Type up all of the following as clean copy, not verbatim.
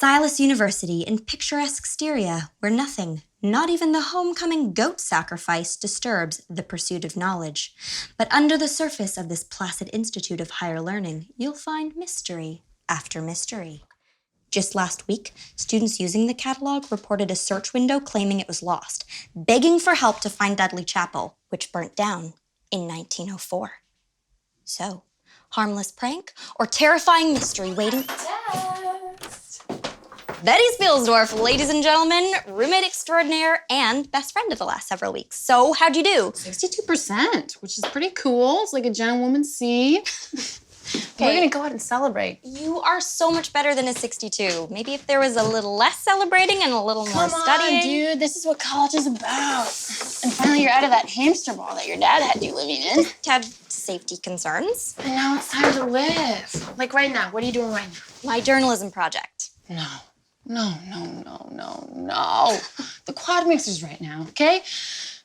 Silas University in picturesque Styria, where nothing, not even the homecoming goat sacrifice, disturbs the pursuit of knowledge. But under the surface of this placid institute of higher learning, you'll find mystery after mystery. Just last week, students using the catalog reported a search window claiming it was lost, begging for help to find Dudley Chapel, which burnt down in 1904. So, harmless prank or terrifying mystery waiting? Betty Spielsdorf, ladies and gentlemen, roommate extraordinaire and best friend of the last several weeks. So, how'd you do? 62%, which is pretty cool. It's like a gentlewoman C. Okay. We're gonna go out and celebrate. You are so much better than a 62. Maybe if there was a little less celebrating and a little more studying. Come on, dude. This is what college is about. And finally, you're out of that hamster ball that your dad had you living in. Had safety concerns. And now it's time to live. Like right now. What are you doing right now? My journalism project. No. The quad mixer's right now, okay?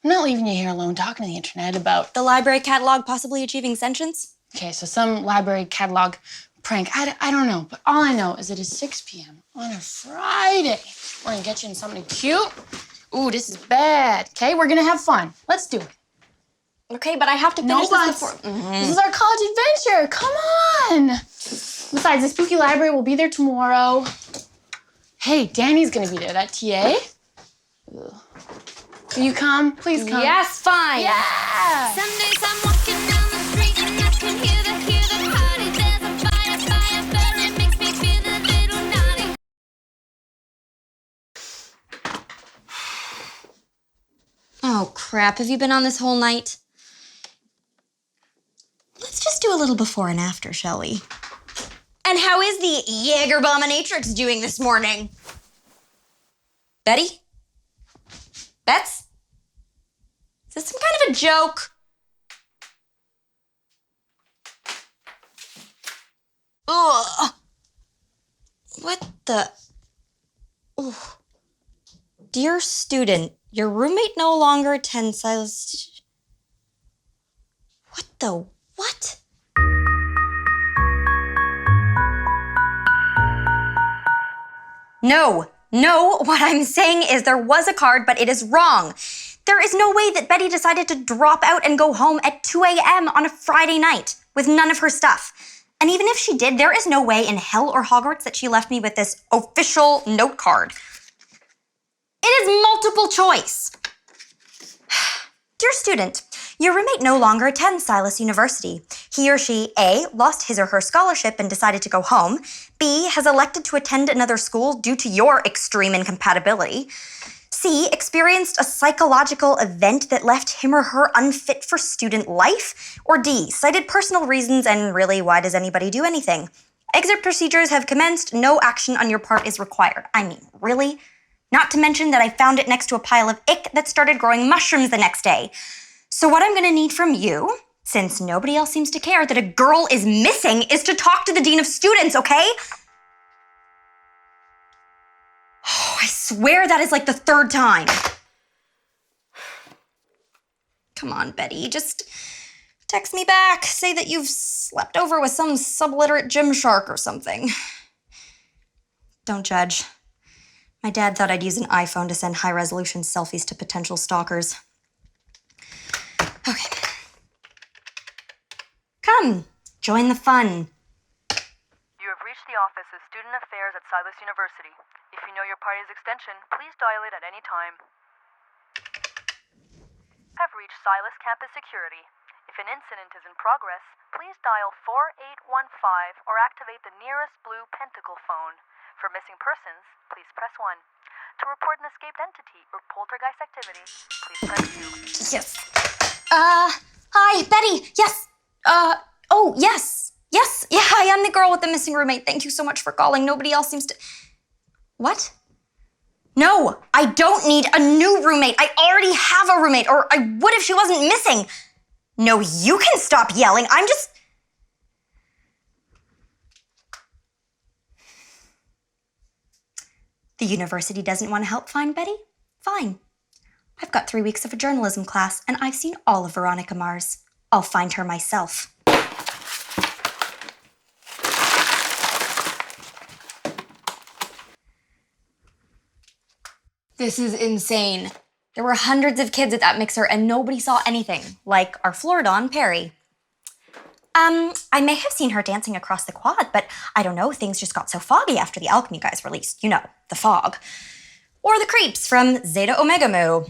I'm not leaving you here alone talking to the internet about... The library catalog possibly achieving sentience? Okay, so some library catalog prank. I don't know, but all I know is it is 6 p.m. on a Friday. We're gonna get you in something cute. Ooh, this is bad, okay? We're gonna have fun. Let's do it. Okay, but I have to finish this before... This is our college adventure, come on! Besides, the spooky library will be there tomorrow. Hey, Danny's gonna be there, that TA. Ugh. Will you come? Please come. Yes, fine. Yeah! Some days I'm walking down the street and I can hear the party. There's a fire burning, makes me feel a little naughty. Oh, crap. Have you been on this whole night? Let's just do a little before and after, shall we? And how is the Jägerbominatrix doing this morning? Betty? Bets? Is this some kind of a joke? Ugh. What the? Ooh. Dear student, your roommate no longer attends Silas. What the what? No, what I'm saying is there was a card, but it is wrong. There is no way that Betty decided to drop out and go home at 2 a.m. on a Friday night with none of her stuff. And even if she did, there is no way in hell or Hogwarts that she left me with this official note card. It is multiple choice. Dear student, your roommate no longer attends Silas University. He or she, A, lost his or her scholarship and decided to go home. B, has elected to attend another school due to your extreme incompatibility. C, experienced a psychological event that left him or her unfit for student life. Or D, cited personal reasons and really, why does anybody do anything? Exit procedures have commenced. No action on your part is required. I mean, really? Not to mention that I found it next to a pile of ick that started growing mushrooms the next day. So what I'm gonna need from you, since nobody else seems to care that a girl is missing, is to talk to the dean of students, okay? Oh, I swear that is like the third time. Come on, Betty, just text me back. Say that you've slept over with some subliterate Gymshark or something. Don't judge. My dad thought I'd use an iPhone to send high-resolution selfies to potential stalkers. Okay. Come, join the fun. You have reached the Office of Student Affairs at Silas University. If you know your party's extension, please dial it at any time. Have reached Silas Campus Security. If an incident is in progress, please dial 4815 or activate the nearest blue pentacle phone. For missing persons, please press 1. To report an escaped entity or poltergeist activity, please press 2. Yes. Hi, Betty. Yes. Oh, yes. Yes. Yeah, I am the girl with the missing roommate. Thank you so much for calling. Nobody else seems to... What? No, I don't need a new roommate. I already have a roommate, or I would if she wasn't missing. No, you can stop yelling. I'm just... The university doesn't want to help find Betty? Fine. I've got 3 weeks of a journalism class, and I've seen all of Veronica Mars. I'll find her myself. This is insane. There were hundreds of kids at that mixer and nobody saw anything, like our Floridon, Perry. I may have seen her dancing across the quad, but I don't know, things just got so foggy after the alchemy guys released, you know, the fog. Or the creeps from Zeta Omega Mu.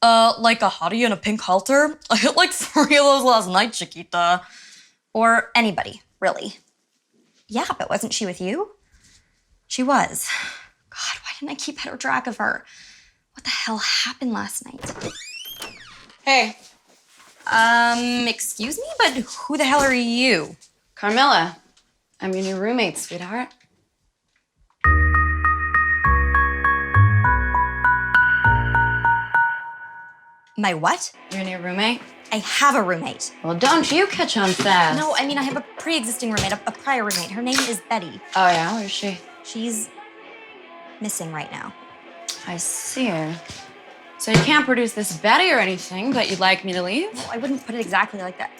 Like a hottie in a pink halter? I hit like 3 of those last night, Chiquita. Or anybody, really. Yeah, but wasn't she with you? She was. God, why didn't I keep better track of her? What the hell happened last night? Hey, Excuse me, but who the hell are you? Carmilla. I'm your new roommate, sweetheart. My what? Your new roommate? I have a roommate. Well, don't you catch on fast. No, I mean, I have a pre-existing roommate, a prior roommate. Her name is Betty. Oh, yeah? Where is she? She's missing right now. I see her. So you can't produce this Betty or anything, but you'd like me to leave? Well, I wouldn't put it exactly like that.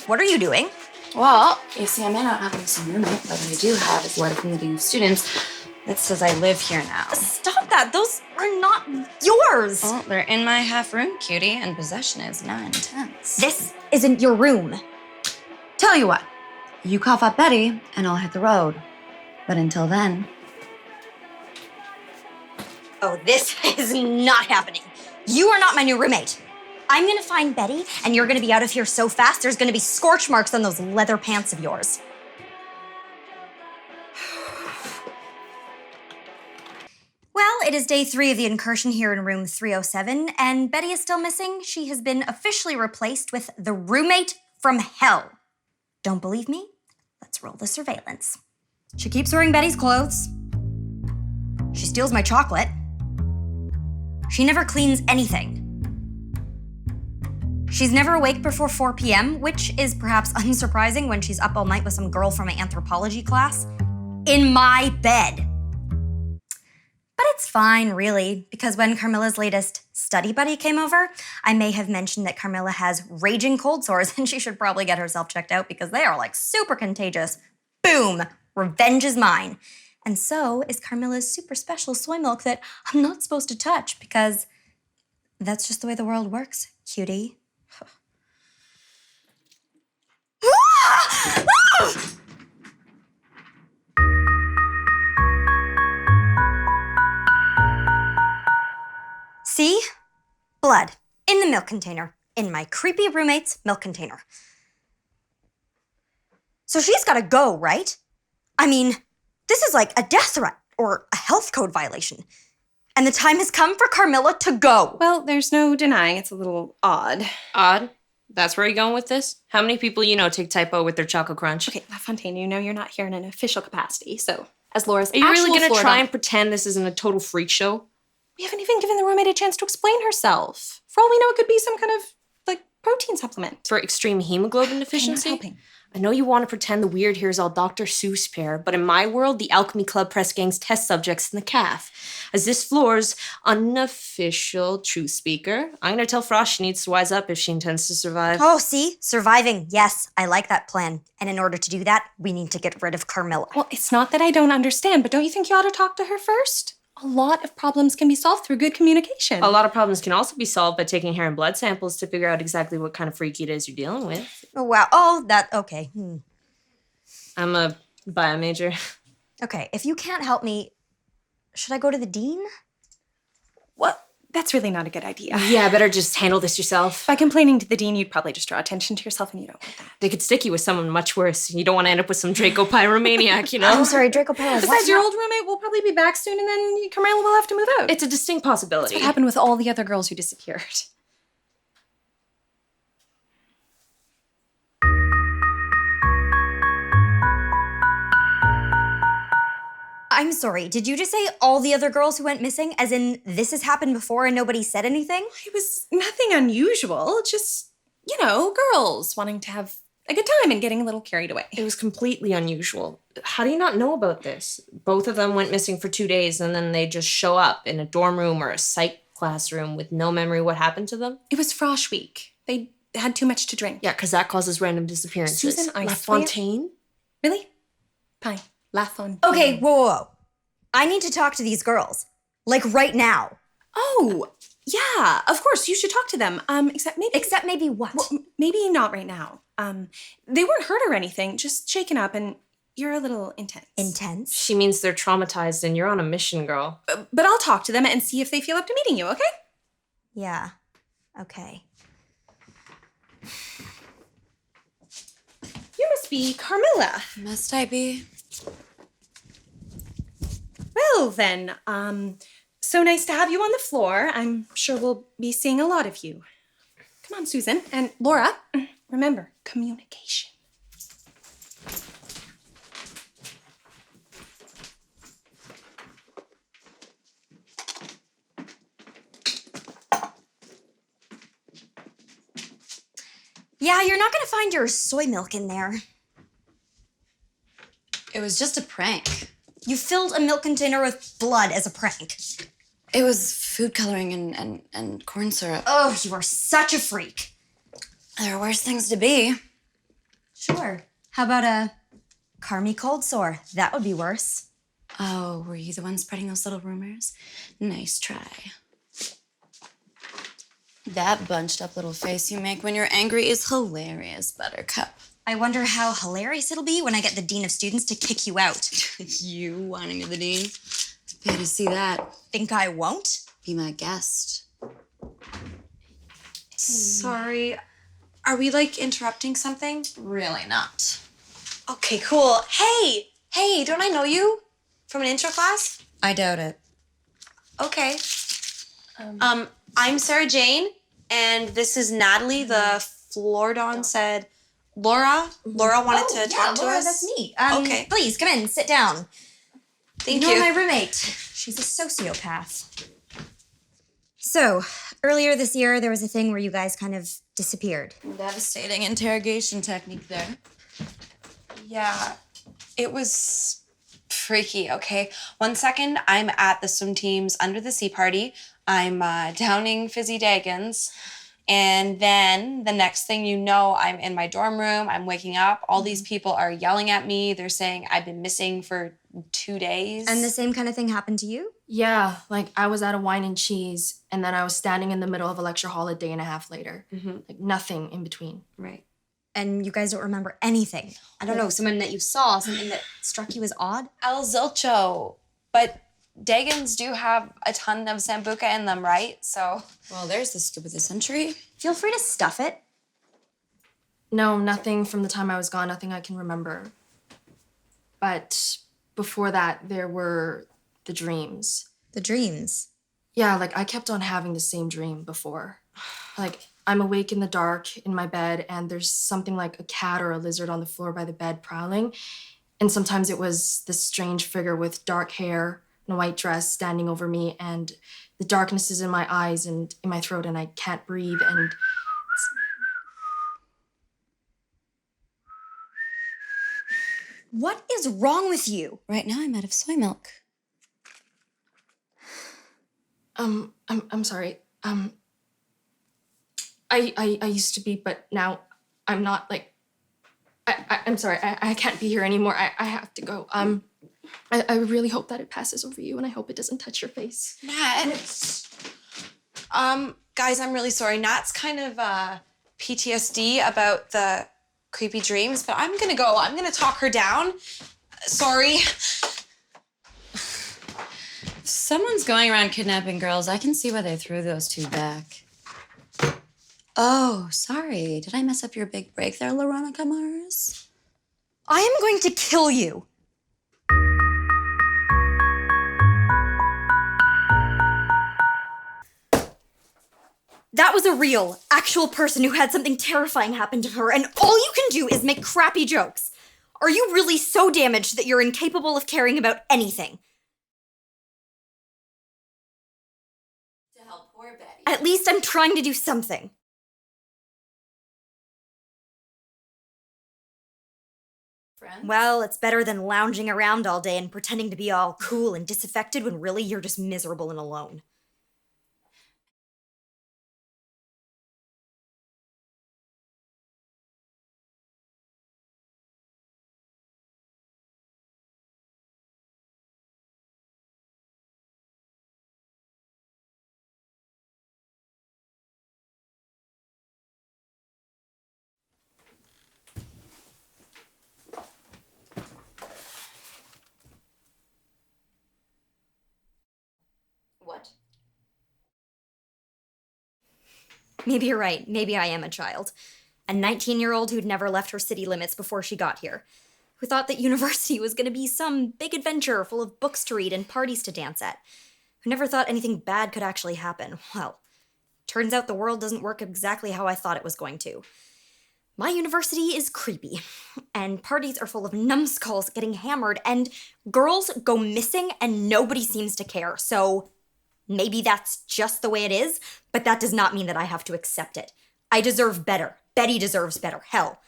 What are you doing? Well, you see, I may not have a missing roommate, but what I do have is a letter from the Dean of Students that says I live here now. Stop that. Those are not yours. Well, they're in my half room, cutie, and possession is 9/10. This isn't your room. Tell you what, you cough up Betty, and I'll hit the road. But until then, Oh, this is not happening. You are not my new roommate. I'm gonna find Betty, and you're gonna be out of here so fast, there's gonna be scorch marks on those leather pants of yours. Well, it is day 3 of the incursion here in room 307, and Betty is still missing. She has been officially replaced with the roommate from hell. Don't believe me? Let's roll the surveillance. She keeps wearing Betty's clothes. She steals my chocolate. She never cleans anything. She's never awake before 4 p.m., which is perhaps unsurprising when she's up all night with some girl from my anthropology class. In my bed. But it's fine, really, because when Carmilla's latest study buddy came over, I may have mentioned that Carmilla has raging cold sores and she should probably get herself checked out because they are like super contagious. Boom! Revenge is mine. And so is Carmilla's super special soy milk that I'm not supposed to touch because that's just the way the world works, cutie. See? Blood in the milk container, in my creepy roommate's milk container. So she's gotta go, right? I mean, this is like a death threat or a health code violation. And the time has come for Carmilla to go. Well, there's no denying it's a little odd. Odd? That's where you're going with this? How many people you know take typo with their Choco Crunch? Okay, LaFontaine, you know you're not here in an official capacity, so as Laura's Are you really actual gonna Florida, try and pretend this isn't a total freak show? we haven't even given the roommate a chance to explain herself. For all we know, it could be some kind of, like, protein supplement. For extreme hemoglobin deficiency? Not helping. I know you want to pretend the weird here is all Dr. Seuss pair, but in my world, the Alchemy Club press gangs test subjects in the calf. As this floor's unofficial truth speaker, I'm gonna tell Frost she needs to wise up if she intends to survive. Oh, see? Surviving. Yes, I like that plan. And in order to do that, we need to get rid of Carmilla. Well, it's not that I don't understand, but don't you think you ought to talk to her first? A lot of problems can be solved through good communication. A lot of problems can also be solved by taking hair and blood samples to figure out exactly what kind of freak it is you're dealing with. Oh, wow. Oh, okay. I'm a bio major. Okay, if you can't help me, should I go to the dean? Well, that's really not a good idea. Yeah, better just handle this yourself. By complaining to the dean, you'd probably just draw attention to yourself, and you don't want that. They could stick you with someone much worse. You don't want to end up with some Draco Pyromaniac, you know? I'm sorry, Draco Peril. Besides, your old roommate will probably be back soon, and then Carmilla will have to move out. It's a distinct possibility. What happened with all the other girls who disappeared? I'm sorry, did you just say all the other girls who went missing? As in, this has happened before and nobody said anything? It was nothing unusual, just, girls wanting to have a good time and getting a little carried away. It was completely unusual. How do you not know about this? Both of them went missing for 2 days and then they just show up in a dorm room or a psych classroom with no memory what happened to them? It was Frosh Week. They had too much to drink. Yeah, because that causes random disappearances. Susan, I swear. LaFontaine? Really? Fine. LaFontaine. Okay, whoa. I need to talk to these girls. Like right now. Oh, yeah, of course, you should talk to them. Except maybe what? Well, maybe not right now. They weren't hurt or anything, just shaken up, and you're a little intense. Intense? She means they're traumatized and you're on a mission, girl. But I'll talk to them and see if they feel up to meeting you, okay? Yeah. Okay. You must be Carmilla. Must I be? Well, then, so nice to have you on the floor. I'm sure we'll be seeing a lot of you. Come on, Susan. And Laura, remember, communication. Yeah, you're not gonna find your soy milk in there. It was just a prank. You filled a milk container with blood as a prank. It was food coloring and corn syrup. Oh, you are such a freak. There are worse things to be. Sure. How about a Carmy cold sore? That would be worse. Oh, were you the one spreading those little rumors? Nice try. That bunched up little face you make when you're angry is hilarious, Buttercup. I wonder how hilarious it'll be when I get the dean of students to kick you out. You wanting to be the dean? Pay to see that. Think I won't? Be my guest. Sorry, are we like interrupting something? Really not. Okay, cool. Hey, don't I know you from an intro class? I doubt it. Okay. I'm Sarah Jane, and this is Natalie. The Floordon said Laura wanted to talk to Laura, us. that's me. Okay. Please, come in, sit down. Thank you. you. know my roommate. She's a sociopath. So, earlier this year, there was a thing where you guys kind of disappeared. Devastating interrogation technique there. Yeah, it was freaky, okay? 1 second, I'm at the swim team's Under the Sea party. I'm downing fizzy Daggins. And then the next thing you know, I'm in my dorm room. I'm waking up. All these people are yelling at me. They're saying I've been missing for 2 days. And the same kind of thing happened to you? Yeah, like I was at a wine and cheese, and then I was standing in the middle of a lecture hall a day and a half later. Like nothing in between. Right. And you guys don't remember anything? I don't know, someone that you saw, something that struck you as odd? El Zilcho. But Daggins do have a ton of Sambuca in them, right? So. Well, there's the scoop of the century. Feel free to stuff it. No, nothing from the time I was gone, nothing I can remember. But before that, there were the dreams. The dreams? Yeah, like I kept on having the same dream before. Like I'm awake in the dark in my bed and there's something like a cat or a lizard on the floor by the bed prowling. And sometimes it was this strange figure with dark hair and a white dress standing over me, and the darkness is in my eyes and in my throat and I can't breathe, and What is wrong with you? Right now, I'm out of soy milk. I'm sorry. I used to be, but now I'm not. Like, I'm sorry. I can't be here anymore. I have to go. I really hope that it passes over you, and I hope it doesn't touch your face. Nat. Guys, I'm really sorry. Nat's kind of PTSD about the creepy dreams, but I'm gonna go. I'm gonna talk her down. Sorry. If someone's going around kidnapping girls, I can see why they threw those two back. Oh, sorry. Did I mess up your big break there, Veronica Mars? I am going to kill you. That was a real, actual person who had something terrifying happen to her, and all you can do is make crappy jokes. Are you really so damaged that you're incapable of caring about anything? To help poor Betty. At least I'm trying to do something. Friends? Well, it's better than lounging around all day and pretending to be all cool and disaffected when really you're just miserable and alone. Maybe you're right. Maybe I am a child. A 19-year-old who'd never left her city limits before she got here. Who thought that university was going to be some big adventure full of books to read and parties to dance at. Who never thought anything bad could actually happen. Well, turns out the world doesn't work exactly how I thought it was going to. My university is creepy, and parties are full of numbskulls getting hammered, and girls go missing and nobody seems to care. So maybe that's just the way it is, but that does not mean that I have to accept it. I deserve better. Betty deserves better. Hell,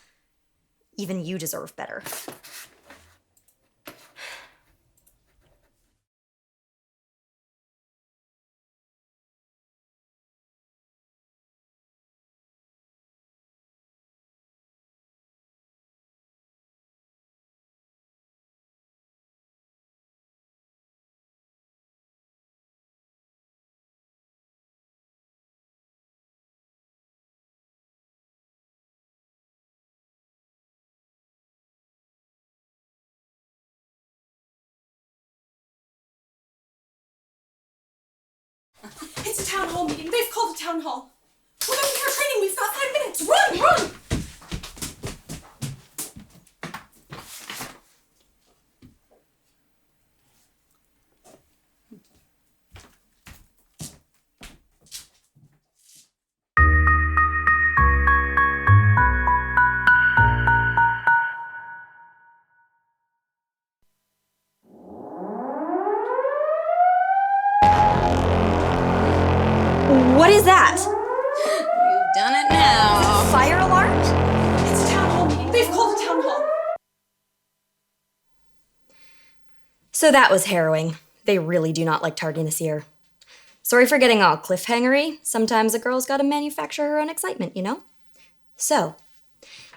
even you deserve better. It's a town hall meeting. They've called a town hall. We're going to our training. We've got 5 minutes. Run, run! What is that? You've done it now. Fire alarm? It's a town hall meeting. They've called a town hall. So that was harrowing. They really do not like tardiness here. Sorry for getting all cliffhangery. Sometimes a girl's gotta manufacture her own excitement, you know? So,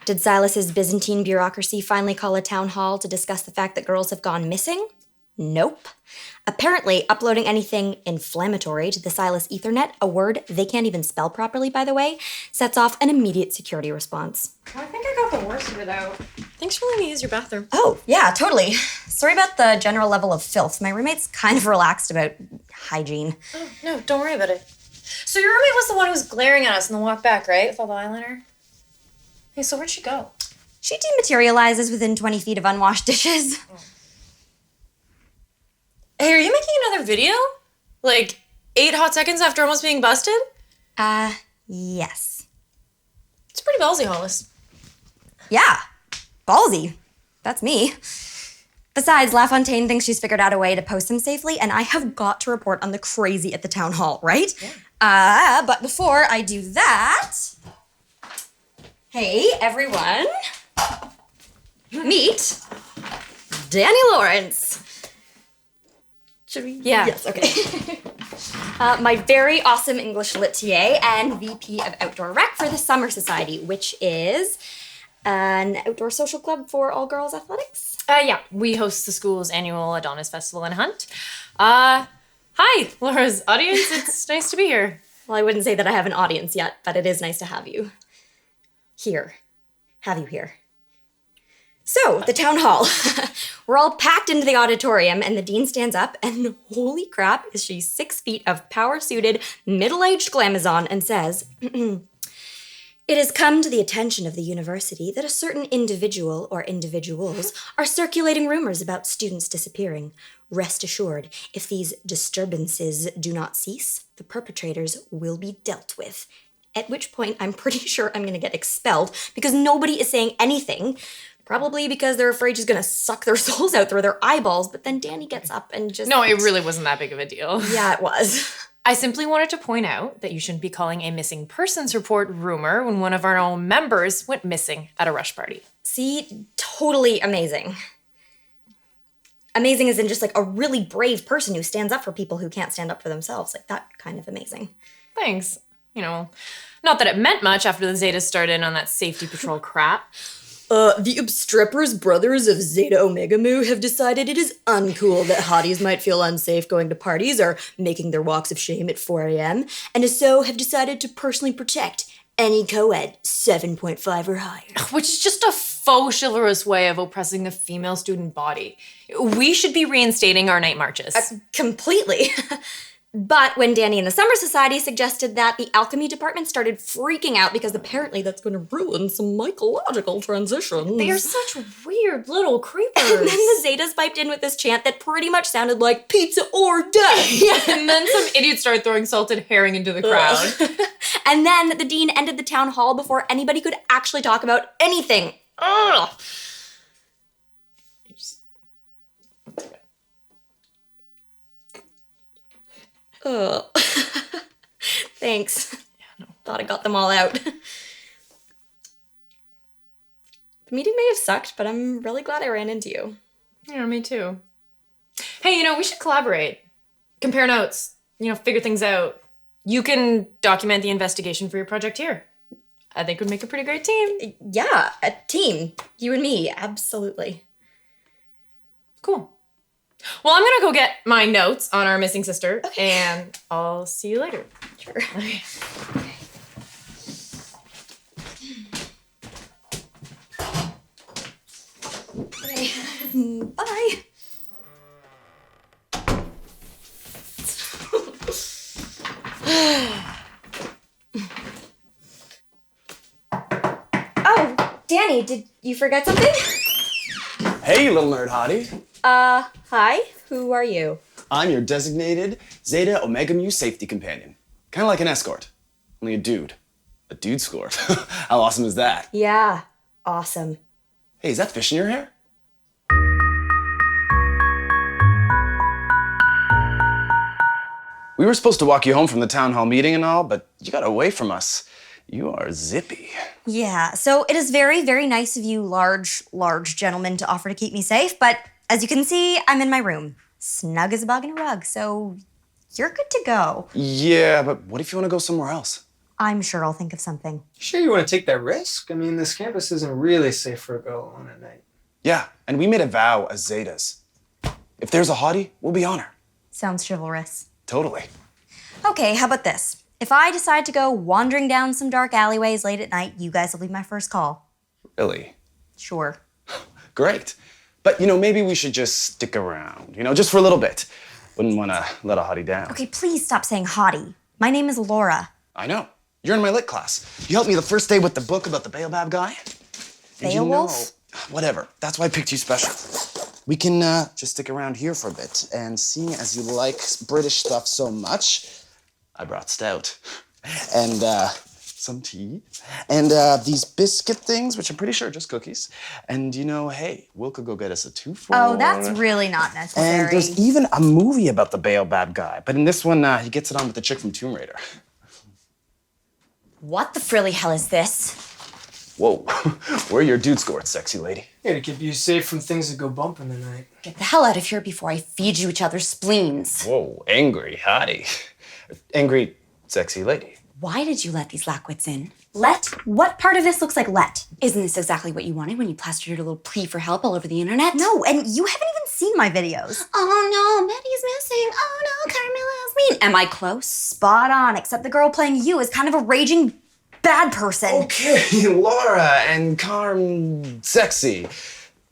did Silas's Byzantine bureaucracy finally call a town hall to discuss the fact that girls have gone missing? Nope. Apparently, uploading anything inflammatory to the Silas Ethernet, a word they can't even spell properly, by the way, sets off an immediate security response. I think I got the worst of it out. Thanks for letting me use your bathroom. Oh, yeah, totally. Sorry about the general level of filth. My roommate's kind of relaxed about hygiene. Oh, no, don't worry about it. So your roommate was the one who was glaring at us in the walk back, right? With all the eyeliner? Hey, so where'd she go? She dematerializes within 20 feet of unwashed dishes. Hey, are you making another video? Like 8 hot seconds after almost being busted? Yes. It's pretty ballsy, Hollis. Yeah, ballsy. That's me. Besides, LaFontaine thinks she's figured out a way to post them safely, and I have got to report on the crazy at the town hall, right? Yeah. But before I do that, hey, everyone, meet Danny Lawrence. Should we? Yeah. Yes, okay. My very awesome English lit TA and VP of Outdoor Rec for the Summer Society, which is an outdoor social club for all girls athletics. Yeah, we host the school's annual Adonis Festival and Hunt. Hi, Laura's audience. It's nice to be here. Well, I wouldn't say that I have an audience yet, but it is nice to have you here. Have you here. So, the town hall. We're all packed into the auditorium, and the dean stands up, and holy crap, is she 6 feet of power-suited, middle-aged glamazon, and says, "It has come to the attention of the university that a certain individual or individuals are circulating rumors about students disappearing. Rest assured, if these disturbances do not cease, the perpetrators will be dealt with." At which point, I'm pretty sure I'm going to get expelled because nobody is saying anything. Probably because they're afraid she's gonna suck their souls out through their eyeballs, but then Danny gets up and just... No, it really wasn't that big of a deal. Yeah, it was. I simply wanted to point out that you shouldn't be calling a missing persons report rumor when one of our own members went missing at a rush party. See, totally amazing. Amazing as in just like a really brave person who stands up for people who can't stand up for themselves. Like that kind of amazing. Thanks. You know, not that it meant much after the Zetas started on that safety patrol crap. The Obstreppers brothers of Zeta Omega Mu have decided it is uncool that hotties might feel unsafe going to parties or making their walks of shame at 4 a.m., and so have decided to personally protect any co-ed 7.5 or higher. Which is just a faux chivalrous way of oppressing the female student body. We should be reinstating our night marches. Completely. But when Danny and the Summer Society suggested that, the alchemy department started freaking out because apparently that's going to ruin some mycological transitions. They are such weird little creepers. And then the Zetas piped in with this chant that pretty much sounded like pizza or death. Yeah, and then some idiot started throwing salted herring into the crowd. And then the dean ended the town hall before anybody could actually talk about anything. Ugh. Ugh. Thanks. Thought I got them all out. The meeting may have sucked, but I'm really glad I ran into you. Yeah, me too. Hey, we should collaborate. Compare notes, figure things out. You can document the investigation for your project here. I think it would make a pretty great team. Yeah, a team. You and me, absolutely. Cool. Well, I'm gonna go get my notes on our missing sister, and I'll see you later. Sure. Okay. Okay. Bye. Oh, Danny, did you forget something? Hey, little nerd hottie. Hi. Who are you? I'm your designated Zeta Omega Mu safety companion. Kind of like an escort, only a dude. A dude score. How awesome is that? Yeah, awesome. Hey, is that fish in your hair? We were supposed to walk you home from the town hall meeting and all, but you got away from us. You are zippy. Yeah, so it is very, very nice of you large gentlemen to offer to keep me safe, but as you can see, I'm in my room. Snug as a bug in a rug, so you're good to go. Yeah, but what if you want to go somewhere else? I'm sure I'll think of something. Sure you want to take that risk? I mean, this campus isn't really safe for a girl alone at night. Yeah, and we made a vow as Zetas. If there's a hottie, we'll be on her. Sounds chivalrous. Totally. Okay, how about this? If I decide to go wandering down some dark alleyways late at night, you guys will be my first call. Really? Sure. Great. But, maybe we should just stick around, just for a little bit. Wouldn't want to let a hottie down. Okay, please stop saying hottie. My name is Laura. I know. You're in my lit class. You helped me the first day with the book about the Baobab guy. And Beowulf? Whatever. That's why I picked you special. We can just stick around here for a bit. And seeing as you like British stuff so much, I brought stout. And some tea. And these biscuit things, which I'm pretty sure are just cookies. And hey, Will could go get us a 2-for-1. Oh, that's really not necessary. And there's even a movie about the Baobab guy. But in this one, he gets it on with the chick from Tomb Raider. What the frilly hell is this? Whoa, where are your dude scored, sexy lady? Yeah, to keep you safe from things that go bump in the night. Get the hell out of here before I feed you each other's spleens. Whoa, angry hottie. Angry, sexy lady. Why did you let these lackwits in? Let? What part of this looks like let? Isn't this exactly what you wanted when you plastered your little plea for help all over the internet? No, and you haven't even seen my videos. Oh no, Betty's missing. Oh no, Carmilla's mean. Am I close? Spot on, except the girl playing you is kind of a raging bad person. Okay, Laura and Carm, sexy.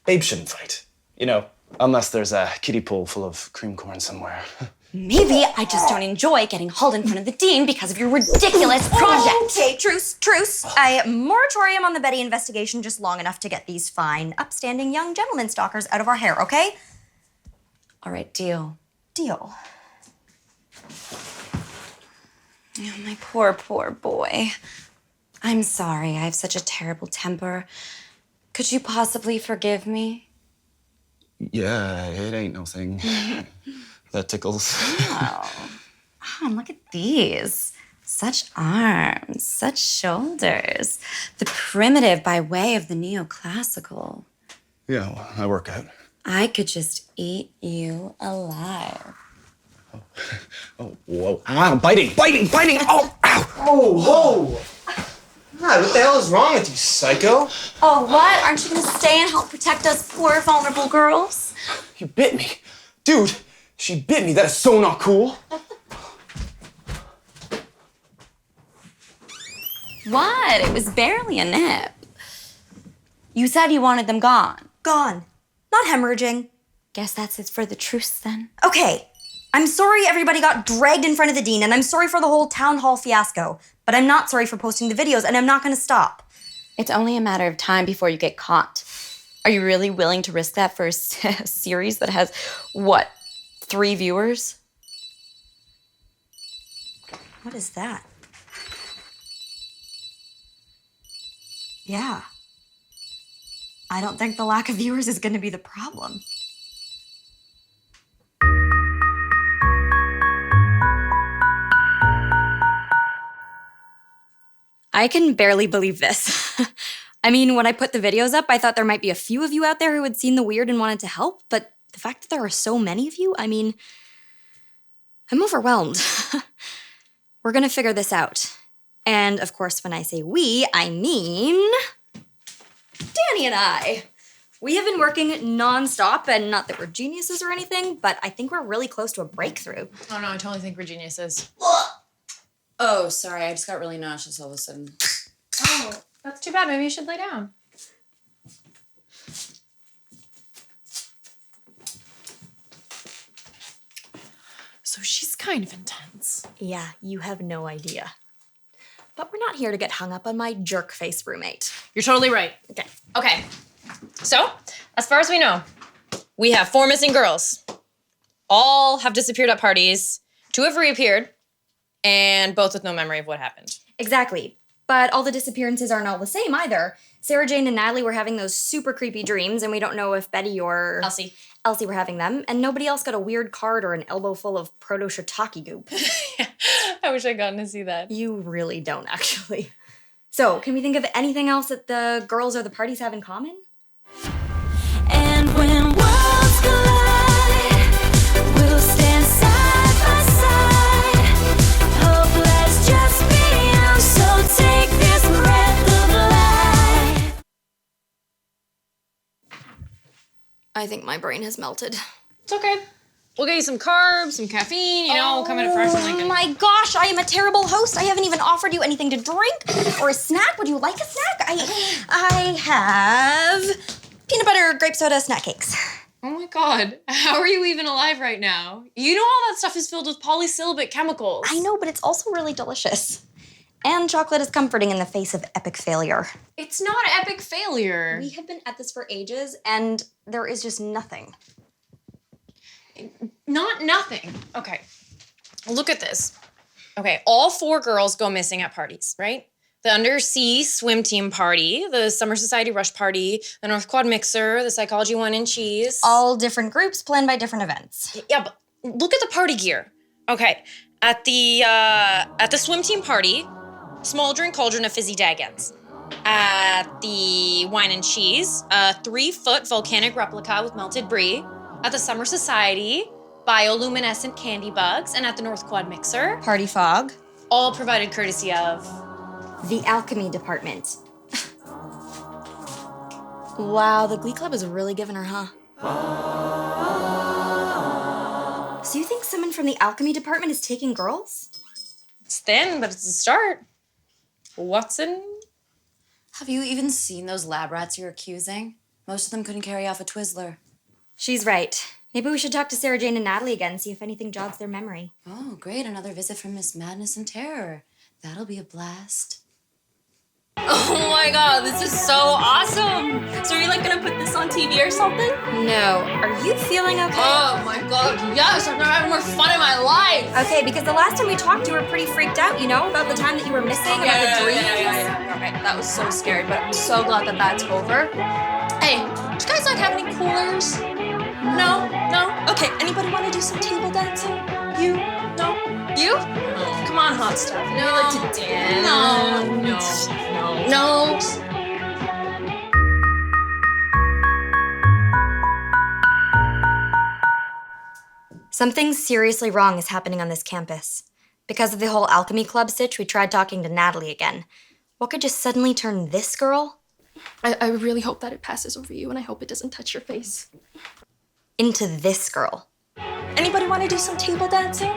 Babe shouldn't fight. Unless there's a kiddie pool full of cream corn somewhere. Maybe I just don't enjoy getting hauled in front of the dean because of your ridiculous project. Okay, truce. I moratorium on the Betty investigation just long enough to get these fine, upstanding young gentleman stalkers out of our hair, okay? All right, deal. Deal. Oh, my poor boy. I'm sorry, I have such a terrible temper. Could you possibly forgive me? Yeah, it ain't no thing. That tickles. Oh, and look at these. Such arms, such shoulders. The primitive by way of the neoclassical. Yeah, well, I work out. I could just eat you alive. Oh, whoa. Ow, biting! Oh, ow! Oh, whoa! God, what the hell is wrong with you, psycho? Oh, what? Aren't you gonna stay and help protect us poor, vulnerable girls? You bit me. Dude, she bit me. That is so not cool. What? It was barely a nip. You said you wanted them gone. Gone. Not hemorrhaging. Guess that's it for the truce then. Okay, I'm sorry everybody got dragged in front of the dean, and I'm sorry for the whole town hall fiasco, but I'm not sorry for posting the videos, and I'm not gonna stop. It's only a matter of time before you get caught. Are you really willing to risk that for a series that has, what, 3 viewers? What is that? Yeah. I don't think the lack of viewers is gonna be the problem. I can barely believe this. I mean, when I put the videos up, I thought there might be a few of you out there who had seen the weird and wanted to help, but the fact that there are so many of you, I mean, I'm overwhelmed. We're gonna figure this out. And of course, when I say we, I mean Danny and I. We have been working nonstop, and not that we're geniuses or anything, but I think we're really close to a breakthrough. Oh no, I totally think we're geniuses. Oh, sorry, I just got really nauseous all of a sudden. Oh, that's too bad. Maybe you should lay down. So she's kind of intense. Yeah, you have no idea. But we're not here to get hung up on my jerk face roommate. You're totally right. Okay. So, as far as we know, we have 4 missing girls. All have disappeared at parties. 2 have reappeared, and both with no memory of what happened. Exactly. But all the disappearances aren't all the same either. Sarah Jane and Natalie were having those super creepy dreams, and we don't know if Betty or Elsie were having them, and nobody else got a weird card or an elbow full of proto-shiitake goop. I wish I'd gotten to see that. You really don't, actually. So, can we think of anything else that the girls or the parties have in common? And when worlds collide, we'll stand side by side. Hope let's just be young, so take this breath of life. I think my brain has melted. It's okay. We'll get you some carbs, some caffeine, come in it fresh and like Oh my gosh, I am a terrible host. I haven't even offered you anything to drink or a snack. Would you like a snack? I have peanut butter grape soda snack cakes. Oh my God, how are you even alive right now? You know all that stuff is filled with polysyllabic chemicals. I know, but it's also really delicious. And chocolate is comforting in the face of epic failure. It's not epic failure. We have been at this for ages, and there is just nothing. Not nothing. Okay, look at this. Okay, all 4 girls go missing at parties, right? The undersea swim team party, the summer society rush party, the North Quad mixer, the psychology wine and cheese. All different groups planned by different events. Yeah, but look at the party gear. Okay, at the swim team party, smoldering cauldron of fizzy daggins. At the wine and cheese, a 3-foot volcanic replica with melted brie. At the summer society, bioluminescent candy bugs. And at the North Quad mixer, Party fog. all provided courtesy of The alchemy department. Wow, the Glee Club is really giving her, huh? So you think someone from the alchemy department is taking girls? It's thin, but it's a start. Watson? Have you even seen those lab rats you're accusing? Most of them couldn't carry off a Twizzler. She's right. Maybe we should talk to Sarah Jane and Natalie again, see if anything jogs their memory. Oh, great, another visit from Miss Madness and Terror. That'll be a blast. Oh my God, this is so awesome. So are you like gonna put this on TV or something? No. Are you feeling okay? Oh my God, yes, I've never had more fun in my life. Okay, because the last time we talked, you were pretty freaked out, about the time that you were missing, about the dreams. Okay, that was so scary, but I'm so glad that that's over. Hey, do you guys like have any coolers? No? Okay, anybody want to do some table dancing? You? No? You? Oh, come on, hot stuff. No. You like to dance? No. Something seriously wrong is happening on this campus. Because of the whole alchemy club sitch, we tried talking to Natalie again. What could just suddenly turn this girl I really hope that it passes over you, and I hope it doesn't touch your face. into this girl? Anybody want to do some table dancing?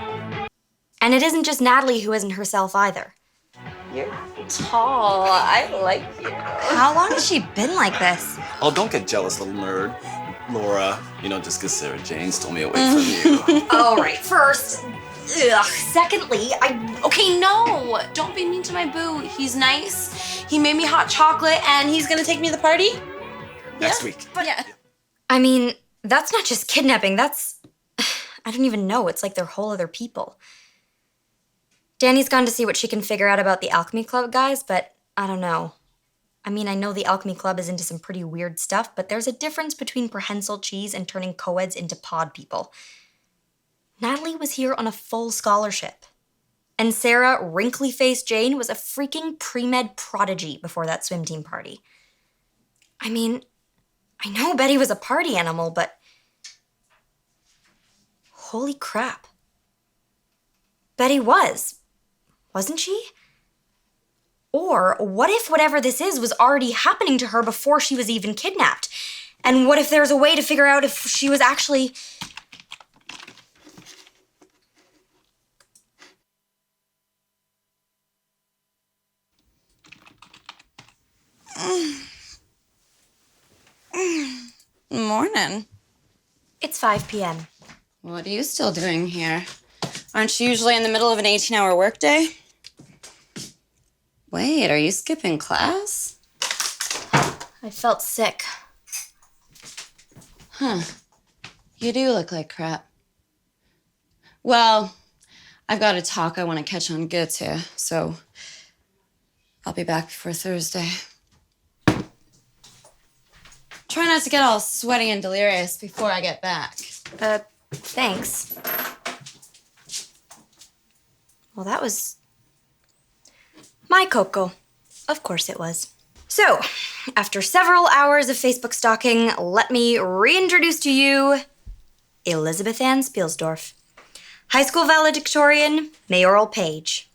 And it isn't just Natalie who isn't herself either. You're tall. I like you. How long has she been like this? Oh, don't get jealous, little nerd. Laura, just because Sarah Jane stole me away from you. All right, first, secondly, Okay, no! Don't be mean to my boo. He's nice. He made me hot chocolate and he's gonna take me to the party. Next week. Yeah. I mean, that's not just kidnapping, that's, I don't even know, it's like they're whole other people. Danny's gone to see what she can figure out about the Alchemy Club guys, but I don't know. I mean, I know the Alchemy Club is into some pretty weird stuff, but there's a difference between prehensile cheese and turning co-eds into pod people. Natalie was here on a full scholarship. And Sarah, wrinkly-faced Jane, was a freaking pre-med prodigy before that swim team party. I mean, I know Betty was a party animal, but holy crap. Betty wasn't she? Or what if whatever this is was already happening to her before she was even kidnapped? And what if there's a way to figure out if she was actually... Morning. It's 5 p.m. What are you still doing here? Aren't you usually in the middle of an 18-hour workday? Wait, are you skipping class? I felt sick. Huh. You do look like crap. Well, I've got a talk I want to catch on good to, so I'll be back before Thursday. Try not to get all sweaty and delirious before I get back. Thanks. Well, that was my Coco. Of course it was. So, after several hours of Facebook stalking, let me reintroduce to you Elizabeth Ann Spielsdorf, high school valedictorian, mayoral page.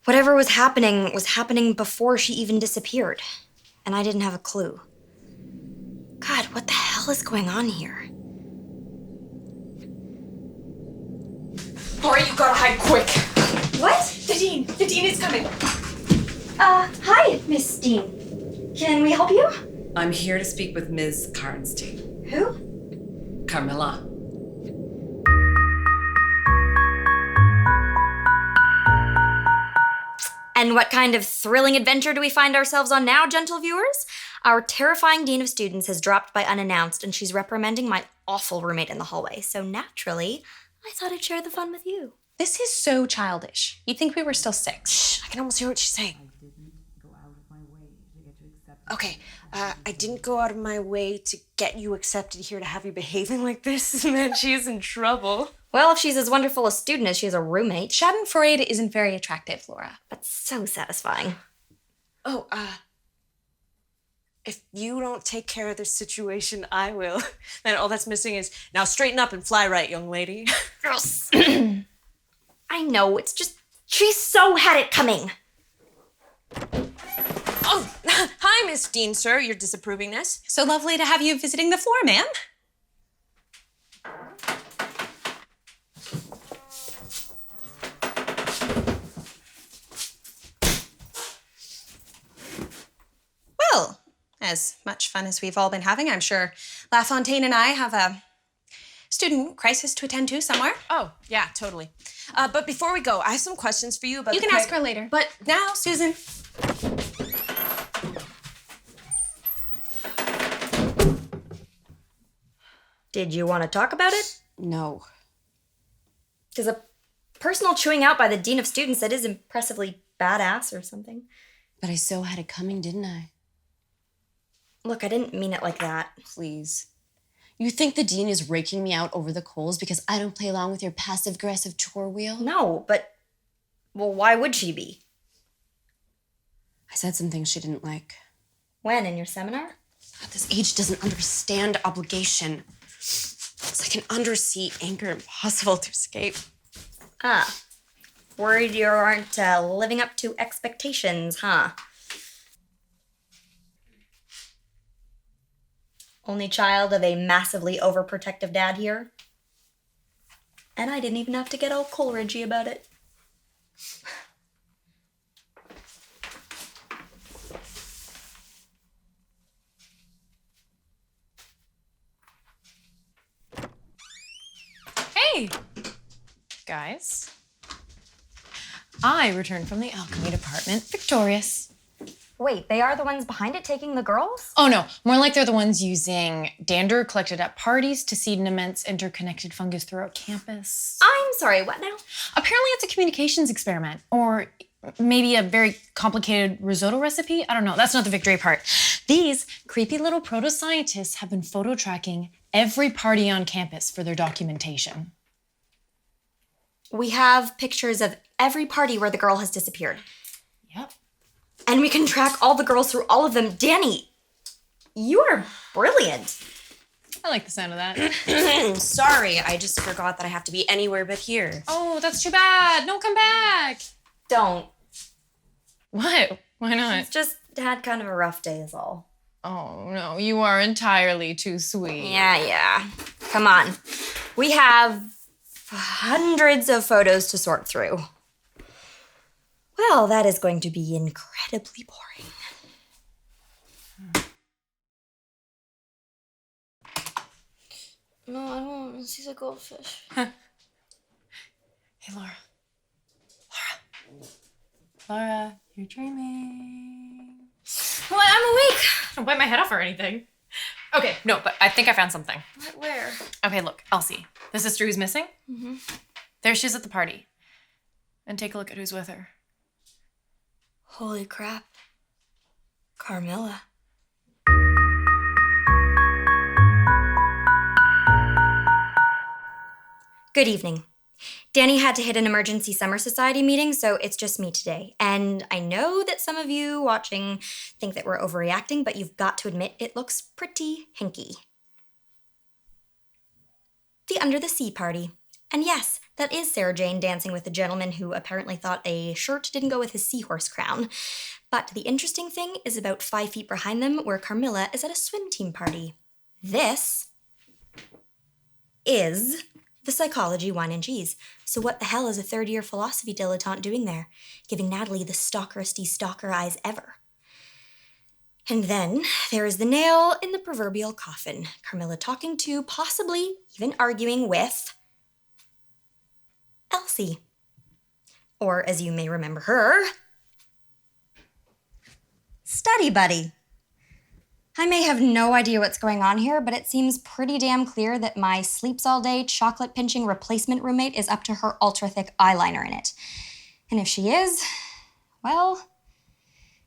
Whatever was happening before she even disappeared, and I didn't have a clue. God, what the hell is going on here? Laura, you gotta hide quick. What? The dean is coming. Hi, Miss Dean. Can we help you? I'm here to speak with Ms. Karnstein. Who? Carmilla. And what kind of thrilling adventure do we find ourselves on now, gentle viewers? Our terrifying Dean of Students has dropped by unannounced, and she's reprimanding my awful roommate in the hallway. So naturally, I thought I'd share the fun with you. This is so childish. You'd think we were still 6. Shh, I can almost hear what she's saying. Okay, I didn't go out of my way to get you accepted here to have you behaving like this. Man, she's in trouble. Well, if she's as wonderful a student as she is a roommate, Schadenfreude isn't very attractive, Laura. that's so satisfying. Oh, if you don't take care of this situation, I will. Then all that's missing is, now straighten up and fly right, young lady. I know, it's just, she so had it coming. Oh, hi, Miss Dean, sir. You're disapproving this. So lovely to have you visiting the floor, ma'am. Well, as much fun as we've all been having, I'm sure LaFontaine and I have a student crisis to attend to somewhere. Oh, yeah, totally. But before we go, I have some questions for you about You can ask her later. But now, Susan. Did you want to talk about it? No. Because a personal chewing out by the Dean of Students, that is impressively badass or something. But I so had it coming, didn't I? Look, I didn't mean it like that. Please. You think the dean is raking me out over the coals because I don't play along with your passive-aggressive chore wheel? No, but, well, why would she be? I said some things she didn't like. When, in your seminar? God, this age doesn't understand obligation. It's like an undersea anchor impossible to escape. Ah, worried you aren't living up to expectations, huh? Only child of a massively overprotective dad here. And I didn't even have to get all Coleridgey about it. Hey! Guys. I returned from the alchemy department victorious. Wait, they are the ones behind it taking the girls? Oh no, more like they're the ones using dander collected at parties to seed an immense interconnected fungus throughout campus. I'm sorry, what now? Apparently it's a communications experiment, or maybe a very complicated risotto recipe. I don't know, that's not the victory part. These creepy little proto-scientists have been photo tracking every party on campus for their documentation. We have pictures of every party where the girl has disappeared. Yep. And we can track all the girls through all of them. Danny, you are brilliant. I like the sound of that. Sorry, I just forgot that I have to be anywhere but here. Oh, that's too bad. No, come back. Don't. What? Why not? It's just had kind of a rough day is all. Oh, no, you are entirely too sweet. Yeah. Come on. We have hundreds of photos to sort through. Well, that is going to be incredibly boring. No, I don't want to see the goldfish. Hey, Laura. Laura, you're dreaming. What? I'm awake. Don't bite my head off or anything. Okay, no, but I think I found something. Where? Okay, look, Elsie. The sister who's missing? Mm-hmm. There she is at the party. And take a look at who's with her. Holy crap. Carmilla. Good evening. Danny had to hit an emergency summer society meeting, so it's just me today. And I know that some of you watching think that we're overreacting, but you've got to admit it looks pretty hinky. The Under the Sea party. And yes, that is Sarah Jane dancing with a gentleman who apparently thought a shirt didn't go with his seahorse crown. But the interesting thing is about 5 feet behind them, where Carmilla is at a swim team party. This is the psychology wine and cheese. So what the hell is a third-year philosophy dilettante doing there? Giving Natalie the stalkeristy stalker eyes ever. And then there is the nail in the proverbial coffin. Carmilla talking to, possibly even arguing with, Elsie. Or, as you may remember her, Study Buddy. I may have no idea what's going on here, but it seems pretty damn clear that my sleeps-all-day, chocolate-pinching replacement roommate is up to her ultra-thick eyeliner in it. And if she is, well,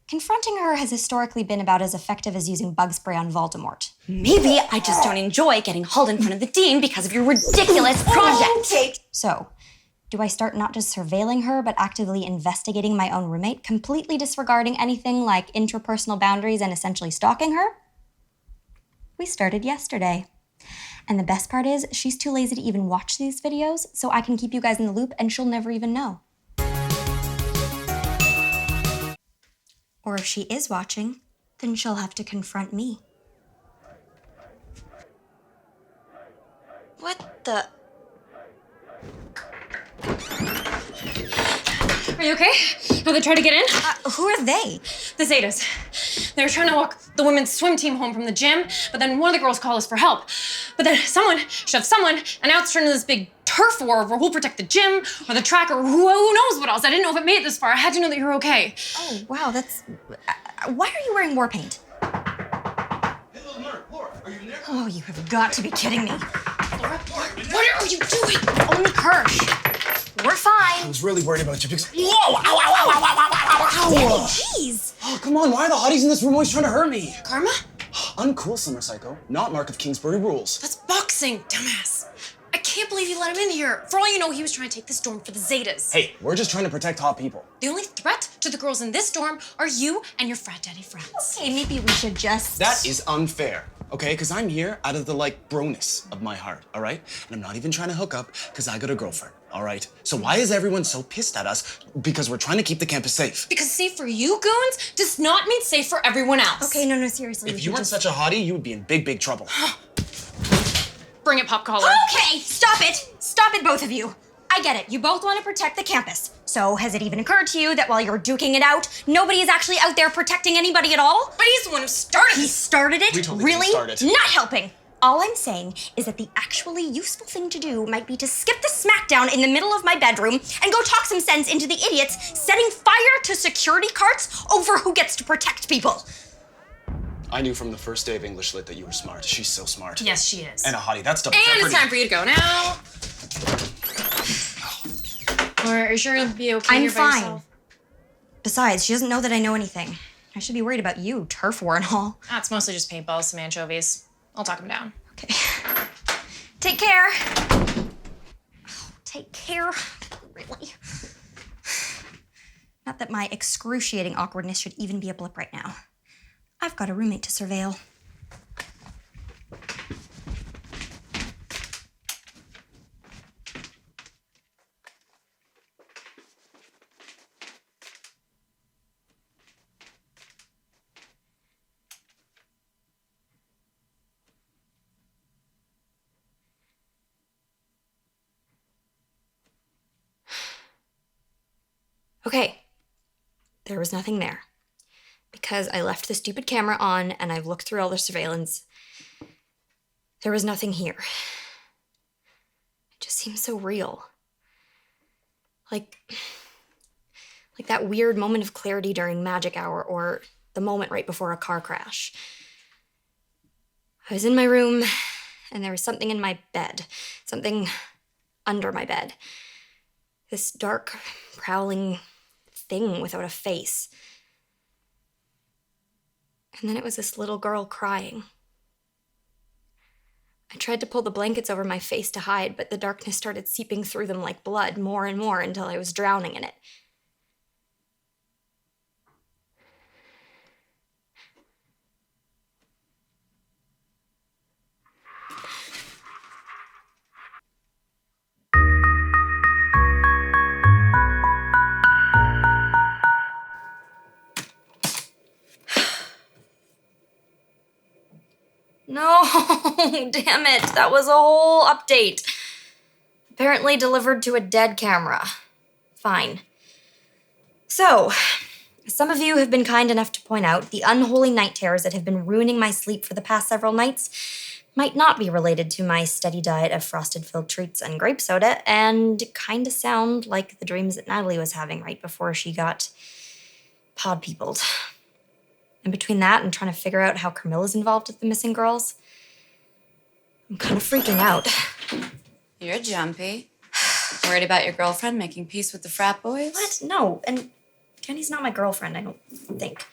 confronting her has historically been about as effective as using bug spray on Voldemort. Maybe I just don't enjoy getting hauled in front of the dean because of your ridiculous project. Okay. So, do I start not just surveilling her, but actively investigating my own roommate, completely disregarding anything like interpersonal boundaries and essentially stalking her? We started yesterday. And the best part is, she's too lazy to even watch these videos, so I can keep you guys in the loop and she'll never even know. Or if she is watching, then she'll have to confront me. What the? Are you okay? Have they tried to get in? Who are they? The Zetas. They were trying to walk the women's swim team home from the gym, but then one of the girls called us for help. But then someone shoved someone, and now it's turned into this big turf war over who'll protect the gym or the track or who knows what else. I didn't know if it made it this far. I had to know that you were okay. Oh, wow, that's... Why are you wearing war paint? Hey, little nerd, Laura, are you in there? Oh, you have got to be kidding me. Laura, what are you doing? Only Kirsch. We're I fine. was really worried about you because... Whoa! Ow, ow, ow, ow, ow, ow, ow, Danny, ow! jeez. Oh, come on, why are the hotties in this room always trying to hurt me? Karma? Uncool, Summer Psycho. Not Mark of Kingsbury rules. That's boxing, dumbass. I can't believe you let him in here. For all you know, he was trying to take this dorm for the Zetas. Hey, we're just trying to protect hot people. The only threat to the girls in this dorm are you and your frat daddy friends. Okay, maybe we should just... That is unfair, okay? Because I'm here out of the, broness of my heart, all right? And I'm not even trying to hook up because I got a girlfriend, all right? So why is everyone so pissed at us? Because we're trying to keep the campus safe. Because safe for you goons does not mean safe for everyone else. Okay, no, seriously. If you weren't such a hottie, you would be in big, big trouble. Bring it, pop collar. Okay, stop it. Stop it, both of you. I get it. You both want to protect the campus. So has it even occurred to you that while you're duking it out, nobody is actually out there protecting anybody at all? But he's the one who started He this. started it? We totally really? didn't start it. Not helping. All I'm saying is that the actually useful thing to do might be to skip the smackdown in the middle of my bedroom and go talk some sense into the idiots setting fire to security carts over who gets to protect people. I knew from the first day of English Lit that you were smart. She's so smart. Yes, she is. And a hottie. That's double And jeopardy. it's time for you to go now. Or are you sure you'll be okay I'm here by fine. yourself? Besides, she doesn't know that I know anything. I should be worried about you, turf war and all. It's mostly just paintballs, some anchovies. I'll talk him down. Okay. Take care. Oh, take care. Really? Not that my excruciating awkwardness should even be a blip right now. I've got a roommate to surveil. Okay, there was nothing there. Because I left the stupid camera on and I've looked through all the surveillance. There was nothing here. It just seems so real. Like that weird moment of clarity during magic hour or the moment right before a car crash. I was in my room and there was something in my bed, something under my bed. This dark, prowling thing without a face. And then it was this little girl crying. I tried to pull the blankets over my face to hide, but the darkness started seeping through them like blood more and more until I was drowning in it. No, damn it. That was a whole update. Apparently delivered to a dead camera. Fine. So, some of you have been kind enough to point out the unholy night terrors that have been ruining my sleep for the past several nights might not be related to my steady diet of frosted-filled treats and grape soda, and kinda sound like the dreams that Natalie was having right before she got pod-peopled. And between that and trying to figure out how Carmilla's involved with the missing girls, I'm kind of freaking out. You're jumpy. Worried about your girlfriend making peace with the frat boys? What? No, and Kenny's not my girlfriend, I don't think.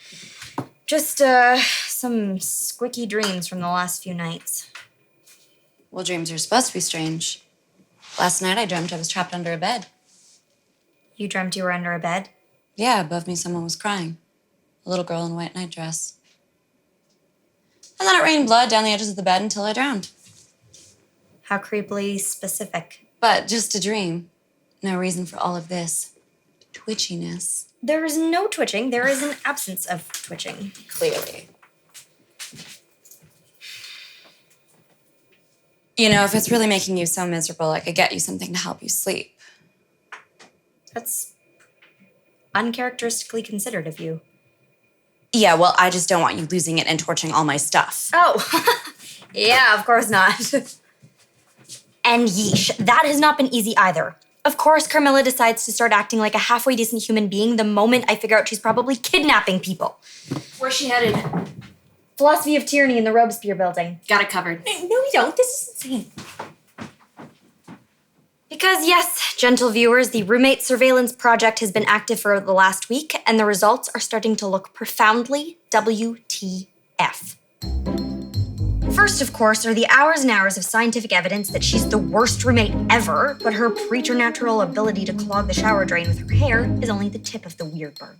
Just, some squicky dreams from the last few nights. Well, dreams are supposed to be strange. Last night I dreamt I was trapped under a bed. You dreamt you were under a bed? Yeah, above me someone was crying. A little girl in a white nightdress. And then it rained blood down the edges of the bed until I drowned. How creepily specific. But just a dream. No reason for all of this twitchiness. There is no twitching. There is an absence of twitching. Clearly. You know, if it's really making you so miserable, I could get you something to help you sleep. That's uncharacteristically considerate of you. Yeah, well, I just don't want you losing it and torching all my stuff. Oh, yeah, of course not. And yeesh, that has not been easy either. Of course, Carmilla decides to start acting like a halfway decent human being the moment I figure out she's probably kidnapping people. Where's she headed? Philosophy of Tyranny in the Robespierre building. Got it covered. No, you don't. This is insane. Because yes, gentle viewers, the roommate surveillance project has been active for the last week, and the results are starting to look profoundly WTF. First, of course, are the hours and hours of scientific evidence that she's the worst roommate ever, but her preternatural ability to clog the shower drain with her hair is only the tip of the weird berg.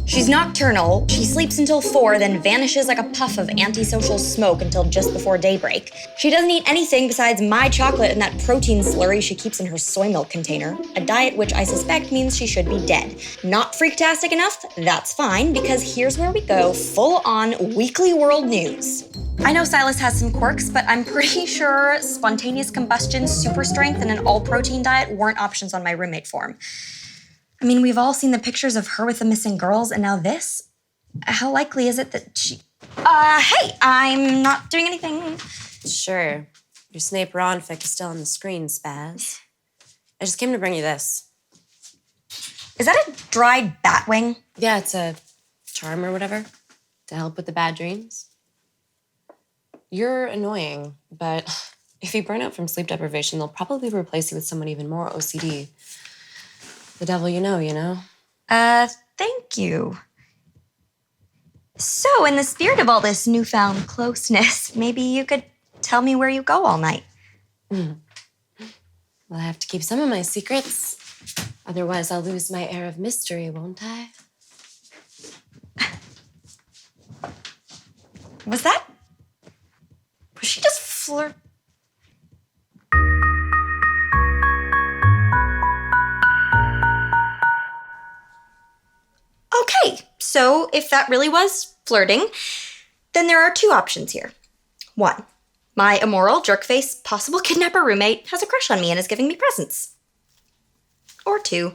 She's nocturnal, she sleeps until 4, then vanishes like a puff of antisocial smoke until just before daybreak. She doesn't eat anything besides my chocolate and that protein slurry she keeps in her soy milk container, a diet which I suspect means she should be dead. Not freaktastic enough? That's fine, because here's where we go, full-on weekly world news. I know Silas has some quirks, but I'm pretty sure spontaneous combustion, super strength, and an all-protein diet weren't options on my roommate form. I mean, we've all seen the pictures of her with the missing girls, and now this? How likely is it that she... Hey, I'm not doing anything. Sure. Your Snape Ron fic is still on the screen, Spaz. I just came to bring you this. Is that a dried bat wing? Yeah, it's a charm or whatever to help with the bad dreams. You're annoying, but if you burn out from sleep deprivation, they'll probably replace you with someone even more OCD. The devil you know? Thank you. So, in the spirit of all this newfound closeness, maybe you could tell me where you go all night. Well, I have to keep some of my secrets. Otherwise, I'll lose my air of mystery, won't I? Was she just flirt? Okay, so if that really was flirting, then there are two options here. One, my immoral, jerk-face, possible kidnapper roommate has a crush on me and is giving me presents. Or two,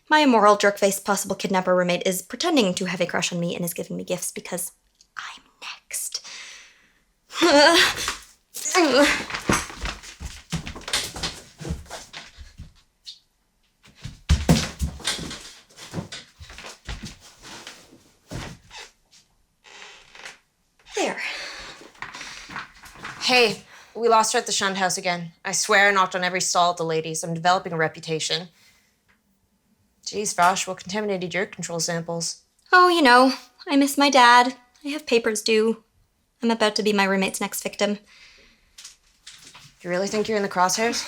my immoral, jerk-face, possible kidnapper roommate is pretending to have a crush on me and is giving me gifts because I'm next. There. Hey, we lost her at the shunned house again. I swear I knocked on every stall at the ladies. I'm developing a reputation. Jeez, Frosh, what contaminated your control samples? Oh, you know, I miss my dad. I have papers due. I'm about to be my roommate's next victim. You really think you're in the crosshairs?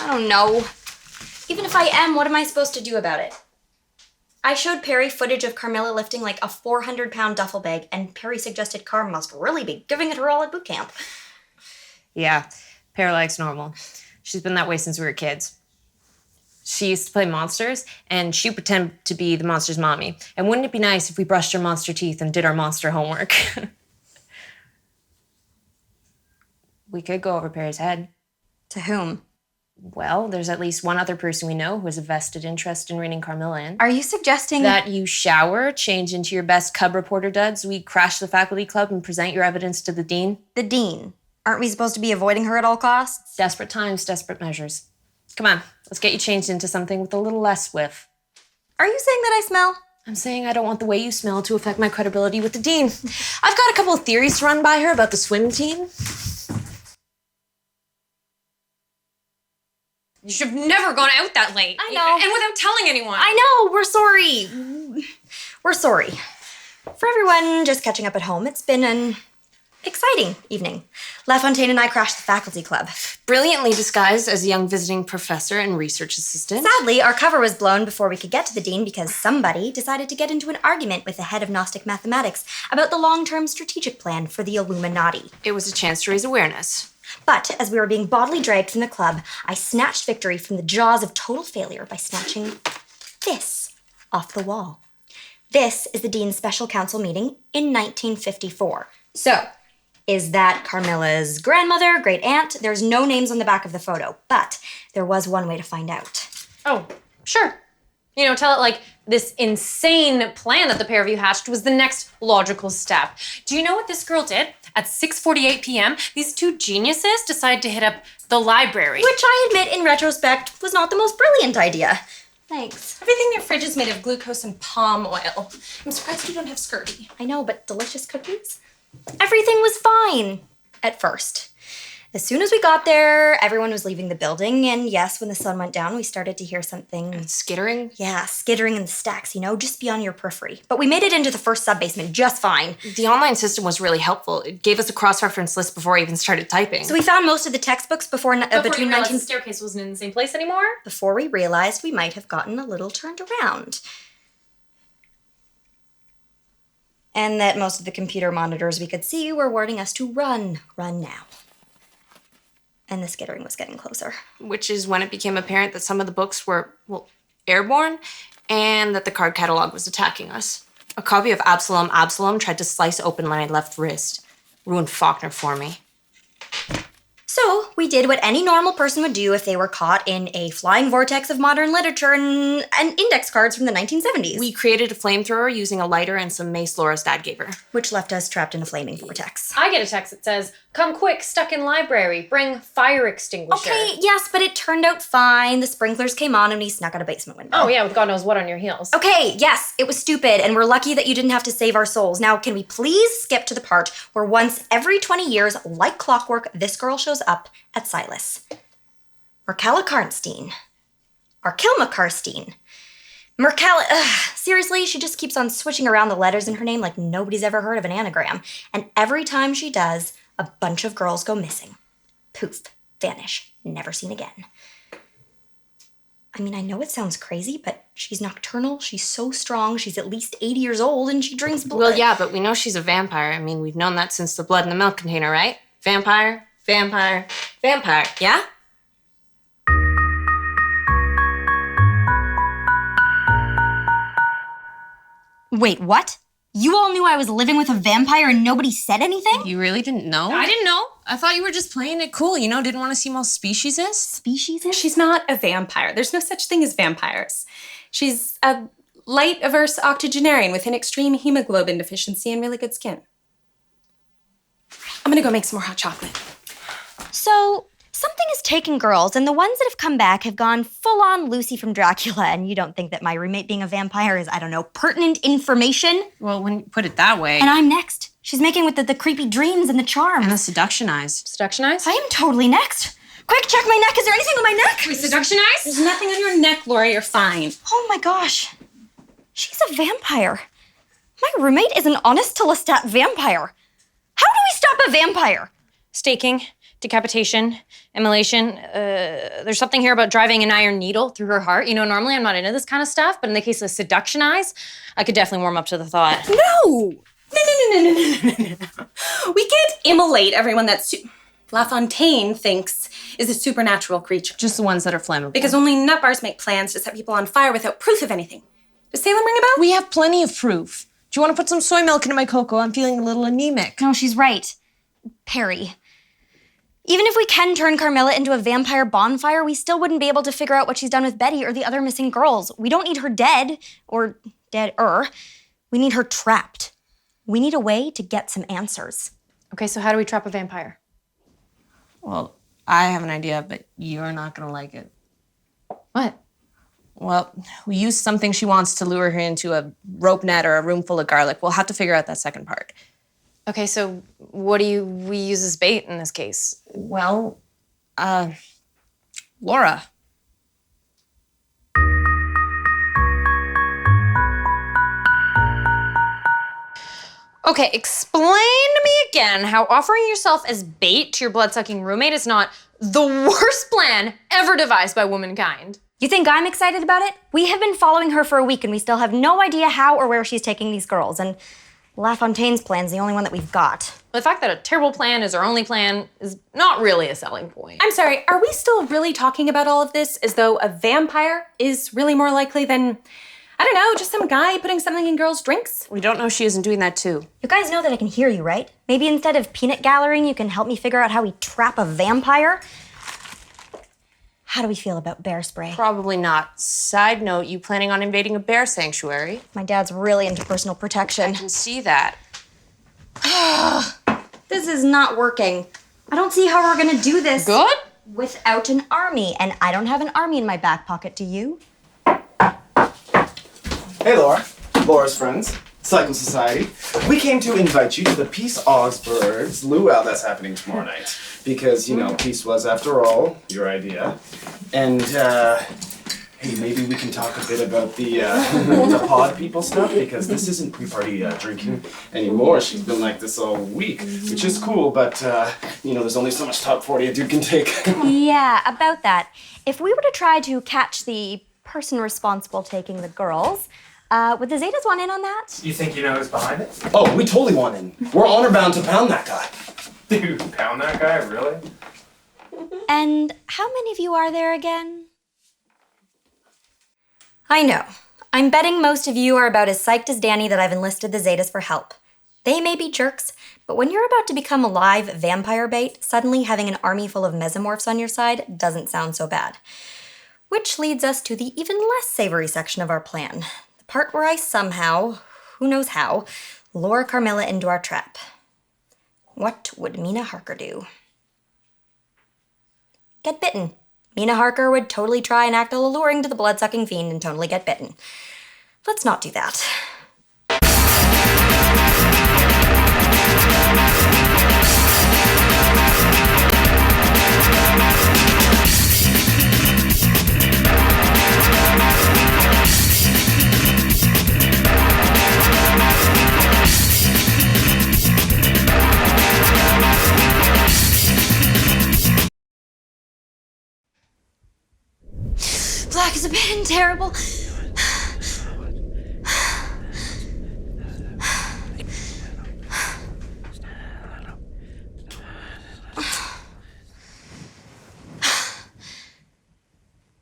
I don't know. Even if I am, what am I supposed to do about it? I showed Perry footage of Carmilla lifting like a 400-pound duffel bag, and Perry suggested Carm must really be giving it her all at boot camp. Yeah, Parallax normal. She's been that way since we were kids. She used to play monsters, and she'd pretend to be the monster's mommy. And wouldn't it be nice if we brushed our monster teeth and did our monster homework? We could go over Perry's head. To whom? Well, there's at least one other person we know who has a vested interest in reining Carmilla in. Are you suggesting that you shower, change into your best cub reporter duds, we crash the faculty club and present your evidence to the dean? The dean? Aren't we supposed to be avoiding her at all costs? Desperate times, desperate measures. Come on, let's get you changed into something with a little less whiff. Are you saying that I smell? I'm saying I don't want the way you smell to affect my credibility with the dean. I've got a couple of theories to run by her about the swim team. You should have never gone out that late. I know. And without telling anyone. I know, we're sorry. We're sorry. For everyone just catching up at home, it's been an exciting evening. LaFontaine and I crashed the faculty club. Brilliantly disguised as a young visiting professor and research assistant. Sadly, our cover was blown before we could get to the dean because somebody decided to get into an argument with the head of Gnostic mathematics about the long-term strategic plan for the Illuminati. It was a chance to raise awareness. But as we were being bodily dragged from the club, I snatched victory from the jaws of total failure by snatching this off the wall. This is the Dean's Special Council meeting in 1954. So, is that Carmilla's grandmother, great aunt? There's no names on the back of the photo, but there was one way to find out. Oh, sure. You know, tell it like this insane plan that the pair of you hatched was the next logical step. Do you know what this girl did? At 6:48 p.m., these two geniuses decided to hit up the library. Which I admit, in retrospect, was not the most brilliant idea. Thanks. Everything in your fridge is made of glucose and palm oil. I'm surprised you don't have scurvy. I know, but delicious cookies? Everything was fine at first. As soon as we got there, everyone was leaving the building, and yes, when the sun went down, we started to hear something... Skittering? Yeah, skittering in the stacks, you know, just beyond your periphery. But we made it into the first sub-basement just fine. The online system was really helpful. It gave us a cross-reference list before I even started typing. So we found most of the textbooks between you 19... the staircase wasn't in the same place anymore? Before we realized we might have gotten a little turned around. And that most of the computer monitors we could see were warning us to run now. And the skittering was getting closer. Which is when it became apparent that some of the books were, well, airborne, and that the card catalog was attacking us. A copy of Absalom tried to slice open my left wrist. Ruined Faulkner for me. So we did what any normal person would do if they were caught in a flying vortex of modern literature and index cards from the 1970s. We created a flamethrower using a lighter and some mace Laura's dad gave her. Which left us trapped in a flaming vortex. I get a text that says, "Come quick, stuck in library. Bring fire extinguisher." Okay, yes, but it turned out fine. The sprinklers came on and we snuck out a basement window. Oh yeah, with God knows what on your heels. Okay, yes, it was stupid, and we're lucky that you didn't have to save our souls. Now, can we please skip to the part where once every 20 years, like clockwork, this girl shows up at Silas? Mercalla Karnstein. Or Kilma Karstein. Seriously, she just keeps on switching around the letters in her name like nobody's ever heard of an anagram. And every time she does, a bunch of girls go missing. Poof, vanish, never seen again. I mean, I know it sounds crazy, but she's nocturnal, she's so strong, she's at least 80 years old, and she drinks blood. Well, yeah, but we know she's a vampire. I mean, we've known that since the blood in the milk container, right? Vampire, vampire, vampire, yeah? Wait, what? You all knew I was living with a vampire and nobody said anything? You really didn't know? I didn't know. I thought you were just playing it cool, you know, didn't want to seem all speciesist. Speciesist? She's not a vampire. There's no such thing as vampires. She's a light-averse octogenarian with an extreme hemoglobin deficiency and really good skin. I'm gonna go make some more hot chocolate. So, something is taking girls, and the ones that have come back have gone full-on Lucy from Dracula, and you don't think that my roommate being a vampire is, I don't know, pertinent information? Well, when you put it that way. And I'm next. She's making with the creepy dreams and the charms. And the seduction eyes. Seduction eyes? I am totally next. Quick, check my neck. Is there anything on my neck? Wait, seduction eyes? There's nothing on your neck, Laura. You're fine. Oh my gosh. She's a vampire. My roommate is an honest to Lestat vampire. How do we stop a vampire? Staking, decapitation, immolation. There's something here about driving an iron needle through her heart. You know, normally I'm not into this kind of stuff, but in the case of seduction eyes, I could definitely warm up to the thought. No! No. We can't immolate everyone that LaFontaine thinks is a supernatural creature. Just the ones that are flammable. Because only nut bars make plans to set people on fire without proof of anything. Does Salem ring a bell? We have plenty of proof. Do you want to put some soy milk into my cocoa? I'm feeling a little anemic. No, she's right. Perry. Even if we can turn Carmilla into a vampire bonfire, we still wouldn't be able to figure out what she's done with Betty or the other missing girls. We don't need her dead, or dead-er. We need her trapped. We need a way to get some answers. Okay, so how do we trap a vampire? Well, I have an idea, but you're not gonna like it. What? Well, we use something she wants to lure her into a rope net or a room full of garlic. We'll have to figure out that second part. Okay, so what do we use as bait in this case? Well, Laura. Okay, explain to me again how offering yourself as bait to your blood-sucking roommate is not the worst plan ever devised by womankind. You think I'm excited about it? We have been following her for a week and we still have no idea how or where she's taking these girls. And LaFontaine's plan's the only one that we've got. The fact that a terrible plan is our only plan is not really a selling point. I'm sorry, are we still really talking about all of this as though a vampire is really more likely than, I don't know, just some guy putting something in girls' drinks? We don't know she isn't doing that too. You guys know that I can hear you, right? Maybe instead of peanut gallerying, you can help me figure out how we trap a vampire? How do we feel about bear spray? Probably not. Side note, you planning on invading a bear sanctuary? My dad's really into personal protection. I can see that. This is not working. I don't see how we're gonna do this. Good? Without an army, and I don't have an army in my back pocket, do you? Hey, Laura. Laura's friends, Cycle Society. We came to invite you to the Peace Augsburg's luau that's happening tomorrow night. Because, you know, peace was, after all, your idea. And, hey, maybe we can talk a bit about the pod people stuff, because this isn't pre-party drinking anymore. She's been like this all week, which is cool, but, you know, there's only so much top 40 a dude can take. Yeah, about that. If we were to try to catch the person responsible taking the girls, would the Zetas want in on that? You think you know who's behind it? Oh, we totally want in. We're honor bound to pound that guy. Dude, pound that guy, really? And how many of you are there again? I know. I'm betting most of you are about as psyched as Danny that I've enlisted the Zetas for help. They may be jerks, But when you're about to become a live vampire bait, suddenly having an army full of mesomorphs on your side doesn't sound so bad. Which leads us to the even less savory section of our plan. The part where I somehow, who knows how, lure Carmilla into our trap. What would Mina Harker do? Get bitten. Mina Harker would totally try and act all alluring to the blood-sucking fiend and totally get bitten. Let's not do that. Black is a bit and terrible.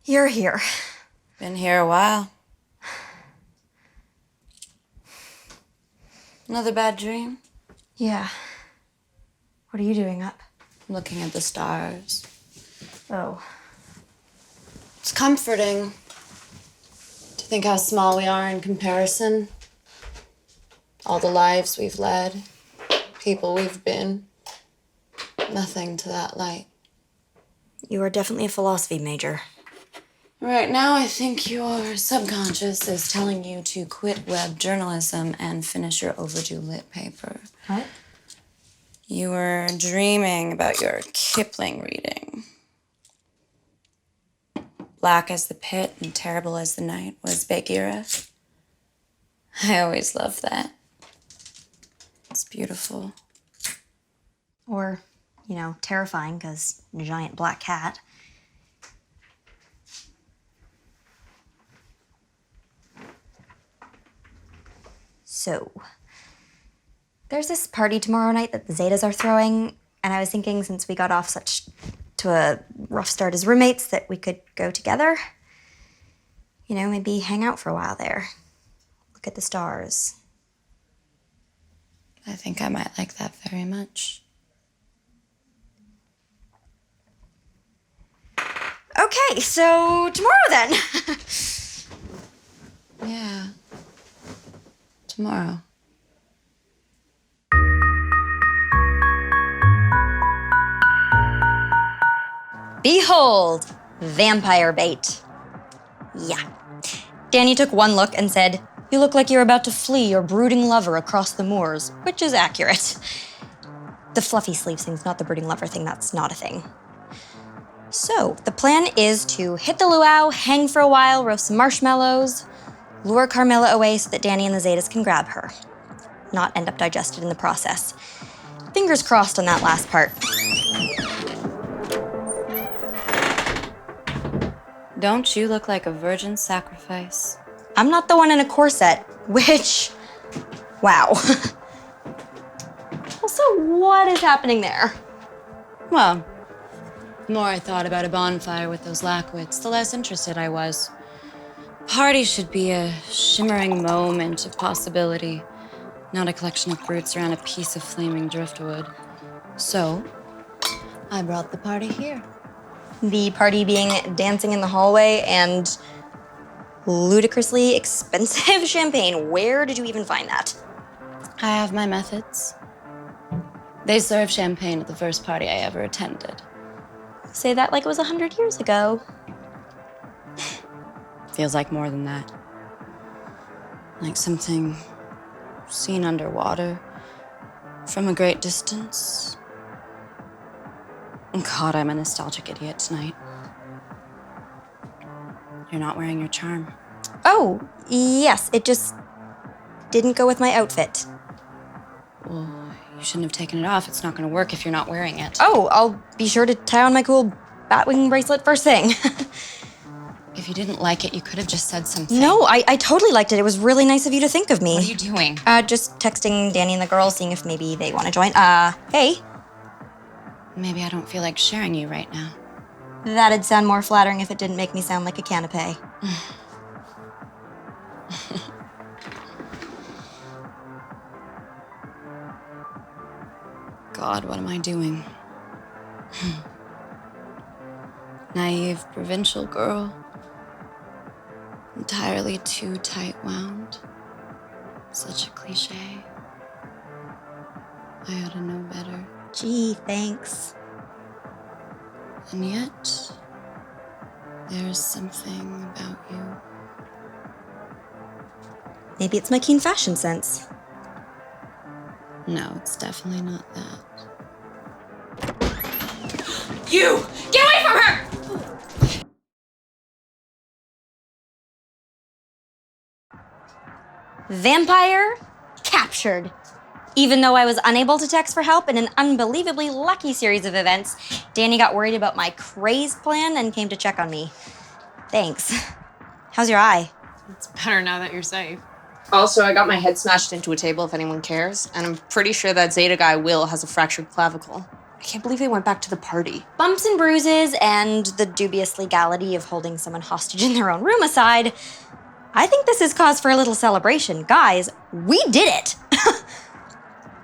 You're here. Been here a while. Another bad dream? Yeah. What are you doing up? Looking at the stars. Oh. It's comforting to think how small we are in comparison. All the lives we've led, people we've been. Nothing to that light. You are definitely a philosophy major. Right now, I think your subconscious is telling you to quit web journalism and finish your overdue lit paper. What? You were dreaming about your Kipling reading. Black as the pit and terrible as the night was Bagheera. I always loved that. It's beautiful. Or, terrifying, because giant black cat. So, there's this party tomorrow night that the Zetas are throwing, and I was thinking since we got off to a rough start as roommates that we could go together. Maybe hang out for a while there. Look at the stars. I think I might like that very much. Okay, so tomorrow then. Yeah. Tomorrow. Behold, vampire bait. Yeah. Danny took one look and said, "You look like you're about to flee your brooding lover across the moors," which is accurate. The fluffy sleeves thing's not the brooding lover thing, that's not a thing. So, the plan is to hit the luau, hang for a while, roast some marshmallows, lure Carmilla away so that Danny and the Zetas can grab her. Not end up digested in the process. Fingers crossed on that last part. Don't you look like a virgin sacrifice? I'm not the one in a corset, which, wow. Also, what is happening there? Well, the more I thought about a bonfire with those lackwits, the less interested I was. Party should be a shimmering moment of possibility, not a collection of brutes around a piece of flaming driftwood. So, I brought the party here. The party being dancing in the hallway and ludicrously expensive champagne. Where did you even find that? I have my methods. They served champagne at the first party I ever attended. Say that like it was 100 years ago. Feels like more than that. Like something seen underwater from a great distance. God, I'm a nostalgic idiot tonight. You're not wearing your charm. Oh, yes, it just didn't go with my outfit. Well, you shouldn't have taken it off. It's not going to work if you're not wearing it. Oh, I'll be sure to tie on my cool Batwing bracelet first thing. If you didn't like it, you could have just said something. No, I totally liked it. It was really nice of you to think of me. What are you doing? Just texting Danny and the girls, seeing if maybe they want to join. Hey. Maybe I don't feel like sharing you right now. That'd sound more flattering if it didn't make me sound like a canapé. God, what am I doing? Naive provincial girl. Entirely too tight wound. Such a cliche. I ought to know better. Gee, thanks. And yet, there's something about you. Maybe it's my keen fashion sense. No, it's definitely not that. You! Get away from her! Vampire captured. Even though I was unable to text for help in an unbelievably lucky series of events, Danny got worried about my crazed plan and came to check on me. Thanks. How's your eye? It's better now that you're safe. Also, I got my head smashed into a table if anyone cares, and I'm pretty sure that Zeta guy, Will, has a fractured clavicle. I can't believe they went back to the party. Bumps and bruises and the dubious legality of holding someone hostage in their own room aside, I think this is cause for a little celebration. Guys, we did it!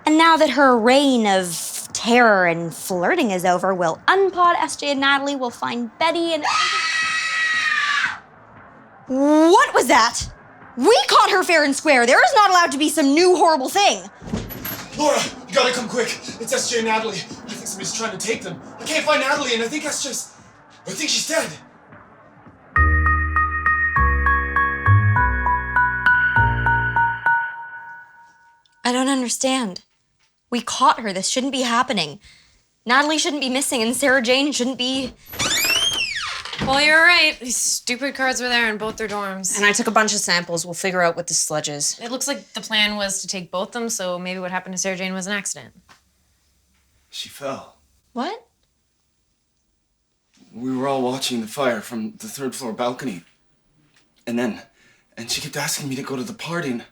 And now that her reign of terror and flirting is over, we'll unpod SJ and Natalie, we'll find Betty and... What was that? We caught her fair and square. There is not allowed to be some new horrible thing. Laura, you gotta come quick. It's SJ and Natalie. I think somebody's trying to take them. I can't find Natalie, and I think she's dead. I don't understand. We caught her. This shouldn't be happening. Natalie shouldn't be missing, and Sarah Jane shouldn't be... Well, you're right. These stupid cards were there in both their dorms. And I took a bunch of samples. We'll figure out what this sludge is. It looks like the plan was to take both them, so maybe what happened to Sarah Jane was an accident. She fell. What? We were all watching the fire from the 3rd floor balcony. And she kept asking me to go to the party, and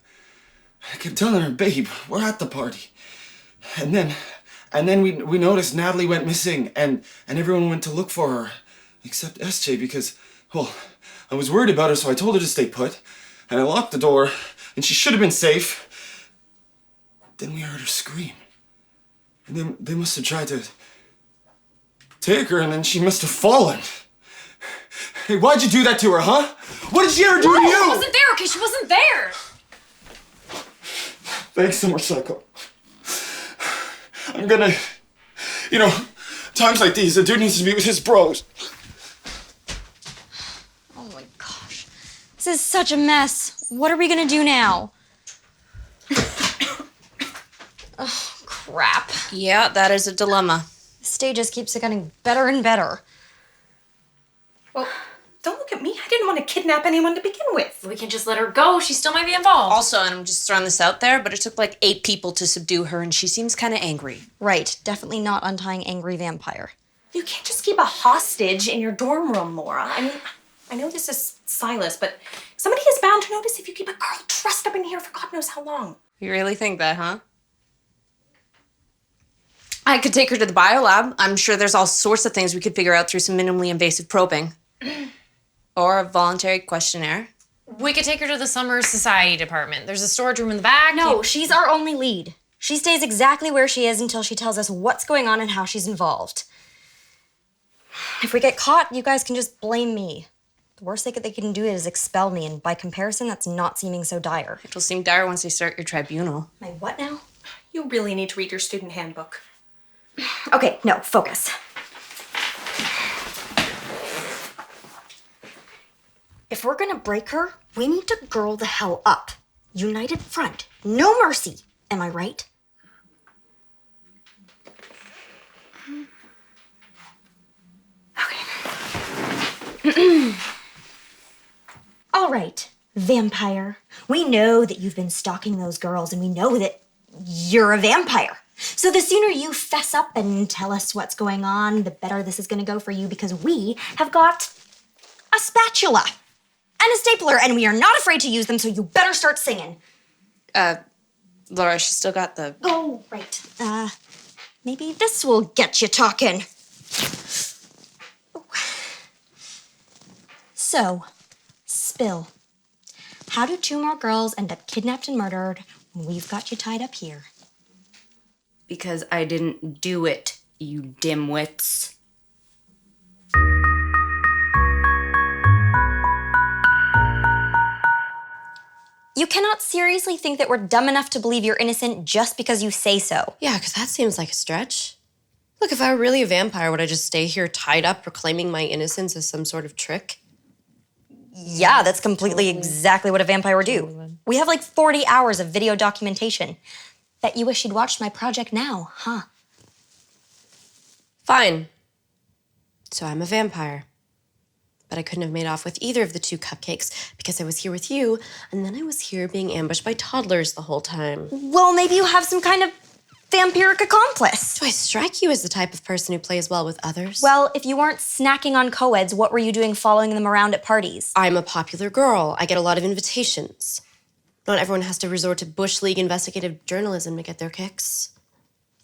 I kept telling her, babe, we're at the party. And then we noticed Natalie went missing, and everyone went to look for her, except SJ, because, well, I was worried about her, so I told her to stay put, and I locked the door, and she should have been safe. Then we heard her scream. And they must have tried to take her, and then she must have fallen. Hey, why'd you do that to her, huh? What did she ever do to you? She wasn't there, okay? She wasn't there! Thanks so much, Psycho. I'm gonna... You know, times like these, a dude needs to be with his bros. Oh my gosh. This is such a mess. What are we gonna do now? Oh, crap. Yeah, that is a dilemma. This day just keeps getting better and better. Well, don't look at me. I didn't want to kidnap anyone to begin with. We can just let her go. She still might be involved. Also, and I'm just throwing this out there, but it took like 8 people to subdue her, and she seems kind of angry. Right, definitely not untying angry vampire. You can't just keep a hostage in your dorm room, Laura. I mean, I know this is Silas, but somebody is bound to notice if you keep a girl trussed up in here for God knows how long. You really think that, huh? I could take her to the biolab. I'm sure there's all sorts of things we could figure out through some minimally invasive probing. Or a voluntary questionnaire. We could take her to the summer society department. There's a storage room in the back. No, she's our only lead. She stays exactly where she is until she tells us what's going on and how she's involved. If we get caught, you guys can just blame me. The worst they can do is expel me, and by comparison, that's not seeming so dire. It'll seem dire once they start your tribunal. My what now? You really need to read your student handbook. Okay, no, focus. If we're gonna break her, we need to girl the hell up. United front, no mercy. Am I right? Okay. All right, vampire. We know that you've been stalking those girls, and we know that you're a vampire. So the sooner you fess up and tell us what's going on, the better this is gonna go for you, because we have got a spatula and a stapler, and we are not afraid to use them, so you better start singing. Laura, she's still got the... Oh, right. Maybe this will get you talking. So, spill. How do 2 more girls end up kidnapped and murdered when we've got you tied up here? Because I didn't do it, you dimwits. You cannot seriously think that we're dumb enough to believe you're innocent just because you say so. Yeah, because that seems like a stretch. Look, if I were really a vampire, would I just stay here tied up proclaiming my innocence as some sort of trick? Yeah, that's completely exactly what a vampire would do. We have like 40 hours of video documentation. Bet you wish you'd watched my project now, huh? Fine. So I'm a vampire. But I couldn't have made off with either of the 2 cupcakes because I was here with you, and then I was here being ambushed by toddlers the whole time. Well, maybe you have some kind of vampiric accomplice. Do I strike you as the type of person who plays well with others? Well, if you weren't snacking on co-eds, what were you doing following them around at parties? I'm a popular girl. I get a lot of invitations. Not everyone has to resort to Bush League investigative journalism to get their kicks.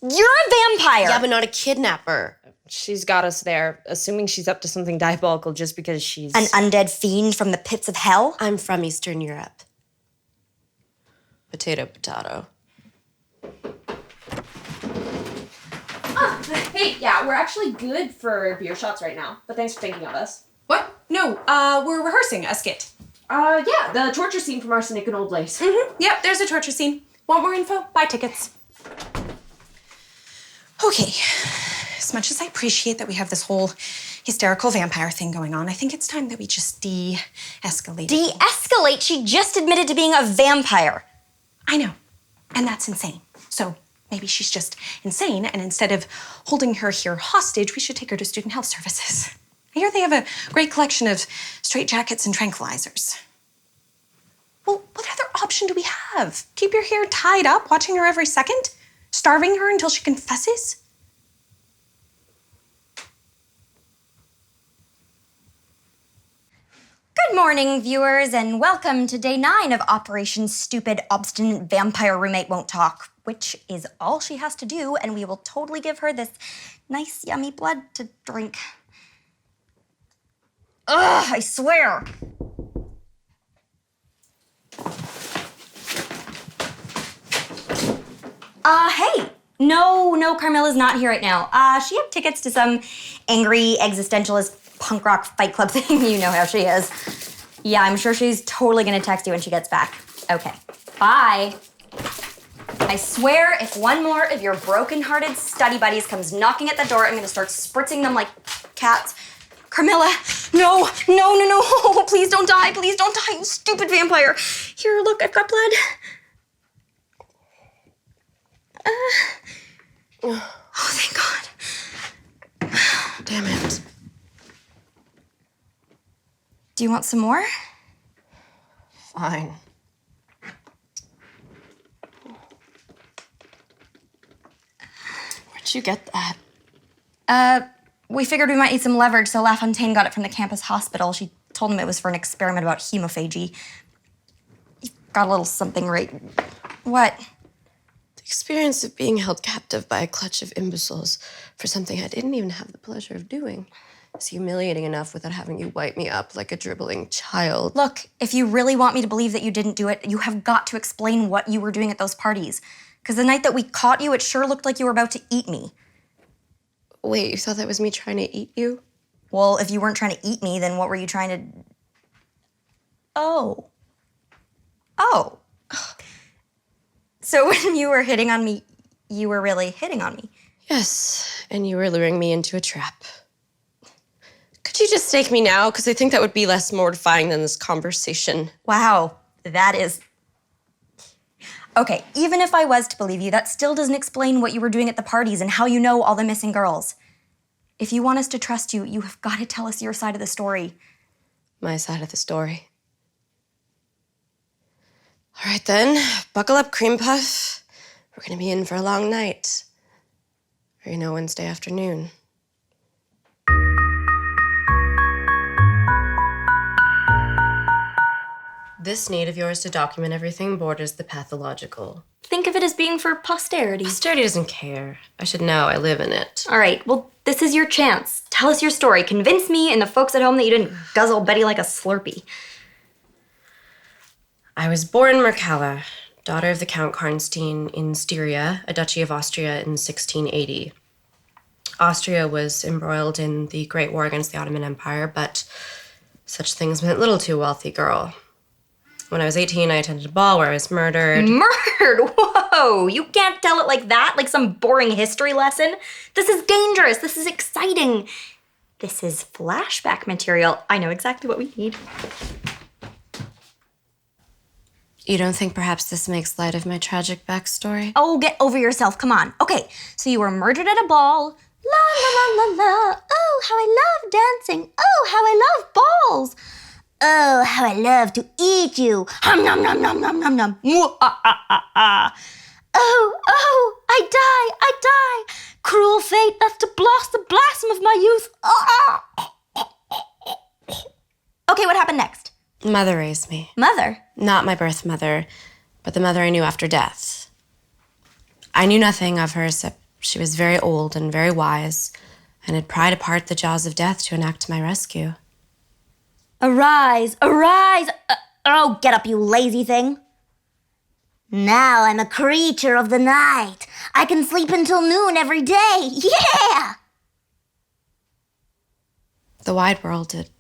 You're a vampire! Yeah, but not a kidnapper. She's got us there, assuming she's up to something diabolical just because she's... An undead fiend from the pits of hell? I'm from Eastern Europe. Potato, potato. Hey, yeah, we're actually good for beer shots right now, but thanks for thinking of us. What? No, we're rehearsing a skit. Yeah, the torture scene from Arsenic and Old Lace. Yep, there's a torture scene. Want more info? Buy tickets. Okay. As much as I appreciate that we have this whole hysterical vampire thing going on, I think it's time that we just de-escalate. De-escalate? She just admitted to being a vampire. I know, and that's insane. So maybe she's just insane, and instead of holding her here hostage, we should take her to Student Health Services. I hear they have a great collection of straitjackets and tranquilizers. Well, what other option do we have? Keep your hair tied up, watching her every second? Starving her until she confesses? Good morning, viewers, and welcome to day 9 of Operation Stupid Obstinate Vampire Roommate Won't Talk, which is all she has to do, and we will totally give her this nice, yummy blood to drink. Ugh, I swear. Hey. No, Carmilla's not here right now. She had tickets to some angry existentialist punk rock fight club thing. You know how she is. Yeah, I'm sure she's totally gonna text you when she gets back. Okay, bye. I swear, if one more of your broken-hearted study buddies comes knocking at the door, I'm gonna start spritzing them like cats. Carmilla, no, please don't die, you stupid vampire. Here, look, I've got blood. Oh, thank God. Damn it. Do you want some more? Fine. Where'd you get that? We figured we might need some leverage, so LaFontaine got it from the campus hospital. She told him it was for an experiment about hemophagy. You got a little something right. What? The experience of being held captive by a clutch of imbeciles for something I didn't even have the pleasure of doing is humiliating enough without having you wipe me up like a dribbling child. Look, if you really want me to believe that you didn't do it, you have got to explain what you were doing at those parties. Because the night that we caught you, it sure looked like you were about to eat me. Wait, you thought that was me trying to eat you? Well, if you weren't trying to eat me, then what were you trying to... Oh. So when you were hitting on me, you were really hitting on me? Yes, and you were luring me into a trap. Could you just stake me now? Because I think that would be less mortifying than this conversation. Wow, that is... Okay, even if I was to believe you, that still doesn't explain what you were doing at the parties and how you know all the missing girls. If you want us to trust you, you have got to tell us your side of the story. My side of the story. All right then, buckle up, cream puff. We're gonna be in for a long night. Or, Wednesday afternoon. This need of yours to document everything borders the pathological. Think of it as being for posterity. Posterity doesn't care. I should know. I live in it. All right, well, this is your chance. Tell us your story. Convince me and the folks at home that you didn't guzzle Betty like a Slurpee. I was born in Mercalla, daughter of the Count Karnstein in Styria, a duchy of Austria, in 1680. Austria was embroiled in the Great War against the Ottoman Empire, but such things meant little to a wealthy girl. When I was 18, I attended a ball where I was murdered. Murdered? Whoa! You can't tell it like that, like some boring history lesson. This is dangerous. This is exciting. This is flashback material. I know exactly what we need. You don't think perhaps this makes light of my tragic backstory? Oh, get over yourself. Come on. Okay, so you were murdered at a ball. La la la la la. Oh, how I love dancing. Oh, how I love balls. Oh, how I love to eat you. Hum nom nom nom nom nom nom. Oh, I die. Cruel fate, that's to blast the blossom of my youth. Okay, what happened next? Mother raised me. Mother? Not my birth mother, but the mother I knew after death. I knew nothing of her except she was very old and very wise and had pried apart the jaws of death to enact my rescue. Arise, arise. Oh, get up, you lazy thing. Now I'm a creature of the night. I can sleep until noon every day. Yeah! The wide world had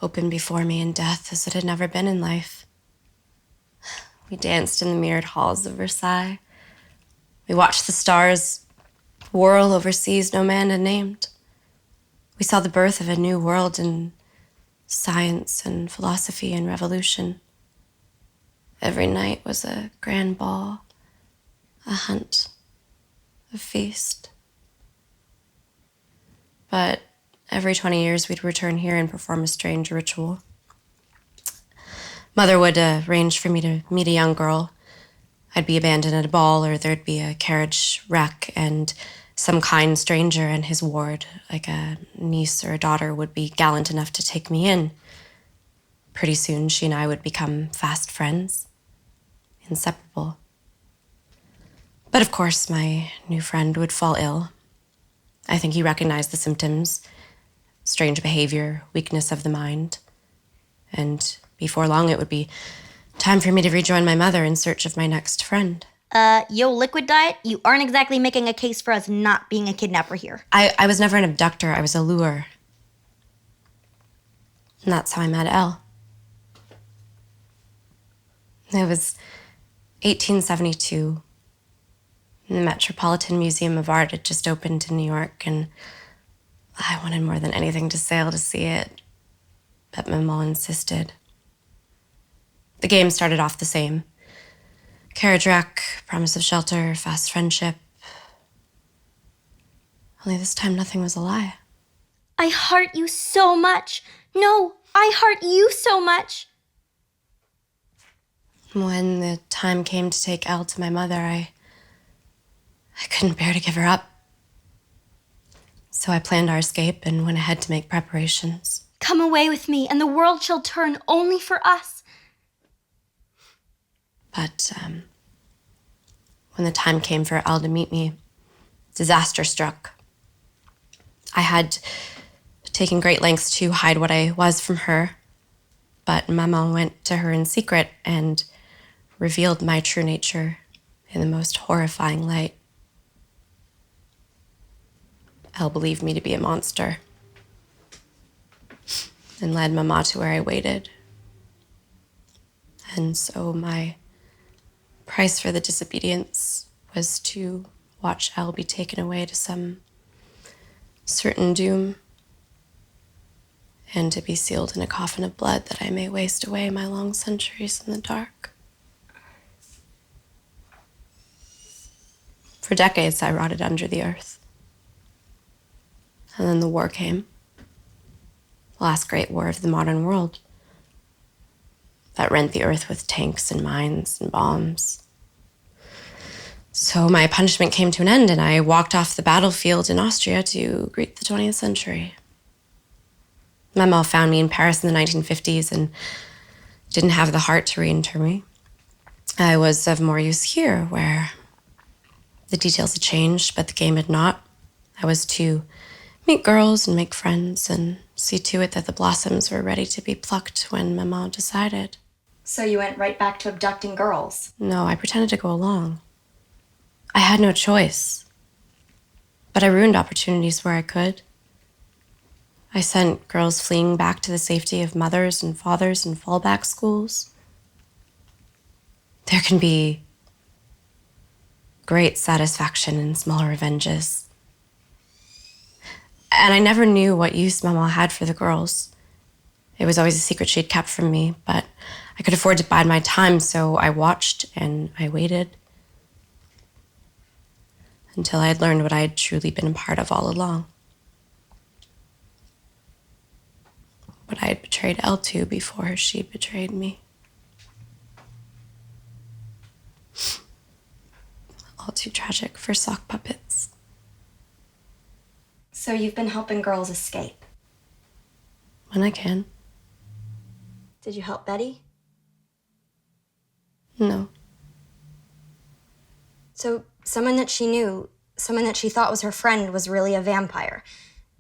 opened before me in death as it had never been in life. We danced in the mirrored halls of Versailles. We watched the stars whirl over seas no man had named. We saw the birth of a new world in science and philosophy and revolution. Every night was a grand ball, a hunt, a feast. But every 20 years we'd return here and perform a strange ritual. Mother would arrange for me to meet a young girl. I'd be abandoned at a ball, or there'd be a carriage wreck, and some kind stranger and his ward, like a niece or a daughter, would be gallant enough to take me in. Pretty soon, she and I would become fast friends, inseparable. But of course, my new friend would fall ill. I think he recognized the symptoms: strange behavior, weakness of the mind. And before long, it would be time for me to rejoin my mother in search of my next friend. Yo, Liquid Diet, you aren't exactly making a case for us not being a kidnapper here. I was never an abductor, I was a lure. And that's how I met Elle. It was 1872. The Metropolitan Museum of Art had just opened in New York, and I wanted more than anything to sail to see it, but Maman insisted. The game started off the same. Carriage wreck, promise of shelter, fast friendship. Only this time nothing was a lie. I heart you so much. No, I heart you so much. When the time came to take Elle to my mother, I couldn't bear to give her up. So I planned our escape and went ahead to make preparations. Come away with me, and the world shall turn only for us. But when the time came for Elle to meet me, disaster struck. I had taken great lengths to hide what I was from her, but Maman went to her in secret and revealed my true nature in the most horrifying light. Elle believed me to be a monster and led Mama to where I waited. And so my price for the disobedience was to watch Elle be taken away to some certain doom, and to be sealed in a coffin of blood that I may waste away my long centuries in the dark. For decades, I rotted under the earth. And then the war came. The last great war of the modern world. That rent the earth with tanks and mines and bombs. So my punishment came to an end, and I walked off the battlefield in Austria to greet the 20th century. Maman found me in Paris in the 1950s and didn't have the heart to reinter me. I was of more use here, where the details had changed, but the game had not. I was to meet girls and make friends and see to it that the blossoms were ready to be plucked when Maman decided. So you went right back to abducting girls? No, I pretended to go along. I had no choice. But I ruined opportunities where I could. I sent girls fleeing back to the safety of mothers and fathers in fallback schools. There can be great satisfaction in small revenges. And I never knew what use Mama had for the girls. It was always a secret she'd kept from me, but I could afford to bide my time, so I watched and I waited until I had learned what I had truly been a part of all along. But I had betrayed L2 before she betrayed me. All too tragic for sock puppets. So you've been helping girls escape? When I can. Did you help Betty? No. So someone that she knew, someone that she thought was her friend, was really a vampire,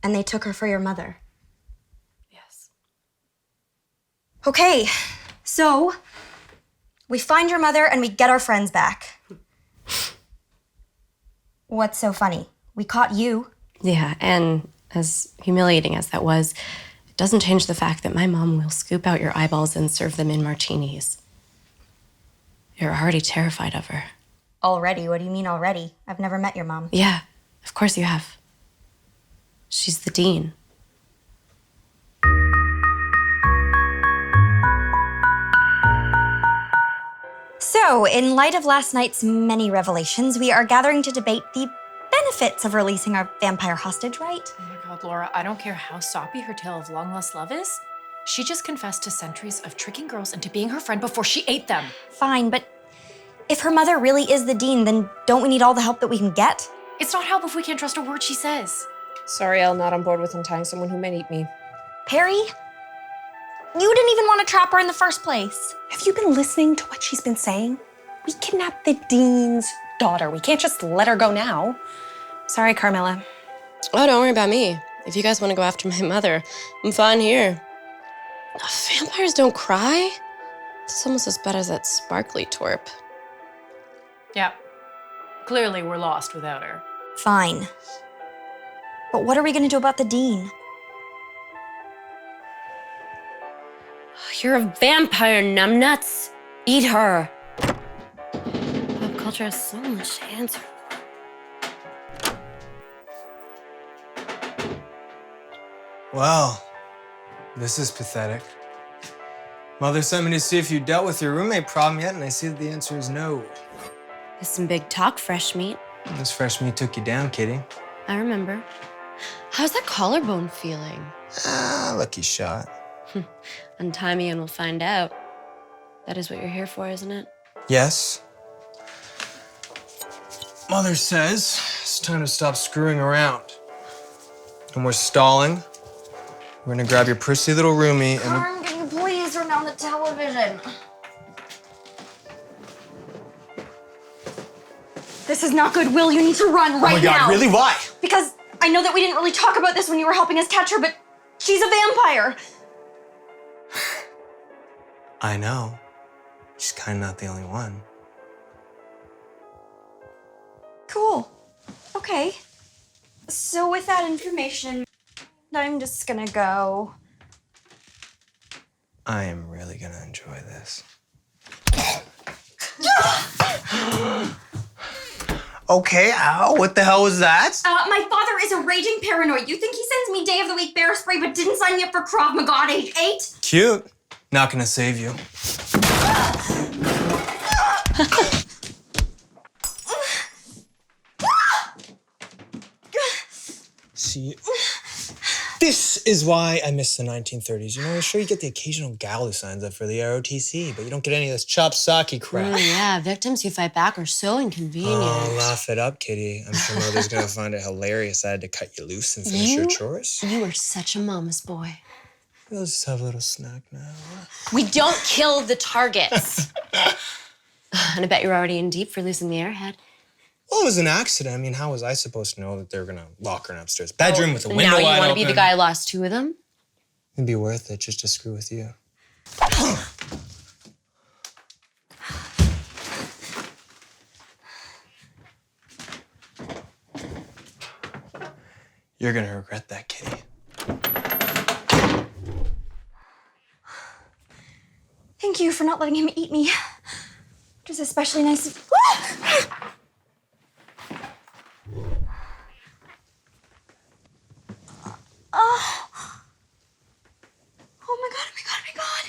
and they took her for your mother? Yes. Okay, so we find your mother and we get our friends back. What's so funny? We caught you. Yeah, and as humiliating as that was, it doesn't change the fact that my mom will scoop out your eyeballs and serve them in martinis. You're already terrified of her. Already? What do you mean already? I've never met your mom. Yeah, of course you have. She's the dean. So, in light of last night's many revelations, we are gathering to debate the benefits of releasing our vampire hostage, right? Oh my God, Laura, I don't care how soppy her tale of long lost love is. She just confessed to centuries of tricking girls into being her friend before she ate them. Fine, but if her mother really is the dean, then don't we need all the help that we can get? It's not help if we can't trust a word she says. Sorry, Elle, not on board with untying someone who might eat me. Perry? You didn't even want to trap her in the first place. Have you been listening to what she's been saying? We kidnapped the dean's daughter. We can't just let her go now. Sorry, Carmilla. Oh, don't worry about me. If you guys want to go after my mother, I'm fine here. Vampires don't cry. It's almost as bad as that sparkly twerp. Yeah. Clearly we're lost without her. Fine. But what are we going to do about the dean? You're a vampire, numbnuts. Eat her. Pop culture has so much to answer. Well, this is pathetic. Mother sent me to see if you dealt with your roommate problem yet, and I see that the answer is no. There's some big talk, fresh meat. This fresh meat took you down, kitty. I remember. How's that collarbone feeling? Lucky shot. Untie me and we'll find out. That is what you're here for, isn't it? Yes. Mother says it's time to stop screwing around. And we're stalling. We're gonna grab your prissy little roomie and... Carm, can you please turn down the television? This is not good, Will. You need to run right now. Oh my God, really? Why? Because I know that we didn't really talk about this when you were helping us catch her, but she's a vampire. I know. She's kind of not the only one. Cool. Okay. So with that information, I'm just gonna go. I am really gonna enjoy this. Okay, ow, what the hell was that? My father is a raging paranoid. You think he sends me day of the week bear spray but didn't sign me up for Krav Maga at age 8? Cute. Not gonna save you. See, this is why I miss the 1930s. You know, sure you get the occasional gal who signs up for the ROTC, but you don't get any of this chop sake crap. Yeah, victims who fight back are so inconvenient. Oh, laugh it up, kitty. I'm sure Mother's gonna find it hilarious I had to cut you loose and finish your chores. You are such a mama's boy. We'll just have a little snack now. We don't kill the targets. And I bet you're already in deep for losing the airhead. Well, it was an accident. I mean, how was I supposed to know that they were gonna lock her in upstairs bedroom with a window wide open? Now you want to be the guy who lost 2 of them? It'd be worth it just to screw with you. You're gonna regret that, Kitty. Thank you for not letting him eat me. Which is especially nice of... Oh. Oh my god, oh my god, oh my god.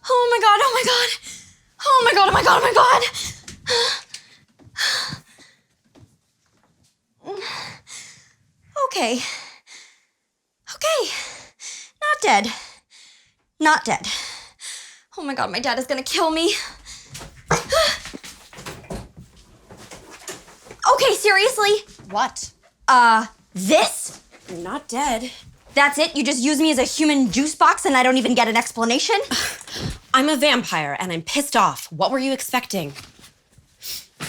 Oh my god, oh my god. Oh my god, oh my god, oh my god. Okay. Okay. Not dead. Not dead. Oh my god, my dad is gonna kill me. Okay, seriously? What? This? You're not dead. That's it? You just use me as a human juice box and I don't even get an explanation? I'm a vampire and I'm pissed off. What were you expecting?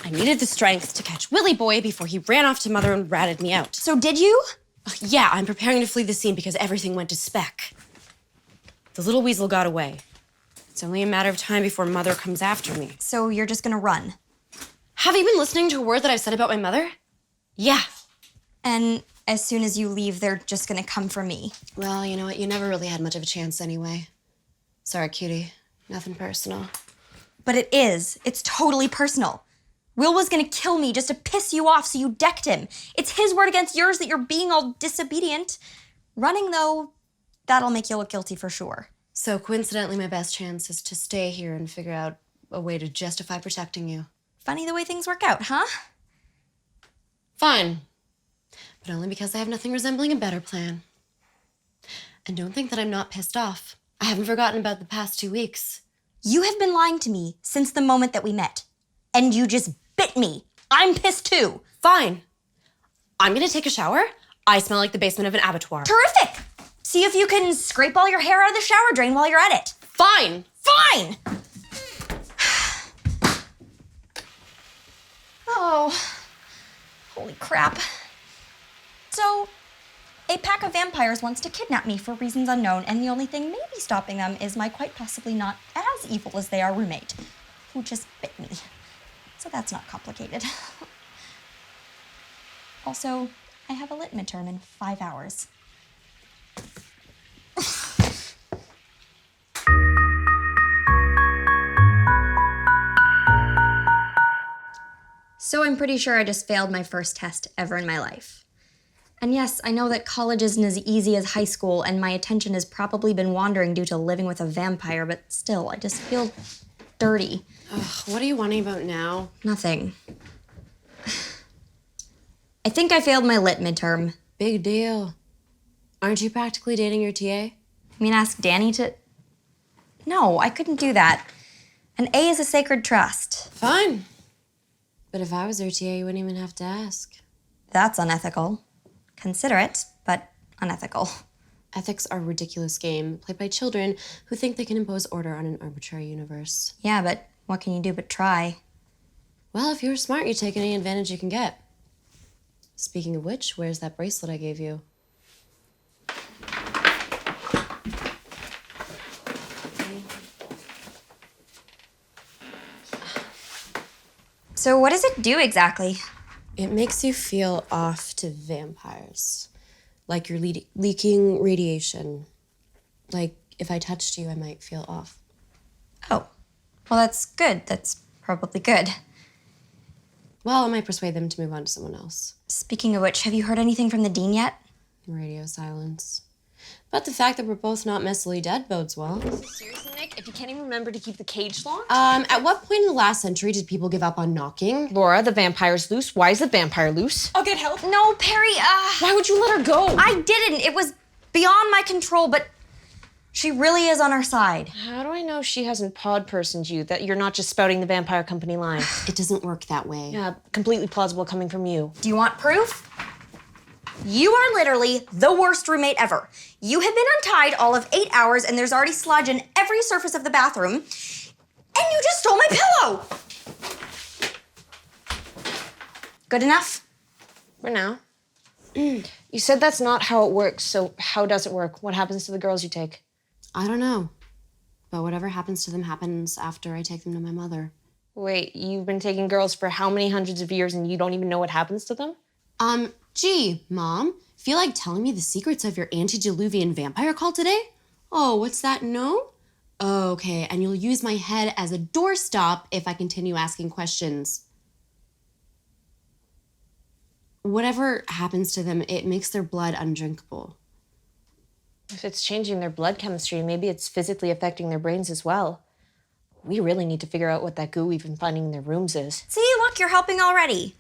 I needed the strength to catch Willy Boy before he ran off to Mother and ratted me out. So did you? Yeah, I'm preparing to flee the scene because everything went to spec. The little weasel got away. It's only a matter of time before Mother comes after me. So you're just gonna run? Have you been listening to a word that I've said about my mother? Yeah. And as soon as you leave, they're just gonna come for me. Well, you know what? You never really had much of a chance anyway. Sorry, cutie. Nothing personal. But it is. It's totally personal. Will was gonna kill me just to piss you off, so you decked him. It's his word against yours that you're being all disobedient. Running, though, that'll make you look guilty for sure. So coincidentally, my best chance is to stay here and figure out a way to justify protecting you. Funny the way things work out, huh? Fine. But only because I have nothing resembling a better plan. And don't think that I'm not pissed off. I haven't forgotten about the past 2 weeks. You have been lying to me since the moment that we met. And you just bit me. I'm pissed too. Fine. I'm gonna take a shower. I smell like the basement of an abattoir. Terrific! See if you can scrape all your hair out of the shower drain while you're at it. Fine. Fine! Oh, holy crap. So, a pack of vampires wants to kidnap me for reasons unknown, and the only thing maybe stopping them is my quite possibly not as evil as they are roommate, who just bit me. So that's not complicated. Also, I have a lit midterm in 5 hours. So I'm pretty sure I just failed my first test ever in my life. And yes, I know that college isn't as easy as high school, and my attention has probably been wandering due to living with a vampire, but still, I just feel dirty. Ugh, what are you whining about now? Nothing. I think I failed my lit midterm. Big deal. Aren't you practically dating your TA? I mean, ask Danny to... No, I couldn't do that. An A is a sacred trust. Fine. But if I was their TA, you wouldn't even have to ask. That's unethical. Considerate, but unethical. Ethics are a ridiculous game played by children who think they can impose order on an arbitrary universe. Yeah, but what can you do but try? Well, if you're smart, you take any advantage you can get. Speaking of which, where's that bracelet I gave you? So what does it do exactly? It makes you feel off to vampires. Like you're leaking radiation. Like if I touched you, I might feel off. Oh, well, that's good. That's probably good. Well, it might persuade them to move on to someone else. Speaking of which, have you heard anything from the dean yet? Radio silence. But the fact that we're both not messily dead bodes well. Seriously, Nick? If you can't even remember to keep the cage locked? At what point in the last century did people give up on knocking? Laura, the vampire's loose. Why is the vampire loose? I'll get help. No, Perry, Why would you let her go? I didn't. It was beyond my control, but she really is on our side. How do I know she hasn't pod personed you, that you're not just spouting the vampire company line? It doesn't work that way. Yeah, completely plausible coming from you. Do you want proof? You are literally the worst roommate ever. You have been untied all of 8 hours, and there's already sludge in every surface of the bathroom, and you just stole my pillow! Good enough? For now. You said that's not how it works, so how does it work? What happens to the girls you take? I don't know. But whatever happens to them happens after I take them to my mother. Wait, you've been taking girls for how many hundreds of years and you don't even know what happens to them? Gee, Mom, feel like telling me the secrets of your antediluvian vampire cult today? Oh, what's that, no? Okay, and you'll use my head as a doorstop if I continue asking questions. Whatever happens to them, it makes their blood undrinkable. If it's changing their blood chemistry, maybe it's physically affecting their brains as well. We really need to figure out what that goo we've been finding in their rooms is. See, look, you're helping already.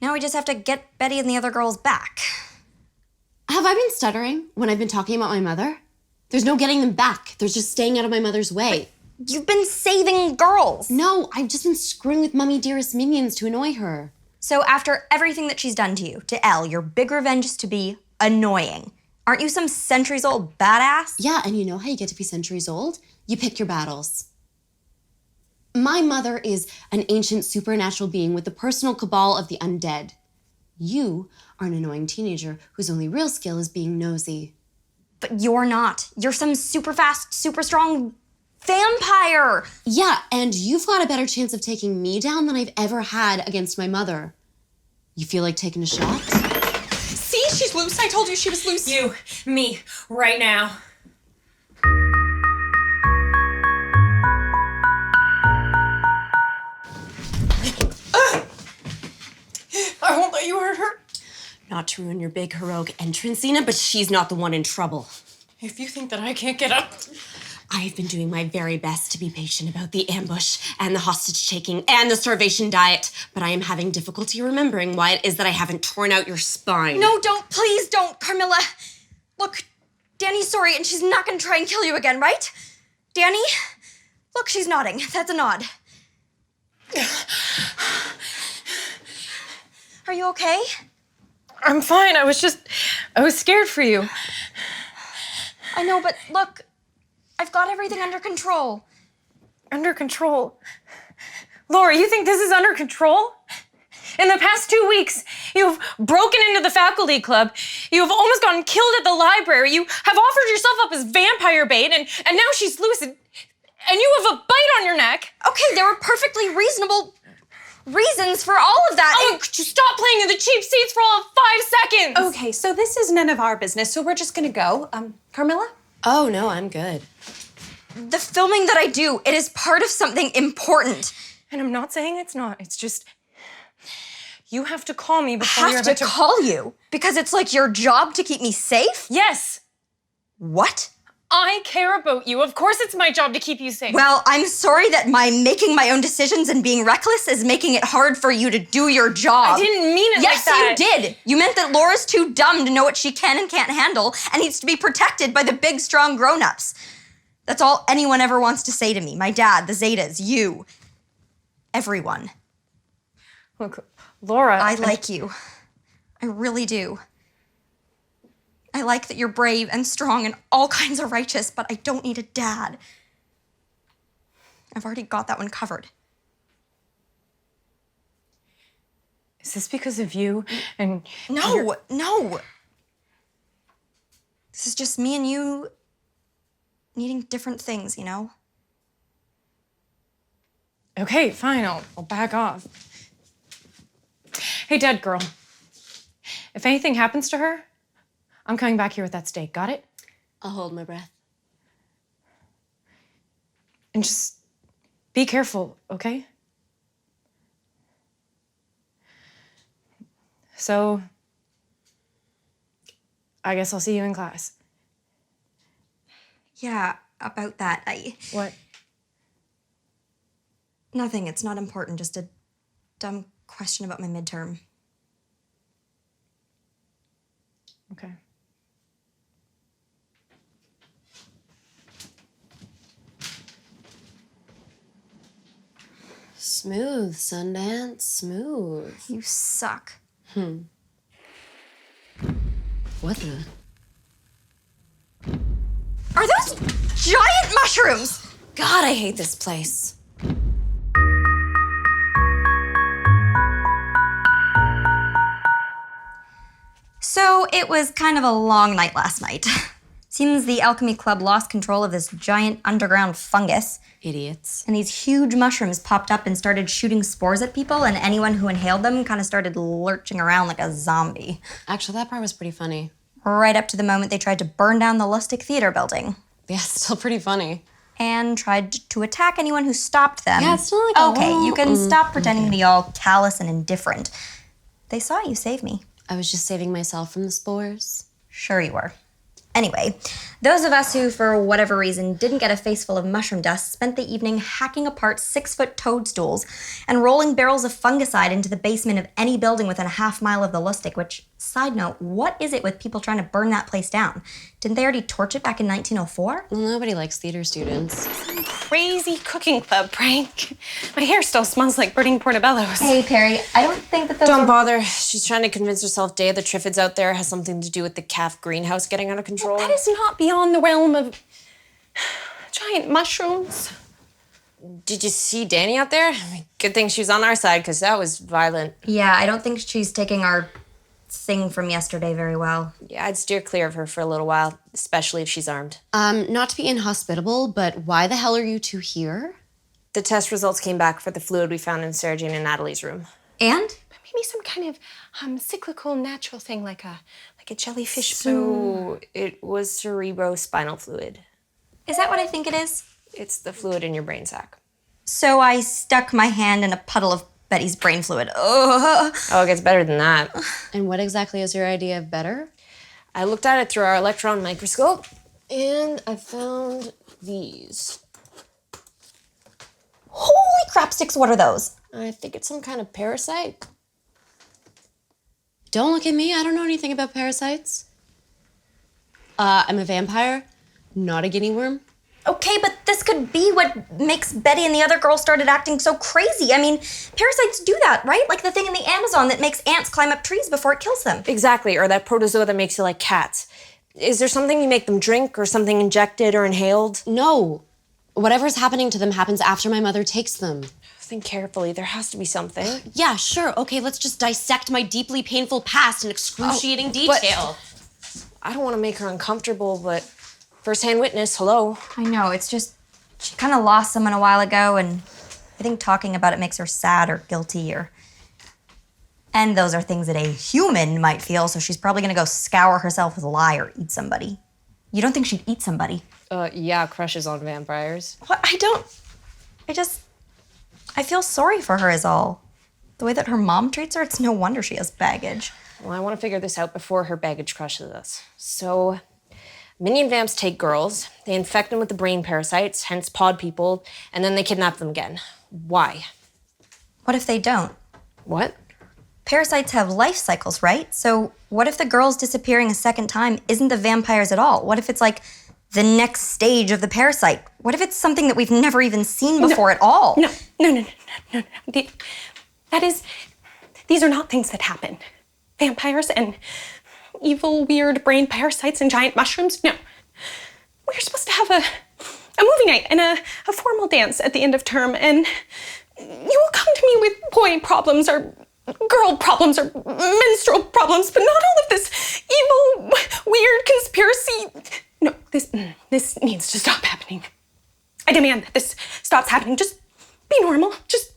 Now we just have to get Betty and the other girls back. Have I been stuttering when I've been talking about my mother? There's no getting them back. They're just staying out of my mother's way. But you've been saving girls. No, I've just been screwing with Mummy Dearest minions to annoy her. So after everything that she's done to you, to Elle, your big revenge is to be annoying. Aren't you some centuries-old badass? Yeah, and you know how you get to be centuries old? You pick your battles. My mother is an ancient supernatural being with the personal cabal of the undead. You are an annoying teenager whose only real skill is being nosy. But you're not. You're some super fast, super strong vampire. Yeah, and you've got a better chance of taking me down than I've ever had against my mother. You feel like taking a shot? See, she's loose. I told you she was loose. You, me, right now. I won't let you hurt her. Not to ruin your big heroic entrance, Zena, but she's not the one in trouble. If you think that I can't get up. I've been doing my very best to be patient about the ambush and the hostage-taking and the starvation diet, but I am having difficulty remembering why it is that I haven't torn out your spine. No, don't. Please don't, Carmilla. Look, Danny's sorry, and she's not going to try and kill you again, right? Danny? Look, she's nodding. That's a nod. Are you okay? I'm fine. I was scared for you. I know, but look, I've got everything under control. Under control? Laura, you think this is under control? In the past 2 weeks, you've broken into the faculty club. You've almost gotten killed at the library. You have offered yourself up as vampire bait, and now she's loose, and you have a bite on your neck. Okay, there were perfectly reasonable reasons for all of that. Oh, could you stop playing in the cheap seats for all of 5 seconds? Okay, so this is none of our business, so we're just gonna go. Carmilla? Oh, no, I'm good. The filming that I do, it is part of something important. And I'm not saying it's not. It's just, you have to call me before you're about to call you? Because it's like your job to keep me safe? Yes. What? I care about you. Of course it's my job to keep you safe. Well, I'm sorry that my making my own decisions and being reckless is making it hard for you to do your job. I didn't mean it like that. Yes, you did. You meant that Laura's too dumb to know what she can and can't handle and needs to be protected by the big, strong grown-ups. That's all anyone ever wants to say to me. My dad, the Zetas, you. Everyone. Look, Laura. I like you. I really do. I like that you're brave and strong and all kinds of righteous, but I don't need a dad. I've already got that one covered. Is this because of you and... No. This is just me and you needing different things, you know? Okay, fine, I'll back off. Hey, dead girl. If anything happens to her, I'm coming back here with that steak, got it? I'll hold my breath. And just be careful, okay? So, I guess I'll see you in class. Yeah, about that, What? Nothing, it's not important, just a dumb question about my midterm. Okay. Smooth, Sundance, smooth. You suck. What the? Are those giant mushrooms? God, I hate this place. So it was kind of a long night last night. Seems the alchemy club lost control of this giant underground fungus. Idiots. And these huge mushrooms popped up and started shooting spores at people, and anyone who inhaled them kind of started lurching around like a zombie. Actually, that part was pretty funny. Right up to the moment they tried to burn down the Lustig Theater building. Yeah, still pretty funny. And tried to attack anyone who stopped them. Yeah, it's still like a Okay, whole- you can stop pretending to be all callous and indifferent. They saw you save me. I was just saving myself from the spores. Sure you were. Anyway, those of us who, for whatever reason, didn't get a face full of mushroom dust spent the evening hacking apart 6-foot toadstools and rolling barrels of fungicide into the basement of any building within a half-mile of the Lustig, which, side note, what is it with people trying to burn that place down? Didn't they already torch it back in 1904? Well, nobody likes theater students. Crazy cooking club prank. My hair still smells like burning portobellos. Hey, Perry, I don't think that those Don't were- bother. She's trying to convince herself Day of the Triffids out there has something to do with the calf greenhouse getting out of control. That is not beyond the realm of giant mushrooms. Did you see Danny out there? I mean, good thing she was on our side, because that was violent. Yeah, I don't think she's taking our thing from yesterday very well. Yeah, I'd steer clear of her for a little while, especially if she's armed. Not to be inhospitable, but why the hell are you two here? The test results came back for the fluid we found in Sarah Jane and Natalie's room. And? Maybe some kind of cyclical natural thing like a jellyfish So it was cerebrospinal fluid. Is that what I think it is? It's the fluid in your brain sac. So I stuck my hand in a puddle of Betty's brain fluid. Ugh. Oh, it gets better than that. And what exactly is your idea of better? I looked at it through our electron microscope, and I found these. Holy crapsticks, what are those? I think it's some kind of parasite. Don't look at me. I don't know anything about parasites. I'm a vampire, not a guinea worm. Okay, but this could be what makes Betty and the other girls started acting so crazy. I mean, parasites do that, right? Like the thing in the Amazon that makes ants climb up trees before it kills them. Exactly, or that protozoa that makes you like cats. Is there something you make them drink, or something injected or inhaled? No. Whatever's happening to them happens after my mother takes them. Think carefully. There has to be something. Yeah, sure. Okay, let's just dissect my deeply painful past in excruciating detail. I don't want to make her uncomfortable, but first-hand witness, hello. I know, it's just, she kind of lost someone a while ago, and I think talking about it makes her sad or guilty and those are things that a human might feel, so she's probably gonna go scour herself with a lie or eat somebody. You don't think she'd eat somebody? Yeah, crushes on vampires. What? I feel sorry for her is all. The way that her mom treats her, it's no wonder she has baggage. Well, I want to figure this out before her baggage crushes us. So, minion vamps take girls, they infect them with the brain parasites, hence pod people, and then they kidnap them again. Why? What if they don't? What? Parasites have life cycles, right? So what if the girls disappearing a second time isn't the vampires at all? What if it's like the next stage of the parasite? What if it's something that we've never even seen before at all? No. These are not things that happen. Vampires and evil, weird brain parasites and giant mushrooms, no. We're supposed to have a movie night and a formal dance at the end of term, and you will come to me with boy problems or girl problems or menstrual problems, but not all of this evil, weird conspiracy. No, this needs to stop happening. I demand that this stops happening. Just be normal. Just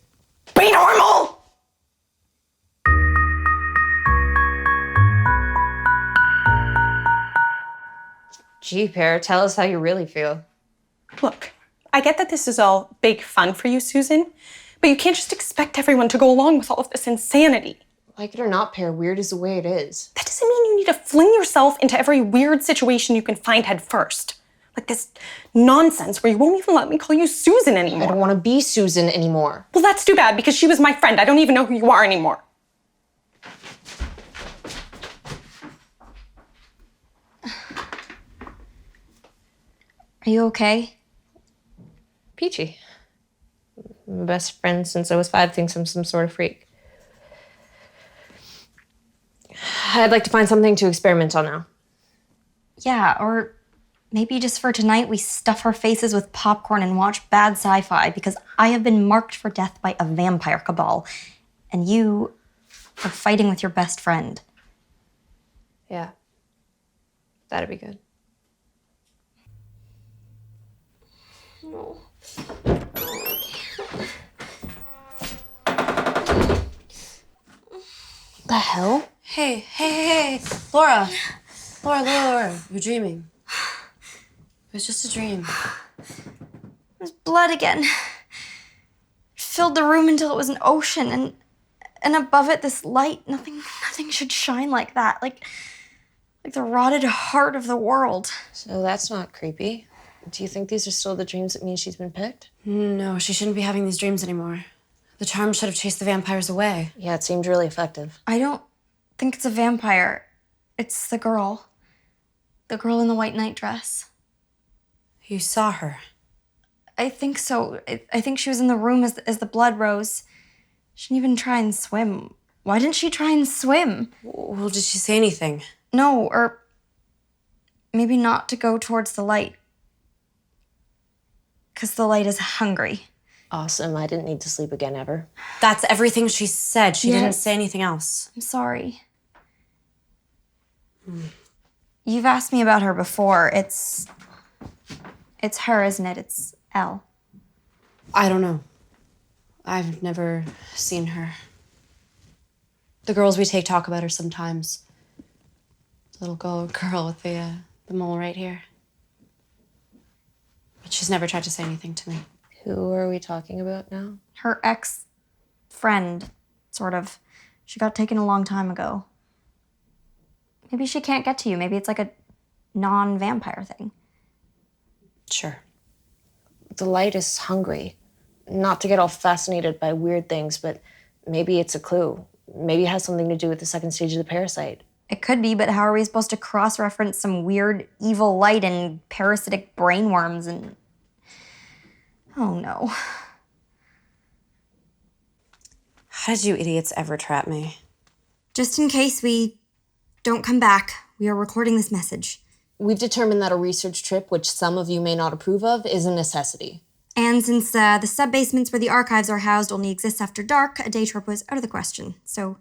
be normal! Gee, Pear, tell us how you really feel. Look, I get that this is all big fun for you, Susan, but you can't just expect everyone to go along with all of this insanity. Like it or not, Pear, weird is the way it is. That doesn't mean you need to fling yourself into every weird situation you can find head first. Like this nonsense where you won't even let me call you Susan anymore. I don't want to be Susan anymore. Well, that's too bad because she was my friend. I don't even know who you are anymore. Are you okay? Peachy. My best friend since I was 5 thinks I'm some sort of freak. I'd like to find something to experiment on now. Yeah, or maybe just for tonight we stuff our faces with popcorn and watch bad sci-fi because I have been marked for death by a vampire cabal, and you are fighting with your best friend. Yeah. That'd be good. no. The hell? Hey. Laura. Laura. You're dreaming. It was just a dream. There's blood again. It filled the room until it was an ocean, and above it, this light. Nothing should shine like that. Like the rotted heart of the world. So that's not creepy. Do you think these are still the dreams that mean she's been picked? No, she shouldn't be having these dreams anymore. The charm should have chased the vampires away. Yeah, it seemed really effective. I don't think it's a vampire. It's the girl. The girl in the white nightdress. You saw her. I think so. I think she was in the room as the blood rose. She didn't even try and swim. Why didn't she try and swim? Well, did she say anything? No, or maybe not to go towards the light. Because the light is hungry. Awesome. I didn't need to sleep again ever. That's everything she said. She didn't Yes. say anything else. I'm sorry. You've asked me about her before. It's her, isn't it? It's Elle. I don't know. I've never seen her. The girls we take talk about her sometimes. The little girl with the mole right here. But she's never tried to say anything to me. Who are we talking about now? Her ex-friend, sort of. She got taken a long time ago. Maybe she can't get to you. Maybe it's like a non-vampire thing. Sure. The light is hungry. Not to get all fascinated by weird things, but maybe it's a clue. Maybe it has something to do with the second stage of the parasite. It could be, but how are we supposed to cross-reference some weird evil light and parasitic brainworms and... Oh, no. How did you idiots ever trap me? Just in case we don't come back, we are recording this message. We've determined that a research trip, which some of you may not approve of, is a necessity. And since the sub-basements where the archives are housed only exists after dark, a day trip was out of the question. So,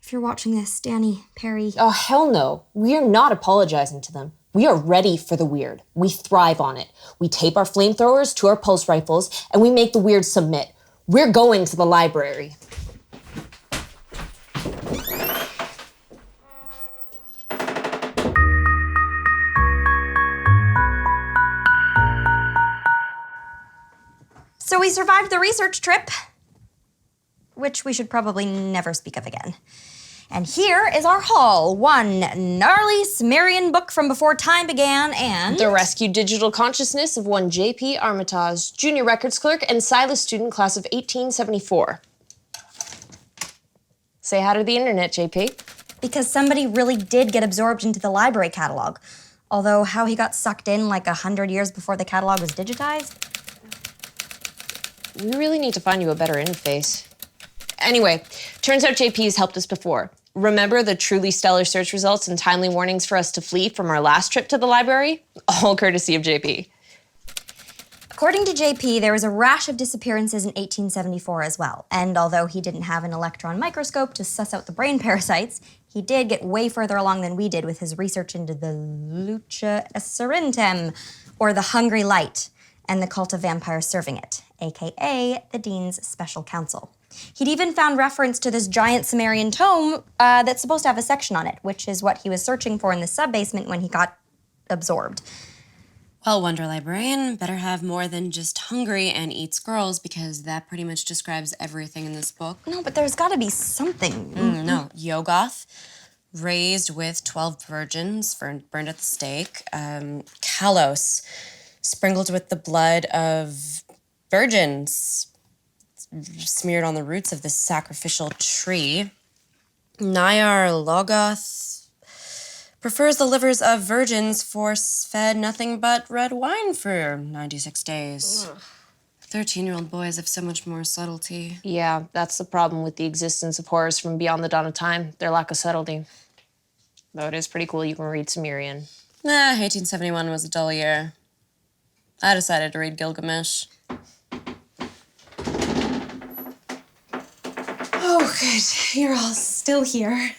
if you're watching this, Danny, Perry... Oh, hell no. We are not apologizing to them. We are ready for the weird. We thrive on it. We tape our flamethrowers to our pulse rifles, and we make the weird submit. We're going to the library. So we survived the research trip, which we should probably never speak of again. And here is our haul. One gnarly Sumerian book from before time began, and... The rescued digital consciousness of one J.P. Armitage, junior records clerk and Silas student, class of 1874. Say hi to the internet, J.P. Because somebody really did get absorbed into the library catalog. Although how he got sucked in like 100 years before the catalog was digitized... We really need to find you a better interface. Anyway, turns out JP's helped us before. Remember the truly stellar search results and timely warnings for us to flee from our last trip to the library? All courtesy of JP. According to JP, there was a rash of disappearances in 1874 as well. And although he didn't have an electron microscope to suss out the brain parasites, he did get way further along than we did with his research into the lucha esserentem, or the hungry light, and the cult of vampires serving it, aka the Dean's special counsel. He'd even found reference to this giant Sumerian tome that's supposed to have a section on it, which is what he was searching for in the sub-basement when he got absorbed. Well, Wonder Librarian better have more than just hungry and eats girls, because that pretty much describes everything in this book. No, but there's gotta be something. No, Yogoth, raised with 12 virgins, burned at the stake. Kalos, sprinkled with the blood of virgins, smeared on the roots of this sacrificial tree. Nyar Logoth prefers the livers of virgins, force-fed nothing but red wine for 96 days. 13-year-old boys have so much more subtlety. Yeah, that's the problem with the existence of horrors from beyond the dawn of time, their lack of subtlety. Though it is pretty cool you can read Sumerian. 1871 was a dull year. I decided to read Gilgamesh. Oh, good. You're all still here.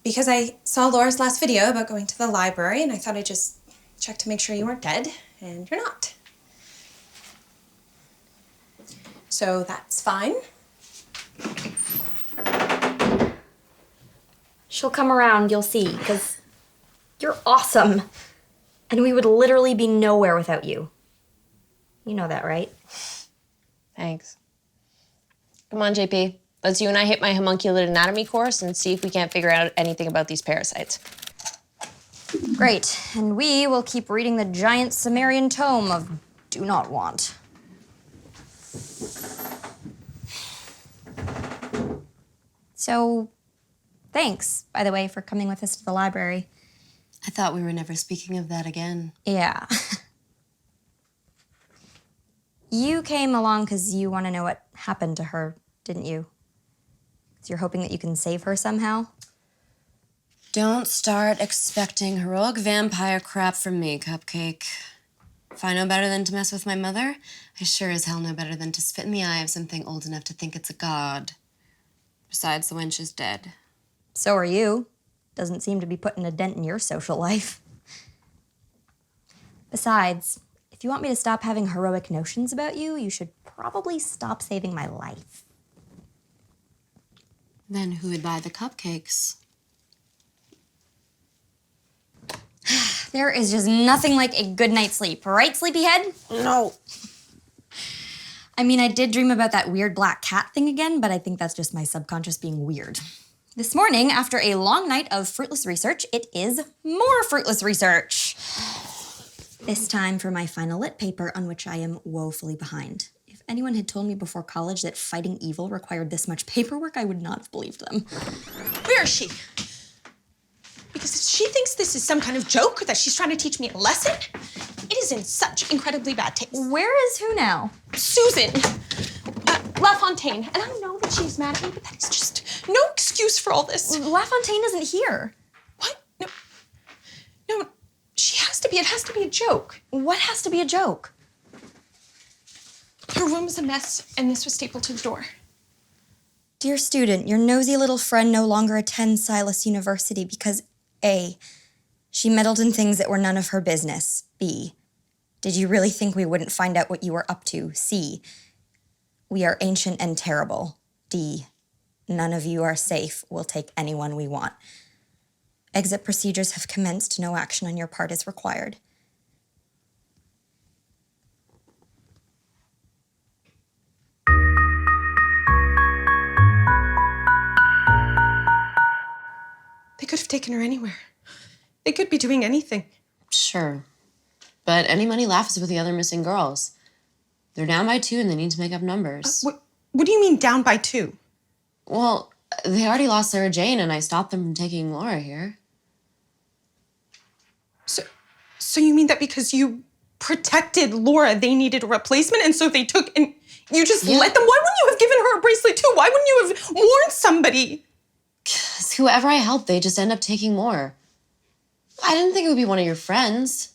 Because I saw Laura's last video about going to the library, and I thought I'd just check to make sure you weren't dead. and you're not. So that's fine. She'll come around, you'll see, because you're awesome. And we would literally be nowhere without you. You know that, right? Thanks. Come on, JP. Let's you and I hit my homunculate anatomy course and see if we can't figure out anything about these parasites. Great. And we will keep reading the giant Sumerian tome of Do Not Want. So, thanks, by the way, for coming with us to the library. I thought we were never speaking of that again. Yeah. You came along because you want to know what happened to her, didn't you? 'Cause you're hoping that you can save her somehow? Don't start expecting heroic vampire crap from me, Cupcake. If I know better than to mess with my mother, I sure as hell know better than to spit in the eye of something old enough to think it's a god. Besides, the wench is dead. So are you. Doesn't seem to be putting a dent in your social life. Besides, if you want me to stop having heroic notions about you, you should probably stop saving my life. Then who would buy the cupcakes? There is just nothing like a good night's sleep, right, sleepyhead? No. I mean, I did dream about that weird black cat thing again, but I think that's just my subconscious being weird. This morning, after a long night of fruitless research, it is more fruitless research. This time for my final lit paper, on which I am woefully behind. If anyone had told me before college that fighting evil required this much paperwork, I would not have believed them. Where is she? Because she thinks this is some kind of joke, or that she's trying to teach me a lesson. It is in such incredibly bad taste. Where is who now? Susan. LaFontaine. And I know that she's mad at me, but that is just no excuse for all this. LaFontaine isn't here. What? No, she has to be. It has to be a joke. What has to be a joke? Her room is a mess, and this was stapled to the door. Dear student, your nosy little friend no longer attends Silas University because A, she meddled in things that were none of her business. B, did you really think we wouldn't find out what you were up to? C, we are ancient and terrible. D, none of you are safe. We'll take anyone we want. Exit procedures have commenced. No action on your part is required. They could have taken her anywhere. They could be doing anything. Sure. But any money laughs with the other missing girls. They're down by 2 and they need to make up numbers. What do you mean down by 2? Well, they already lost Sarah Jane and I stopped them from taking Laura here. So you mean that because you protected Laura, they needed a replacement, and so they took, and you just let them? Why wouldn't you have given her a bracelet too? Why wouldn't you have warned somebody? Because whoever I helped, they just end up taking more. I didn't think it would be one of your friends.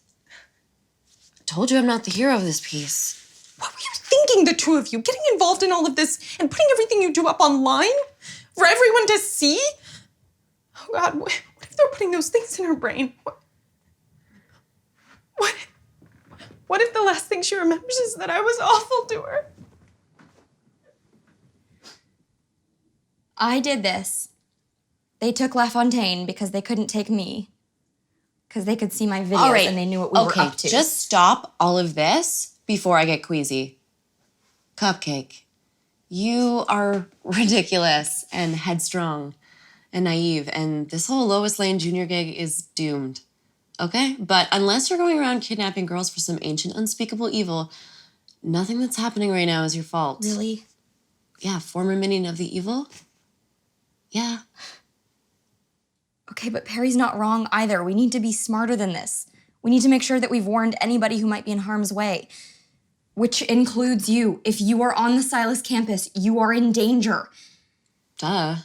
I told you I'm not the hero of this piece. What were you thinking, the two of you? Getting involved in all of this and putting everything you do up online for everyone to see? Oh God, what if they're putting those things in her brain? What if the last thing she remembers is that I was awful to her? I did this. They took LaFontaine because they couldn't take me. Because they could see my videos All right. and they knew what we were up to. Just stop all of this before I get queasy. Cupcake, you are ridiculous and headstrong and naive, and this whole Lois Lane Jr. gig is doomed. Okay? But unless you're going around kidnapping girls for some ancient unspeakable evil, nothing that's happening right now is your fault. Really? Yeah, former minion of the evil? Yeah. Okay, but Perry's not wrong either. We need to be smarter than this. We need to make sure that we've warned anybody who might be in harm's way, which includes you. If you are on the Silas campus, you are in danger. Duh.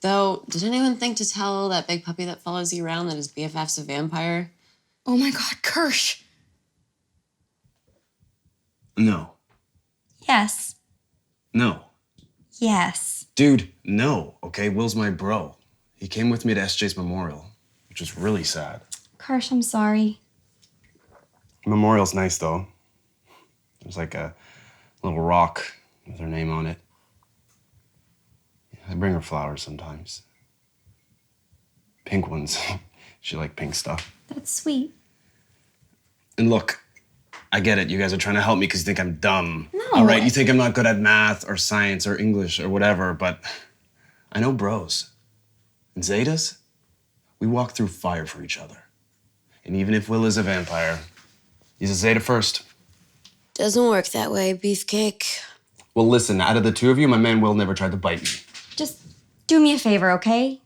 Though, did anyone think to tell that big puppy that follows you around that his BFF's a vampire? Oh my God, Kirsch. No. Yes. No. Yes. Dude, no, okay? Will's my bro. He came with me to SJ's memorial, which was really sad. Kirsch, I'm sorry. Memorial's nice, though. There's like a little rock with her name on it. I bring her flowers sometimes. Pink ones. She liked pink stuff. That's sweet. And look, I get it. You guys are trying to help me because you think I'm dumb. No. All right, you think I'm not good at math or science or English or whatever, but I know bros. And Zetas, we walk through fire for each other. And even if Will is a vampire, he's a Zeta first. Doesn't work that way, Beefcake. Well, listen, out of the two of you, my man Will never tried to bite me. Just do me a favor, okay?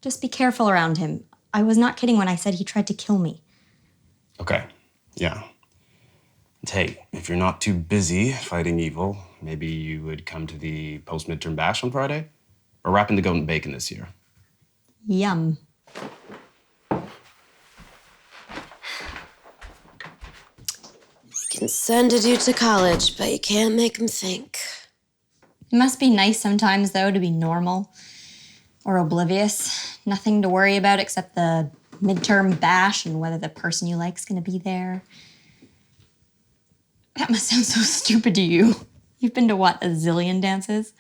Just be careful around him. I was not kidding when I said he tried to kill me. Okay, yeah. And hey, if you're not too busy fighting evil, maybe you would come to the post-midterm bash on Friday? We're wrapping the goat and bacon this year. Yum. You can send a dude to college, but you can't make him think. It must be nice sometimes, though, to be normal or oblivious. Nothing to worry about except the midterm bash and whether the person you like is going to be there. That must sound so stupid to you. You've been to, what, a zillion dances?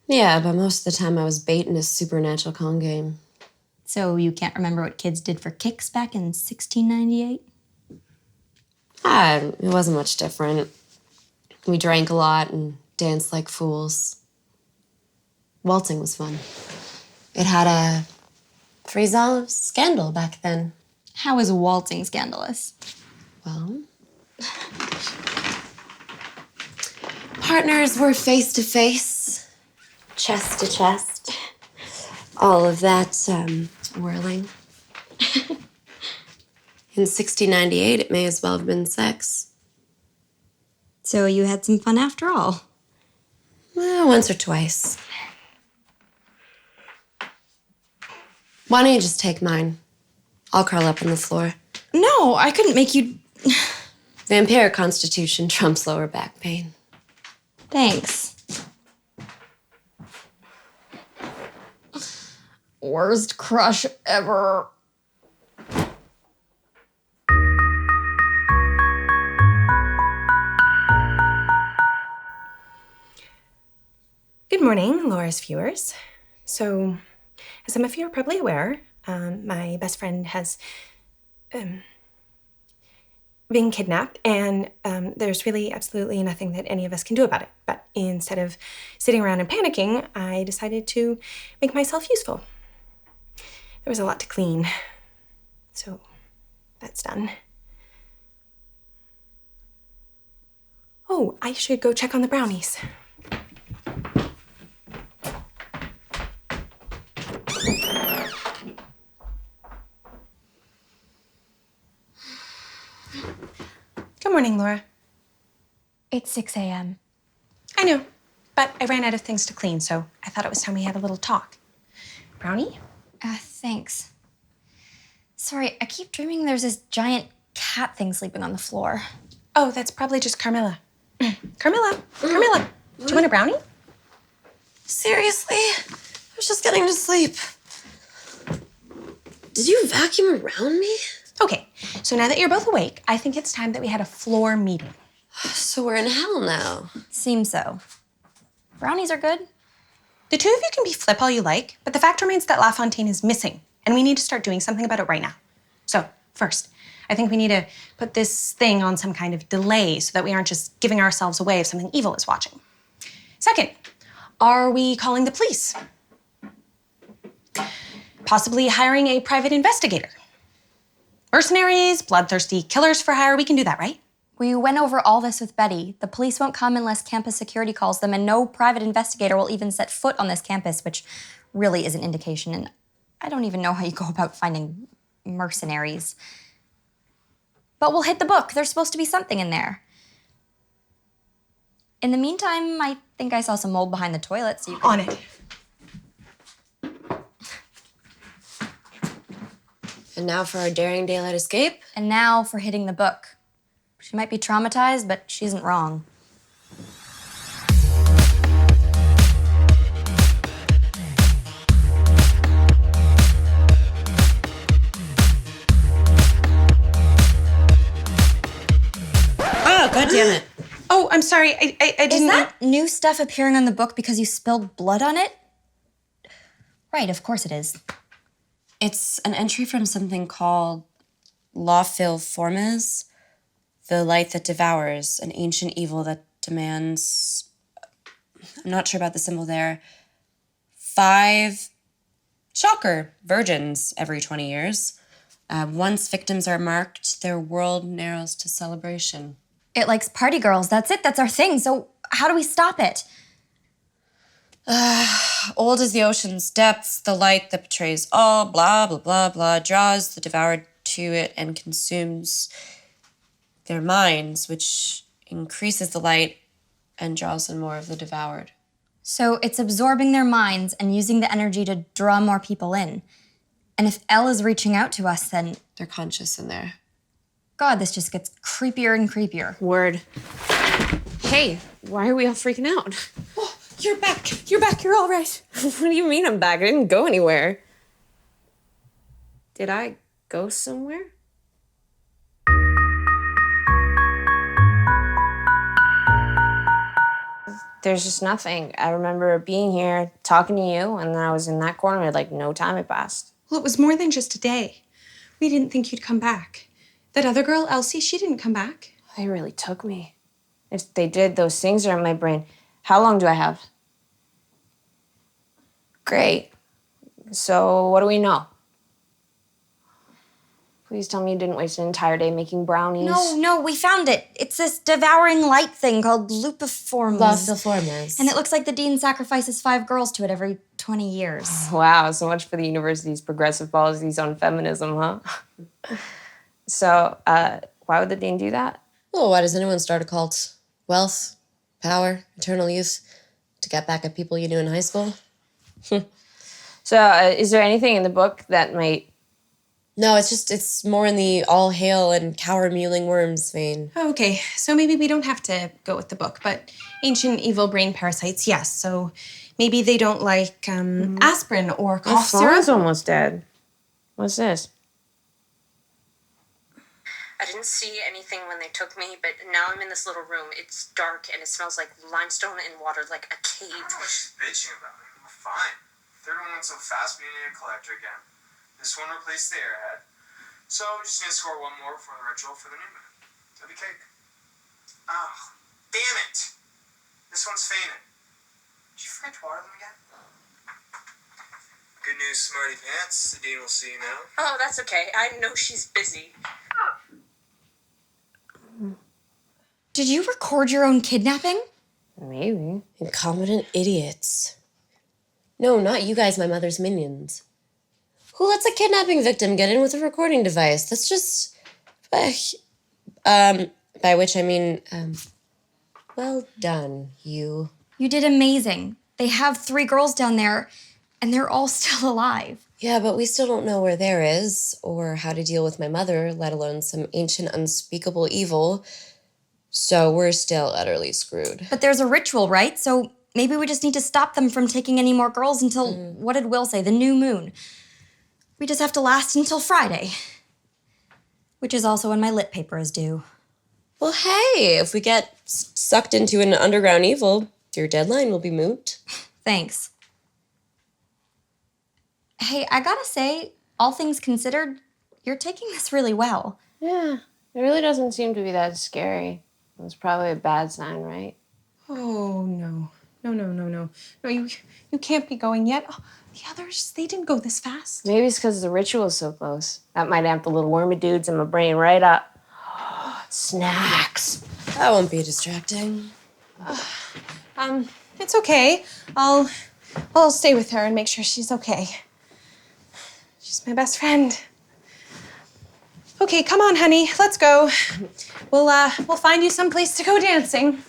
Yeah, but most of the time I was bait in a supernatural con game. So you can't remember what kids did for kicks back in 1698? It wasn't much different. We drank a lot and danced like fools. Waltzing was fun. It had a free-all scandal back then. How is waltzing scandalous? Well, partners were face to face, chest to chest. All of that whirling. In 1698, it may as well have been sex. So you had some fun after all? Well, once or twice. Why don't you just take mine? I'll curl up on the floor. No, I couldn't make you... Vampire constitution trumps lower back pain. Thanks. Worst crush ever. Good morning, Laura's viewers. So, as some of you are probably aware, my best friend has been kidnapped, and there's really absolutely nothing that any of us can do about it. But instead of sitting around and panicking, I decided to make myself useful. There was a lot to clean, so that's done. Oh, I should go check on the brownies. Good morning, Laura. It's 6 a.m. I know, but I ran out of things to clean, so I thought it was time we had a little talk. Brownie? Thanks. Sorry, I keep dreaming there's this giant cat thing sleeping on the floor. Oh, that's probably just Carmilla. Carmilla, Carmilla, do you want a brownie? Seriously? I was just getting to sleep. Did you vacuum around me? Okay, so now that you're both awake, I think it's time that we had a floor meeting. So we're in hell now. Seems so. Brownies are good. The two of you can be flip all you like, but the fact remains that LaFontaine is missing, and we need to start doing something about it right now. So, first, I think we need to put this thing on some kind of delay so that we aren't just giving ourselves away if something evil is watching. Second, are we calling the police? Possibly hiring a private investigator. Mercenaries, bloodthirsty killers for hire, we can do that, right? We went over all this with Betty. The police won't come unless campus security calls them, and no private investigator will even set foot on this campus, which really is an indication. And I don't even know how you go about finding mercenaries. But we'll hit the book. There's supposed to be something in there. In the meantime, I think I saw some mold behind the toilet, so you can... On it. And now for our daring daylight escape? And now for hitting the book. She might be traumatized, but she isn't wrong. sorry. I didn't. Is that new stuff appearing on the book because you spilled blood on it? Right, of course it is. It's an entry from something called La Formes, the light that devours, an ancient evil that demands, I'm not sure about the symbol there, 5, shocker, virgins every 20 years. Once victims are marked, their world narrows to celebration. It likes party girls. That's it. That's our thing. So how do we stop it? Old as the ocean's depths, the light that betrays all, blah, blah, blah, blah, draws the devoured to it and consumes their minds, which increases the light and draws in more of the devoured. So it's absorbing their minds and using the energy to draw more people in. And if Elle is reaching out to us, then... They're conscious in there. God, this just gets creepier and creepier. Word. Hey, why are we all freaking out? Oh, you're back. You're back. You're all right. What do you mean I'm back? I didn't go anywhere. Did I go somewhere? There's just nothing. I remember being here, talking to you, and then I was in that corner like no time had passed. Well, it was more than just a day. We didn't think you'd come back. That other girl, Elsie, she didn't come back. They really took me. If they did, those things are in my brain. How long do I have? Great. So what do we know? Please tell me you didn't waste an entire day making brownies. No, we found it. It's this devouring light thing called lupiformes. La Formes. And it looks like the dean sacrifices 5 girls to it every 20 years. Wow, so much for the university's progressive policies on feminism, huh? So, why would the dean do that? Well, why does anyone start a cult? Wealth, power, eternal youth, to get back at people you knew in high school? So, is there anything in the book that might... No, it's more in the all hail and cower mewling worms vein. Okay, so maybe we don't have to go with the book, but ancient evil brain parasites, yes. So maybe they don't like aspirin or cough syrup. Fawn's almost dead. What's this? I didn't see anything when they took me, but now I'm in this little room. It's dark and it smells like limestone and water, like a cave. I don't know what she's bitching about. We're fine. Third one went so fast we need a collector again. This one replaced the airhead. So we just need to score one more for the ritual for the new moon. That'd be cake. Oh, damn it! This one's fainted. Did you forget to water them again? Good news, smarty pants. The dean will see you now. Oh, that's okay. I know she's busy. Did you record your own kidnapping? Maybe. Incompetent idiots. No, not you guys, my mother's minions. Who lets a kidnapping victim get in with a recording device? That's just... by which I mean, well done, you. You did amazing. They have 3 girls down there, and they're all still alive. Yeah, but we still don't know where there is, or how to deal with my mother, let alone some ancient unspeakable evil. So we're still utterly screwed. But there's a ritual, right? So maybe we just need to stop them from taking any more girls until, what did Will say, the new moon. We just have to last until Friday. Which is also when my lit paper is due. Well, hey, if we get sucked into an underground evil, your deadline will be moot. Thanks. Hey, I gotta say, all things considered, you're taking this really well. Yeah, it really doesn't seem to be that scary. It's probably a bad sign, right? Oh, no. No, you can't be going yet. Oh, the others, they didn't go this fast. Maybe it's because the ritual's so close. That might amp the little wormy dudes in my brain right up. Snacks. That won't be distracting. It's okay. I'll stay with her and make sure she's okay. She's my best friend. Okay, come on, honey. Let's go. We'll find you someplace to go dancing.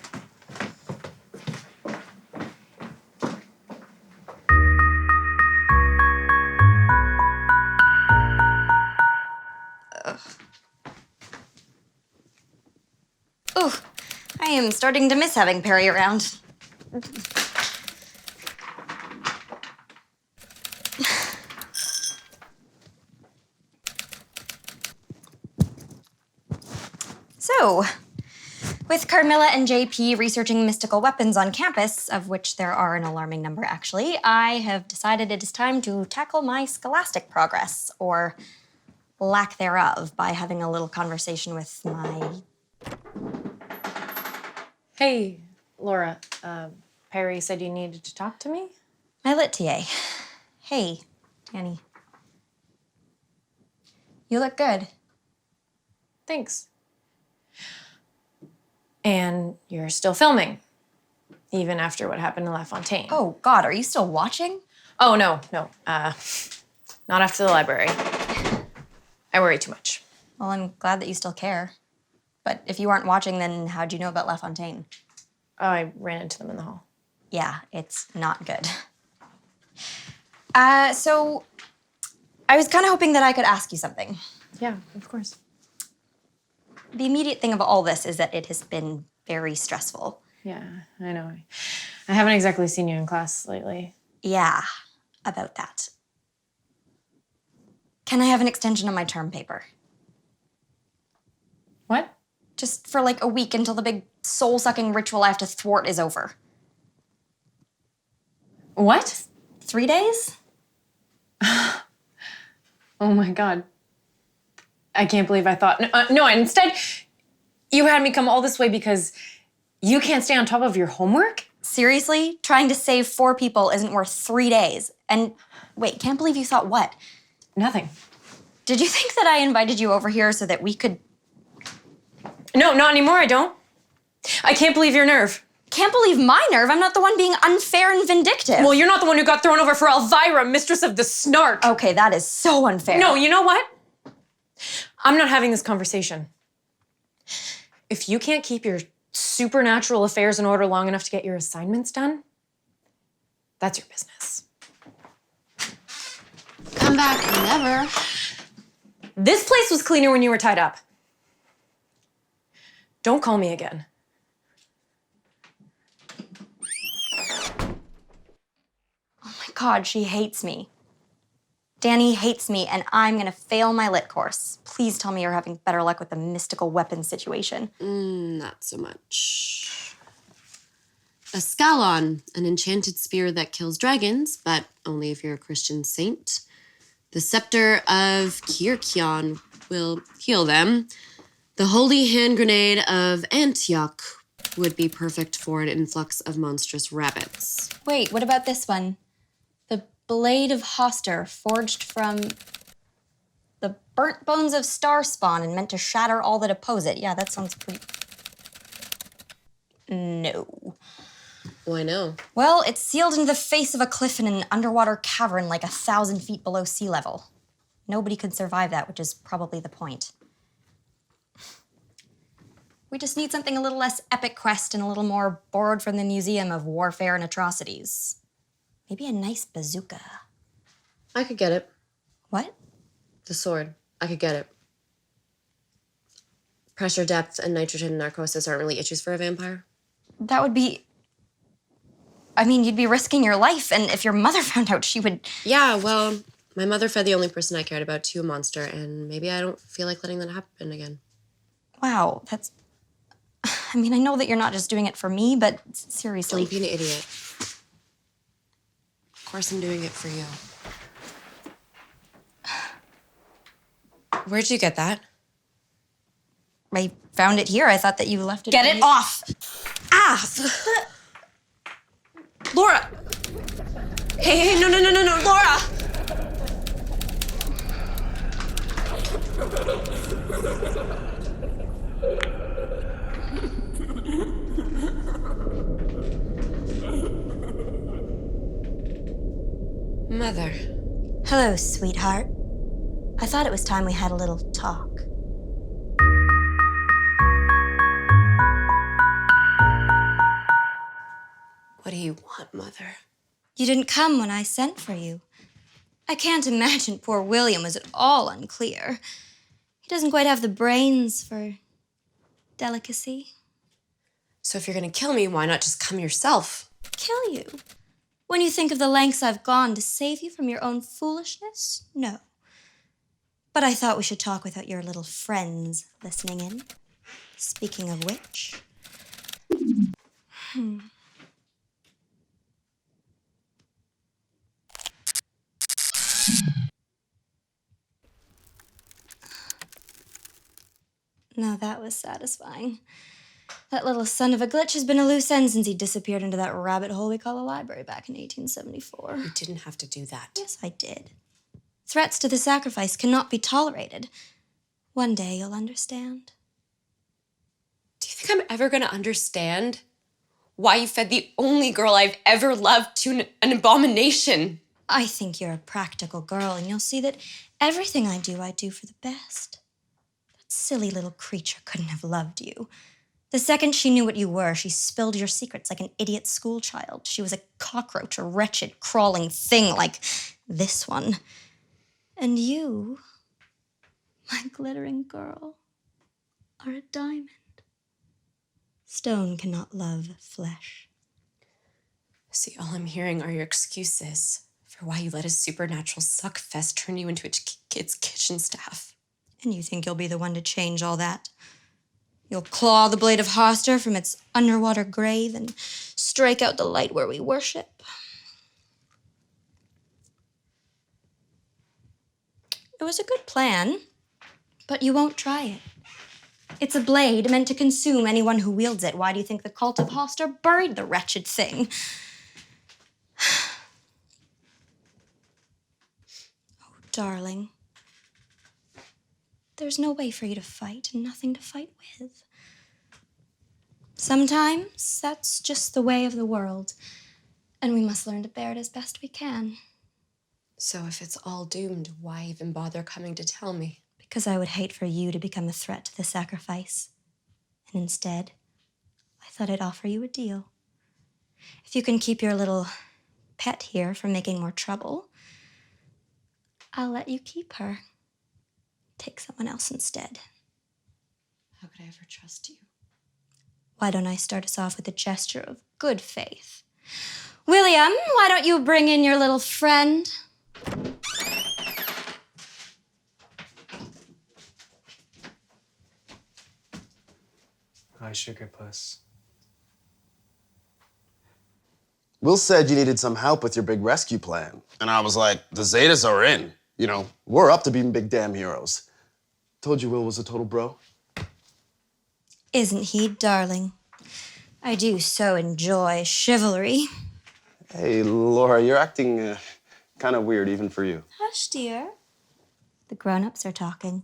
Ooh, I am starting to miss having Perry around. So, With Carmilla and JP researching mystical weapons on campus, of which there are an alarming number actually, I have decided it is time to tackle my scholastic progress, or lack thereof, by having a little conversation with my... Hey, Laura. Perry said you needed to talk to me? My lit TA. Hey, Danny. You look good. Thanks. And you're still filming, even after what happened to LaFontaine. Oh, God, are you still watching? Oh, no. Not after the library. I worry too much. Well, I'm glad that you still care. But if you aren't watching, then how'd you know about LaFontaine? Oh, I ran into them in the hall. Yeah, it's not good. So I was kind of hoping that I could ask you something. Yeah, of course. The immediate thing of all this is that it has been very stressful. Yeah, I know. I haven't exactly seen you in class lately. Yeah, about that. Can I have an extension on my term paper? What? Just for like a week until the big soul-sucking ritual I have to thwart is over. What? 3 days? Oh my God. I can't believe I thought... No, instead, you had me come all this way because you can't stay on top of your homework? Seriously? Trying to save 4 people isn't worth 3 days. And wait, can't believe you thought what? Nothing. Did you think that I invited you over here so that we could... No, not anymore, I don't. I can't believe your nerve. Can't believe my nerve. I'm not the one being unfair and vindictive. Well, you're not the one who got thrown over for Elvira, mistress of the snark. Okay, that is so unfair. No, you know what? I'm not having this conversation. If you can't keep your supernatural affairs in order long enough to get your assignments done, that's your business. Come back whenever. This place was cleaner when you were tied up. Don't call me again. Oh my God, she hates me. Danny hates me, and I'm gonna fail my lit course. Please tell me you're having better luck with the mystical weapons situation. Not so much. A scalon, an enchanted spear that kills dragons, but only if you're a Christian saint. The scepter of Kirkion will heal them. The holy hand grenade of Antioch would be perfect for an influx of monstrous rabbits. Wait, what about this one? The Blade of Hoster, forged from the burnt bones of Starspawn and meant to shatter all that oppose it. Yeah, that sounds pretty... No. Why no? Well, it's sealed into the face of a cliff in an underwater cavern like 1,000 feet below sea level. Nobody could survive that, which is probably the point. We just need something a little less epic quest and a little more borrowed from the Museum of Warfare and Atrocities. Maybe a nice bazooka. I could get it. What? The sword. I could get it. Pressure depth and nitrogen narcosis aren't really issues for a vampire. That would be... I mean, you'd be risking your life, and if your mother found out, she would... Yeah, well, my mother fed the only person I cared about to a monster, and maybe I don't feel like letting that happen again. Wow, that's... I mean, I know that you're not just doing it for me, but seriously. Don't be an idiot. Of course I'm doing it for you. Where'd you get that? I found it here. I thought that you left it... Get it off! Ah! Laura! Hey, no, Laura! Mother. Hello, sweetheart. I thought it was time we had a little talk. What do you want, Mother? You didn't come when I sent for you. I can't imagine poor William was at all unclear. He doesn't quite have the brains for delicacy. So if you're gonna kill me, why not just come yourself? Kill you? When you think of the lengths I've gone to save you from your own foolishness? No. But I thought we should talk without your little friends listening in. Speaking of which... Now that was satisfying. That little son of a glitch has been a loose end since he disappeared into that rabbit hole we call a library back in 1874. You didn't have to do that. Yes, I did. Threats to the sacrifice cannot be tolerated. One day you'll understand. Do you think I'm ever gonna understand why you fed the only girl I've ever loved to an abomination? I think you're a practical girl, and you'll see that everything I do for the best. That silly little creature couldn't have loved you. The second she knew what you were, she spilled your secrets like an idiot schoolchild. She was a cockroach, a wretched, crawling thing like this one. And you, my glittering girl, are a diamond. Stone cannot love flesh. See, all I'm hearing are your excuses for why you let a supernatural suckfest turn you into a kid's kitchen staff. And you think you'll be the one to change all that? You'll claw the blade of Hoster from its underwater grave and strike out the light where we worship. It was a good plan, but you won't try it. It's a blade meant to consume anyone who wields it. Why do you think the cult of Hoster buried the wretched thing? Oh, darling. There's no way for you to fight and nothing to fight with. Sometimes that's just the way of the world, and we must learn to bear it as best we can. So if it's all doomed, why even bother coming to tell me? Because I would hate for you to become a threat to the sacrifice. And instead, I thought I'd offer you a deal. If you can keep your little pet here from making more trouble, I'll let you keep her. Take someone else instead. How could I ever trust you? Why don't I start us off with a gesture of good faith? William, why don't you bring in your little friend? Hi, Sugar Puss. Will said you needed some help with your big rescue plan. And I was like, the Zetas are in. You know, we're up to being big damn heroes. Told you Will was a total bro. Isn't he, darling? I do so enjoy chivalry. Hey, Laura, you're acting kind of weird even for you. Hush, dear. The grown-ups are talking.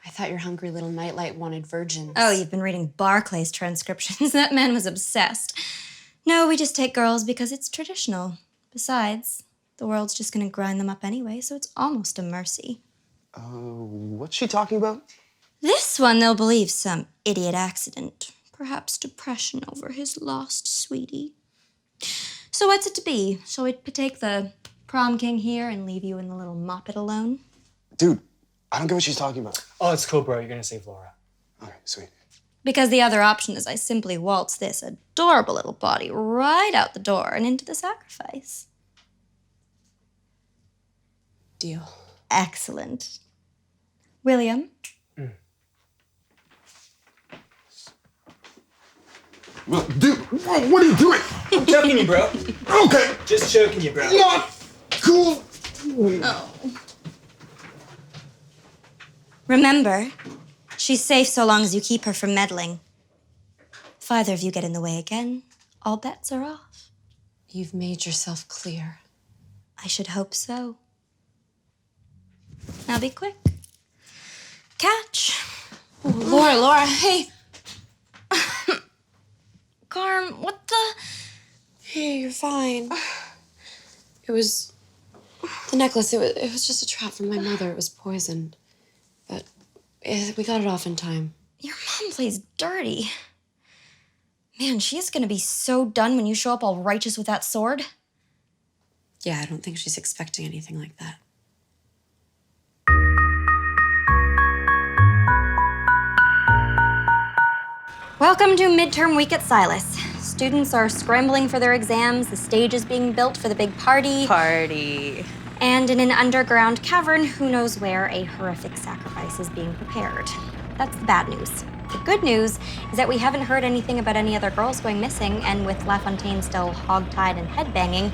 I thought your hungry little nightlight wanted virgins. Oh, you've been reading Barclay's transcriptions. That man was obsessed. No, we just take girls because it's traditional. Besides, the world's just gonna grind them up anyway, so it's almost a mercy. What's she talking about? This one they'll believe some idiot accident. Perhaps depression over his lost sweetie. So what's it to be? Shall we take the prom king here and leave you and the little moppet alone? Dude, I don't get what she's talking about. Oh, it's cool, bro. You're gonna save Laura. Okay, sweet. Because the other option is I simply waltz this adorable little body right out the door and into the sacrifice. Deal. Excellent. William? Well, dude, what are you doing? I'm joking you, bro. Okay. Just joking you, bro. Not cool. Oh. Remember, she's safe so long as you keep her from meddling. If either of you get in the way again, all bets are off. You've made yourself clear. I should hope so. Now be quick. Catch. Oh, Laura, hey. Carm, what the? Hey, you're fine. It was the necklace. It was just a trap from my mother. It was poisoned. But we got it off in time. Your mom plays dirty. Man, she is gonna be so done when you show up all righteous with that sword. Yeah, I don't think she's expecting anything like that. Welcome to midterm week at Silas. Students are scrambling for their exams, the stage is being built for the big party. And in an underground cavern, who knows where, a horrific sacrifice is being prepared. That's the bad news. The good news is that we haven't heard anything about any other girls going missing, and with LaFontaine still hog-tied and headbanging,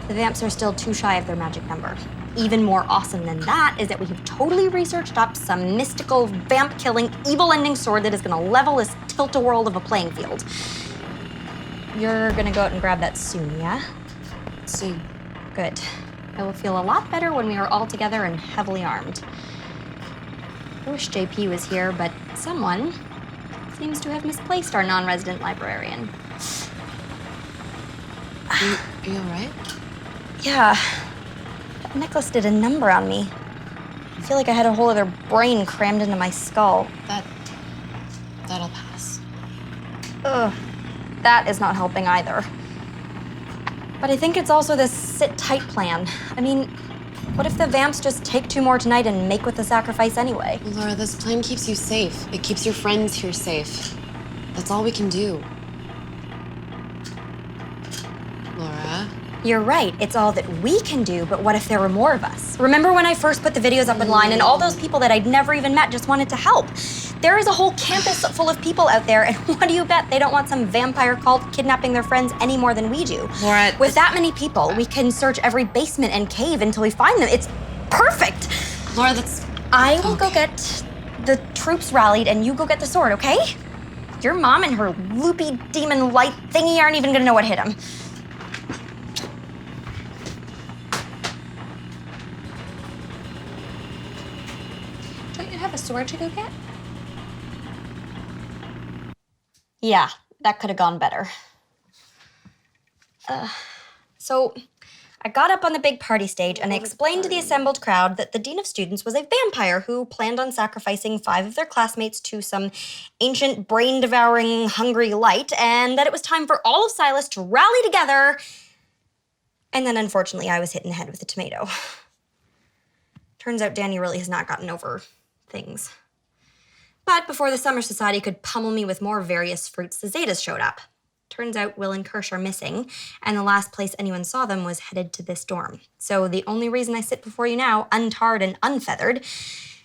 the vamps are still too shy of their magic number. Even more awesome than that is that we have totally researched up some mystical, vamp-killing, evil-ending sword that is gonna level this tilt-a-world of a playing field. You're gonna go out and grab that soon, yeah? Soon. Good. I will feel a lot better when we are all together and heavily armed. I wish JP was here, but someone seems to have misplaced our non-resident librarian. Are you all right? Yeah. That necklace did a number on me. I feel like I had a whole other brain crammed into my skull. That'll pass. Ugh. That is not helping either. But I think it's also this sit-tight plan. I mean, what if the vamps just take 2 more tonight and make with the sacrifice anyway? Well, Laura, this plan keeps you safe. It keeps your friends here safe. That's all we can do. Laura? You're right, it's all that we can do, but what if there were more of us? Remember when I first put the videos up online and all those people that I'd never even met just wanted to help? There is a whole campus full of people out there, and what do you bet? They don't want some vampire cult kidnapping their friends any more than we do. Laura, with that many people, we can search every basement and cave until we find them. It's perfect. Laura, that's... I will go get the troops rallied and you go get the sword, okay? Your mom and her loopy demon light thingy aren't even gonna know what hit him. Don't you have a sword to go get? Yeah, that could have gone better. So I got up on the big party stage and I explained to the assembled crowd that the dean of students was a vampire who planned on sacrificing 5 of their classmates to some ancient, brain-devouring, hungry light, and that it was time for all of Silas to rally together. And then, unfortunately, I was hit in the head with a tomato. Turns out Danny really has not gotten over things. But before the Summer Society could pummel me with more various fruits, the Zetas showed up. Turns out Will and Kirsch are missing, and the last place anyone saw them was headed to this dorm. So the only reason I sit before you now, untarred and unfeathered,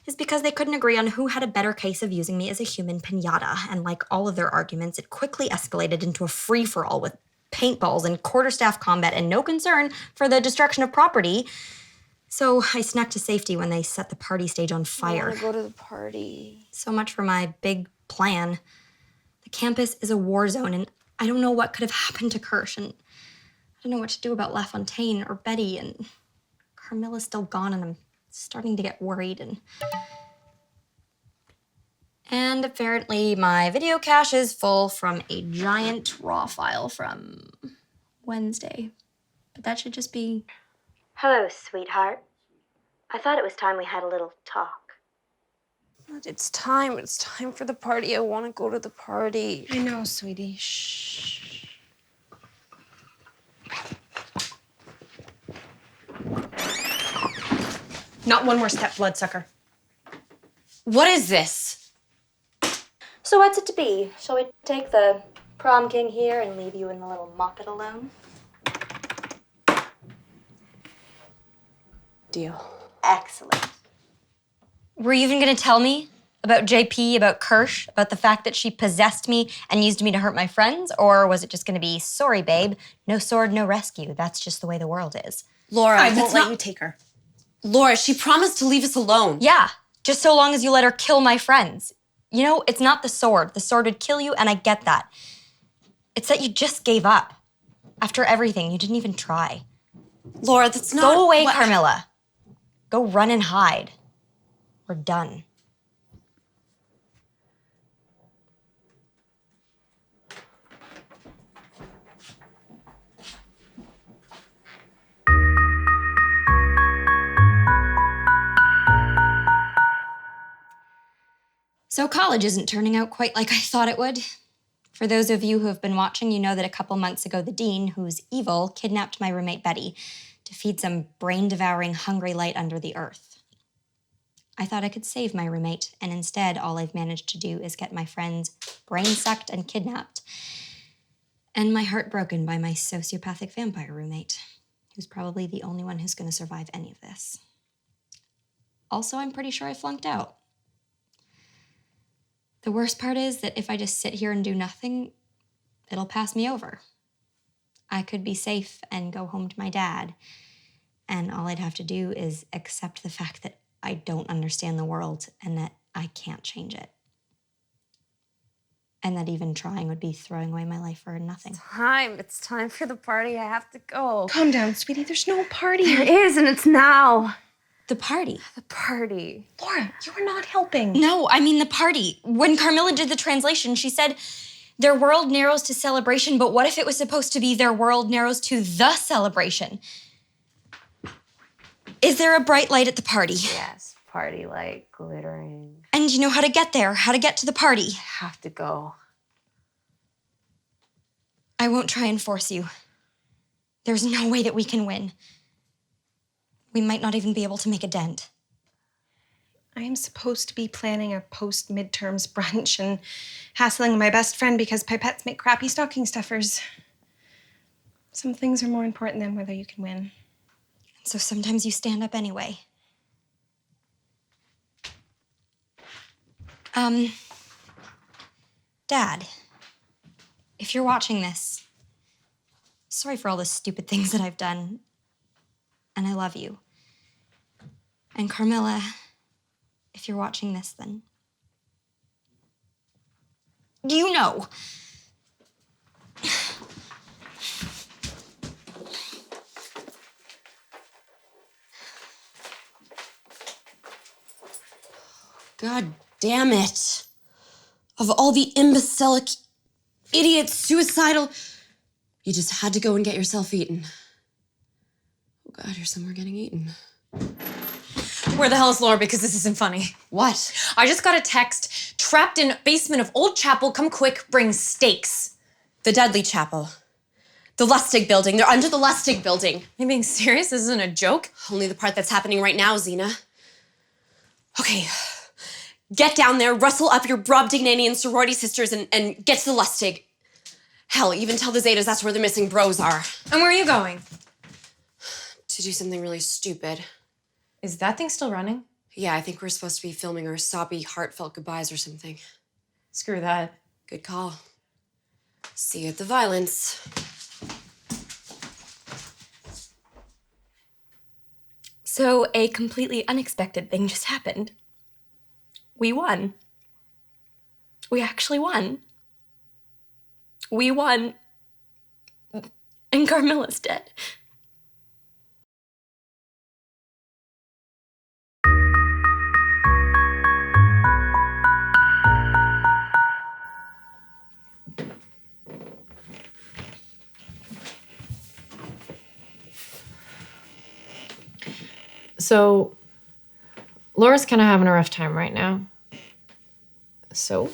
is because they couldn't agree on who had a better case of using me as a human piñata. And like all of their arguments, it quickly escalated into a free-for-all with paintballs and quarterstaff combat and no concern for the destruction of property. So I snuck to safety when they set the party stage on fire. I want to go to the party. So much for my big plan. The campus is a war zone, and I don't know what could have happened to Kirsch, and I don't know what to do about LaFontaine or Betty, and Carmilla's still gone, and I'm starting to get worried, and apparently my video cache is full from a giant raw file from Wednesday. But that should just be... Hello, sweetheart. I thought it was time we had a little talk. It's time. It's time for the party. I want to go to the party. I know, sweetie. Shh. Not one more step, bloodsucker. What is this? So what's it to be? Shall we take the prom king here and leave you and the little moppet alone? Deal. Excellent. Were you even gonna tell me about JP, about Kirsch, about the fact that she possessed me and used me to hurt my friends? Or was it just gonna be, sorry, babe, no sword, no rescue. That's just the way the world is. Laura, I won't let you take her. Laura, she promised to leave us alone. Yeah, just so long as you let her kill my friends. You know, it's not the sword. The sword would kill you, and I get that. It's that you just gave up. After everything, you didn't even try. Laura, that's not... Go away, Carmilla. Go run and hide. We're done. So college isn't turning out quite like I thought it would. For those of you who have been watching, you know that a couple months ago, the dean, who's evil, kidnapped my roommate Betty to feed some brain-devouring hungry light under the earth. I thought I could save my roommate, and instead all I've managed to do is get my friends brain-sucked and kidnapped, and my heart broken by my sociopathic vampire roommate, who's probably the only one who's going to survive any of this. Also, I'm pretty sure I flunked out. The worst part is that if I just sit here and do nothing, it'll pass me over. I could be safe and go home to my dad, and all I'd have to do is accept the fact that I don't understand the world and that I can't change it. And that even trying would be throwing away my life for nothing. It's time for the party. I have to go. Calm down, sweetie. There's no party. There is, and it's now. The party? The party. Laura, you are not helping. No, I mean the party. When Carmilla did the translation, she said, their world narrows to celebration, but what if it was supposed to be their world narrows to the celebration? Is there a bright light at the party? Yes, party light glittering. And you know how to get there, how to get to the party. I have to go. I won't try and force you. There's no way that we can win. We might not even be able to make a dent. I am supposed to be planning a post-midterms brunch and hassling my best friend because pipettes make crappy stocking stuffers. Some things are more important than whether you can win. So sometimes you stand up anyway. Dad, if you're watching this, sorry for all the stupid things that I've done, and I love you. And Carmilla, if you're watching this, then you know. God damn it. Of all the imbecilic, idiots, suicidal, you just had to go and get yourself eaten. Oh God, you're somewhere getting eaten. Where the hell is Laura? Because this isn't funny. What? I just got a text. Trapped in basement of old chapel. Come quick, bring steaks. The Dudley Chapel. The Lustig building. They're under the Lustig building. Are you being serious? This isn't a joke? Only the part that's happening right now, Xena. Okay. Get down there, rustle up your Brobdingnagian sorority sisters, and get to the Lustig. Hell, even tell the Zetas that's where the missing bros are. And where are you going? To do something really stupid. Is that thing still running? Yeah, I think we're supposed to be filming our soppy, heartfelt goodbyes or something. Screw that. Good call. See you at the violence. So a completely unexpected thing just happened. We won. We actually won. We won. And Carmilla's dead. So, Laura's kind of having a rough time right now. So,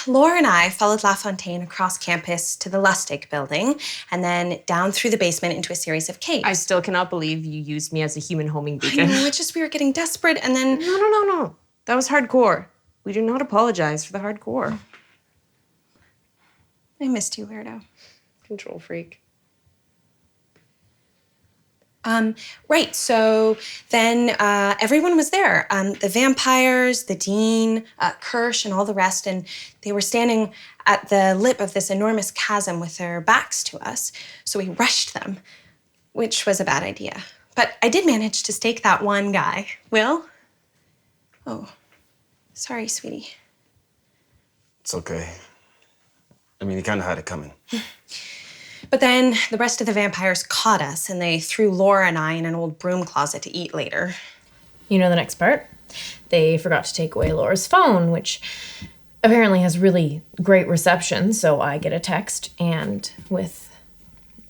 Laura and I followed LaFontaine across campus to the Lustig building and then down through the basement into a series of caves. I still cannot believe you used me as a human homing I beacon. know, it's just we were getting desperate and then... No. That was hardcore. We do not apologize for the hardcore. I missed you, weirdo. Control freak. Right, so then everyone was there. The vampires, the dean, Kirsch, and all the rest, and they were standing at the lip of this enormous chasm with their backs to us, so we rushed them, which was a bad idea. But I did manage to stake that one guy. Will? Oh, sorry, sweetie. It's okay. I mean, you kind of had it coming. But then the rest of the vampires caught us, and they threw Laura and I in an old broom closet to eat later. you know the next part? They forgot to take away Laura's phone, which apparently has really great reception, so I get a text, and with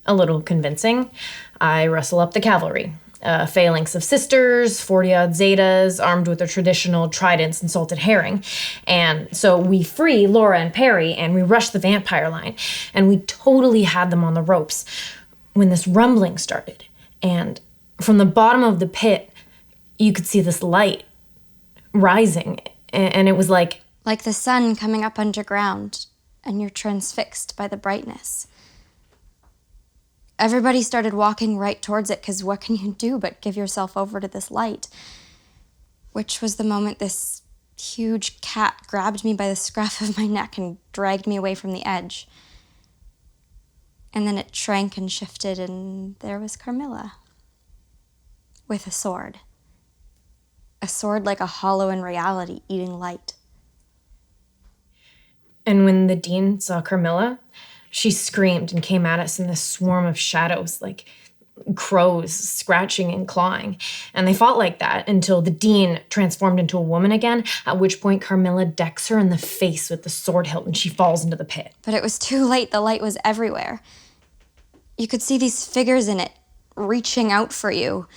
a little convincing, I rustle up the cavalry. A phalanx of sisters, 40-odd Zetas, armed with their traditional tridents and salted herring. And so we free Laura and Perry, and we rush the vampire line. And we totally had them on the ropes when this rumbling started. And from the bottom of the pit, you could see this light rising. And it was like the sun coming up underground, and you're transfixed by the brightness. Everybody started walking right towards it, because what can you do but give yourself over to this light? Which was the moment this huge cat grabbed me by the scruff of my neck and dragged me away from the edge. And then it shrank and shifted, and there was Carmilla. With a sword. A sword like a hollow in reality, eating light. And when the dean saw Carmilla, she screamed and came at us in this swarm of shadows, like crows scratching and clawing. And they fought like that until the dean transformed into a woman again, at which point Carmilla decks her in the face with the sword hilt and she falls into the pit. But it was too late. The light was everywhere. You could see these figures in it reaching out for you.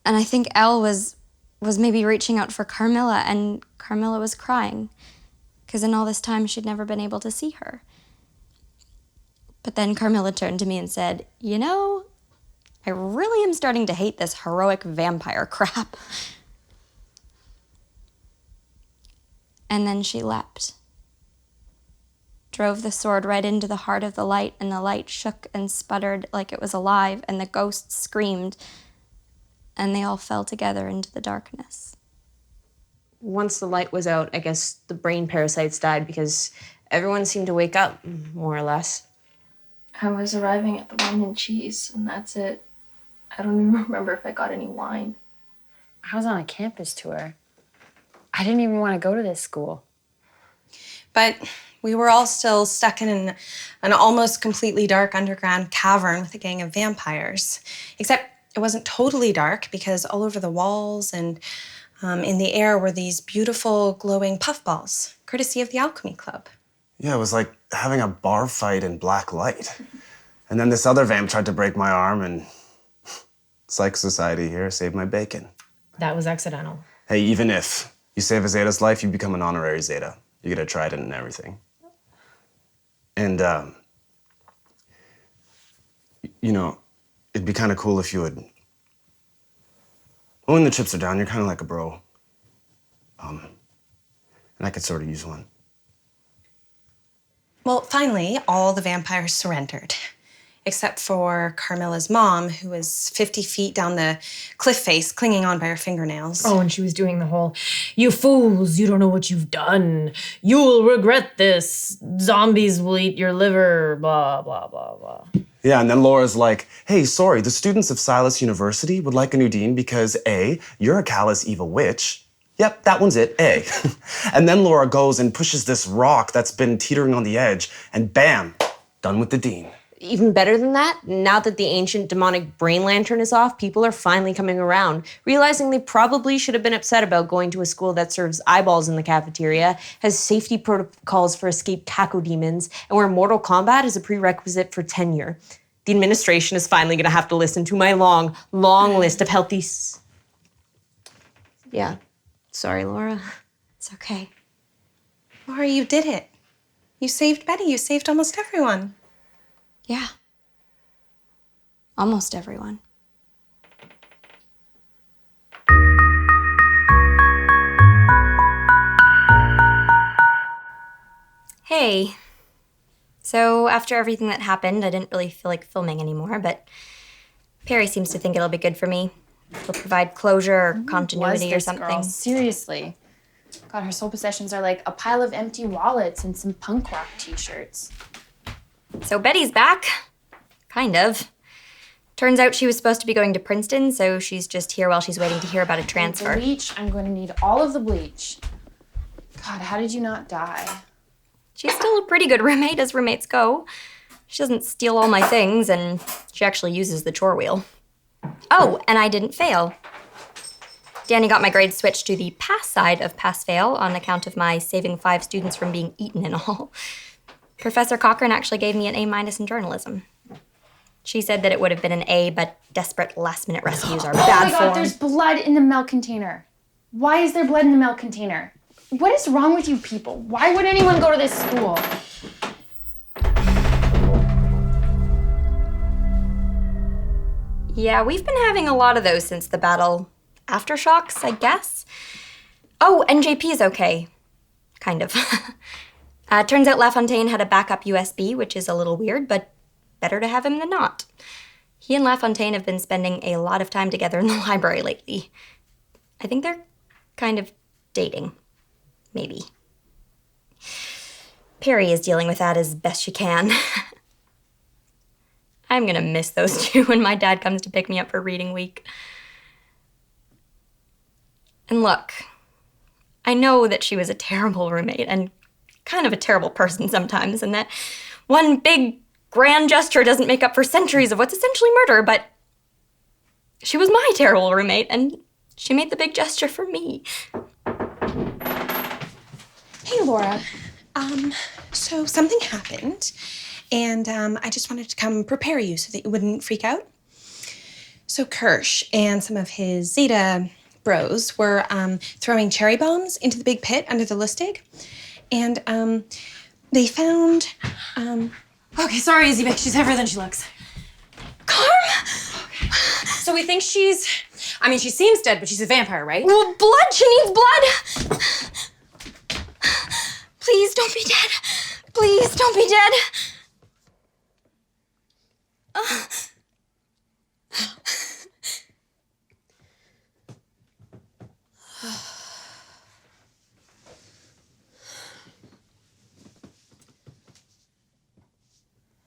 And I think Elle was maybe reaching out for Carmilla, and Carmilla was crying. Because in all this time, she'd never been able to see her. But then Carmilla turned to me and said, "You know, I really am starting to hate this heroic vampire crap." And then she leapt. Drove the sword right into the heart of the light, and the light shook and sputtered like it was alive, and the ghosts screamed, and they all fell together into the darkness. Once the light was out, I guess the brain parasites died because everyone seemed to wake up, more or less. I was arriving at the wine and cheese, and that's it. I don't even remember if I got any wine. I was on a campus tour. I didn't even want to go to this school. But we were all still stuck in an almost completely dark underground cavern with a gang of vampires. Except it wasn't totally dark because all over the walls and in the air were these beautiful glowing puffballs, courtesy of the Alchemy Club. Yeah, it was like having a bar fight in black light. And then this other vamp tried to break my arm, and Psych Society here saved my bacon. That was accidental. Hey, even if you save a Zeta's life, you become an honorary Zeta. You get a trident and everything. And, you know, it'd be kind of cool if you would... When the chips are down, you're kind of like a bro. And I could sort of use one. Well, finally, all the vampires surrendered, except for Carmilla's mom, who was 50 feet down the cliff face, clinging on by her fingernails. Oh, and she was doing the whole, "You fools, you don't know what you've done. You'll regret this. Zombies will eat your liver, blah, blah, blah, blah." Yeah, and then Laura's like, "Hey, sorry, the students of Silas University would like a new dean because A, you're a callous evil witch." Yep, that one's it, A. And then Laura goes and pushes this rock that's been teetering on the edge, and bam, done with the dean. Even better than that, now that the ancient demonic brain lantern is off, people are finally coming around, realizing they probably should have been upset about going to a school that serves eyeballs in the cafeteria, has safety protocols for escaped cacodemons, and where Mortal Kombat is a prerequisite for tenure. The administration is finally gonna have to listen to my long, long list of healthy... Yeah. Sorry, Laura. It's okay. Laura, you did it. You saved Betty. You saved almost everyone. Yeah. Almost everyone. Hey. So after everything that happened, I didn't really feel like filming anymore, but Perry seems to think it'll be good for me. It'll provide closure or continuity or something. Girl? Seriously. God, her soul possessions are like a pile of empty wallets and some punk rock t-shirts. So Betty's back. Kind of. Turns out she was supposed to be going to Princeton, so she's just here while she's waiting to hear about a transfer. Bleach, I'm going to need all of the bleach. God, how did you not die? She's still a pretty good roommate, as roommates go. She doesn't steal all my things, and she actually uses the chore wheel. Oh, and I didn't fail. Danny got my grades switched to the pass side of pass-fail on account of my saving 5 students from being eaten and all. Professor Cochran actually gave me an A- in journalism. She said that it would have been an A, but desperate last-minute rescues are bad Oh my God, form. there's blood in the milk container. Why is there blood in the milk container? What is wrong with you people? Why would anyone go to this school? Yeah, we've been having a lot of those since the battle. Aftershocks, I guess. Oh, and JP's okay. Kind of. Turns out LaFontaine had a backup USB, which is a little weird, but better to have him than not. He and LaFontaine have been spending a lot of time together in the library lately. I think they're kind of dating. maybe. Perry is dealing with that as best she can. I'm gonna miss those two when my dad comes to pick me up for reading week. And look, I know that she was a terrible roommate and kind of a terrible person sometimes, and that one big grand gesture doesn't make up for centuries of what's essentially murder, but she was my terrible roommate, and she made the big gesture for me. Hey, Laura. So something happened, and I just wanted to come prepare you so that you wouldn't freak out. So Kirsch and some of his Zeta bros were throwing cherry bombs into the big pit under the Lustig, and they found. Okay, sorry, Izzy Beck. She's heavier than she looks. Carm? Okay. So we think she seems dead, but she's a vampire, right? Well, blood. She needs blood. Please don't be dead. Please don't be dead.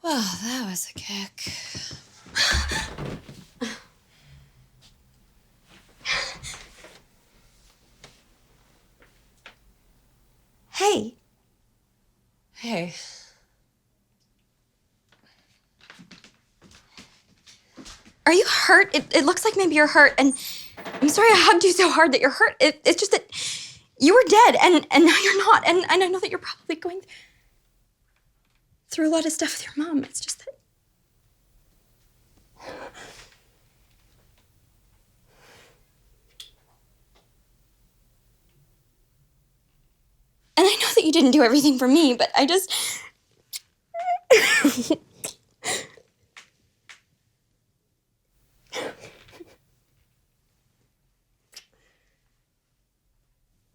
Well, that was a kick. Hey. Hey. Are you hurt? It looks like maybe you're hurt, and I'm sorry I hugged you so hard that you're hurt. It's just that you were dead, and now you're not, and I know that you're probably going through a lot of stuff with your mom. It's just that... And I know that you didn't do everything for me, but I just...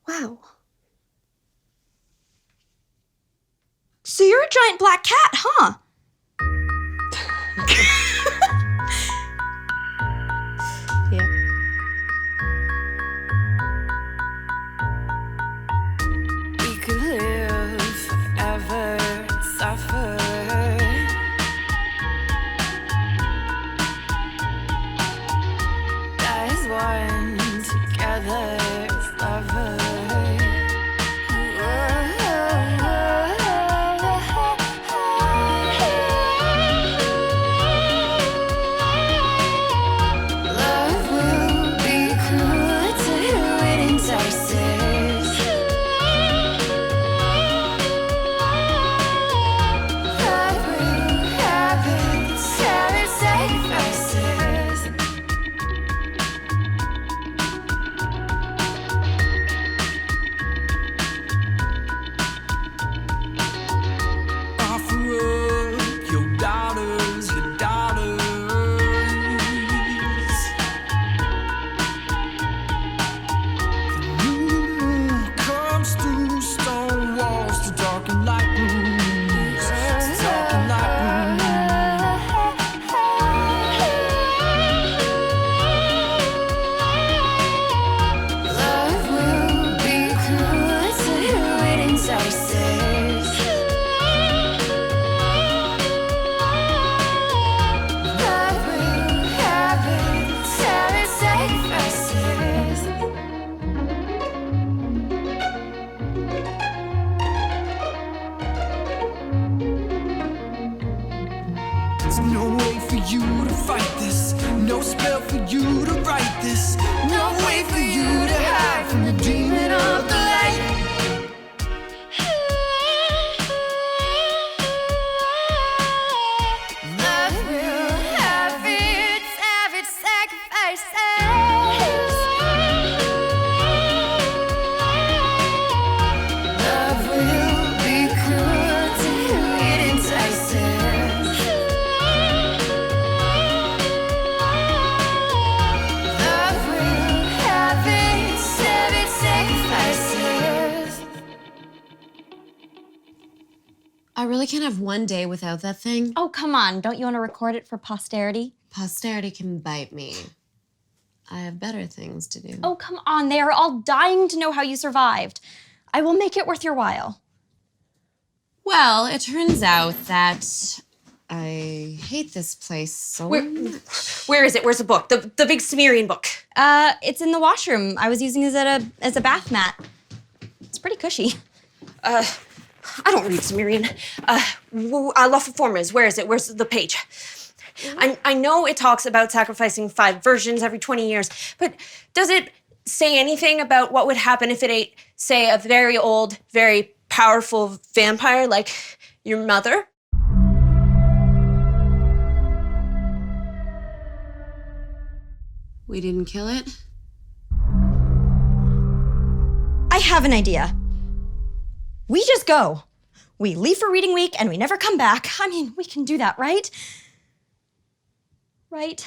Wow. So you're a giant black cat, huh? Yeah. We could live forever, suffer. That is one together, forever. Love will be cruel to who it entices. Love will have its sacrifices. Offer up your daughters, your daughters. The new moon comes through stone walls to darken like rooms, to darken like rooms. Love will be cruel to who it entices. Love will have its sacrifices. There's no way for you to fight this, no spell for you to write this, no way for you to hide from the demon of the light. Love will have its sacrifices. Love will be cruel to who it entices. Love will have its sacrifices. I really can't have one day without that thing. Oh, come on. Don't you want to record it for posterity? Posterity can bite me. I have better things to do. Oh, come on. They are all dying to know how you survived. I will make it worth your while. Well, it turns out that I hate this place so Where is it? Where's the book? The big Sumerian book. It's in the washroom. I was using it as a bath mat. It's pretty cushy. I don't read Sumerian. LaFontaine, where is it? Where's the page? I know it talks about sacrificing 5 virgins every 20 years, but does it say anything about what would happen if it ate, say, a very old, very powerful vampire like your mother? we didn't kill it. I have an idea. We just go. We leave for reading week and we never come back. I mean, we can do that, right? Right?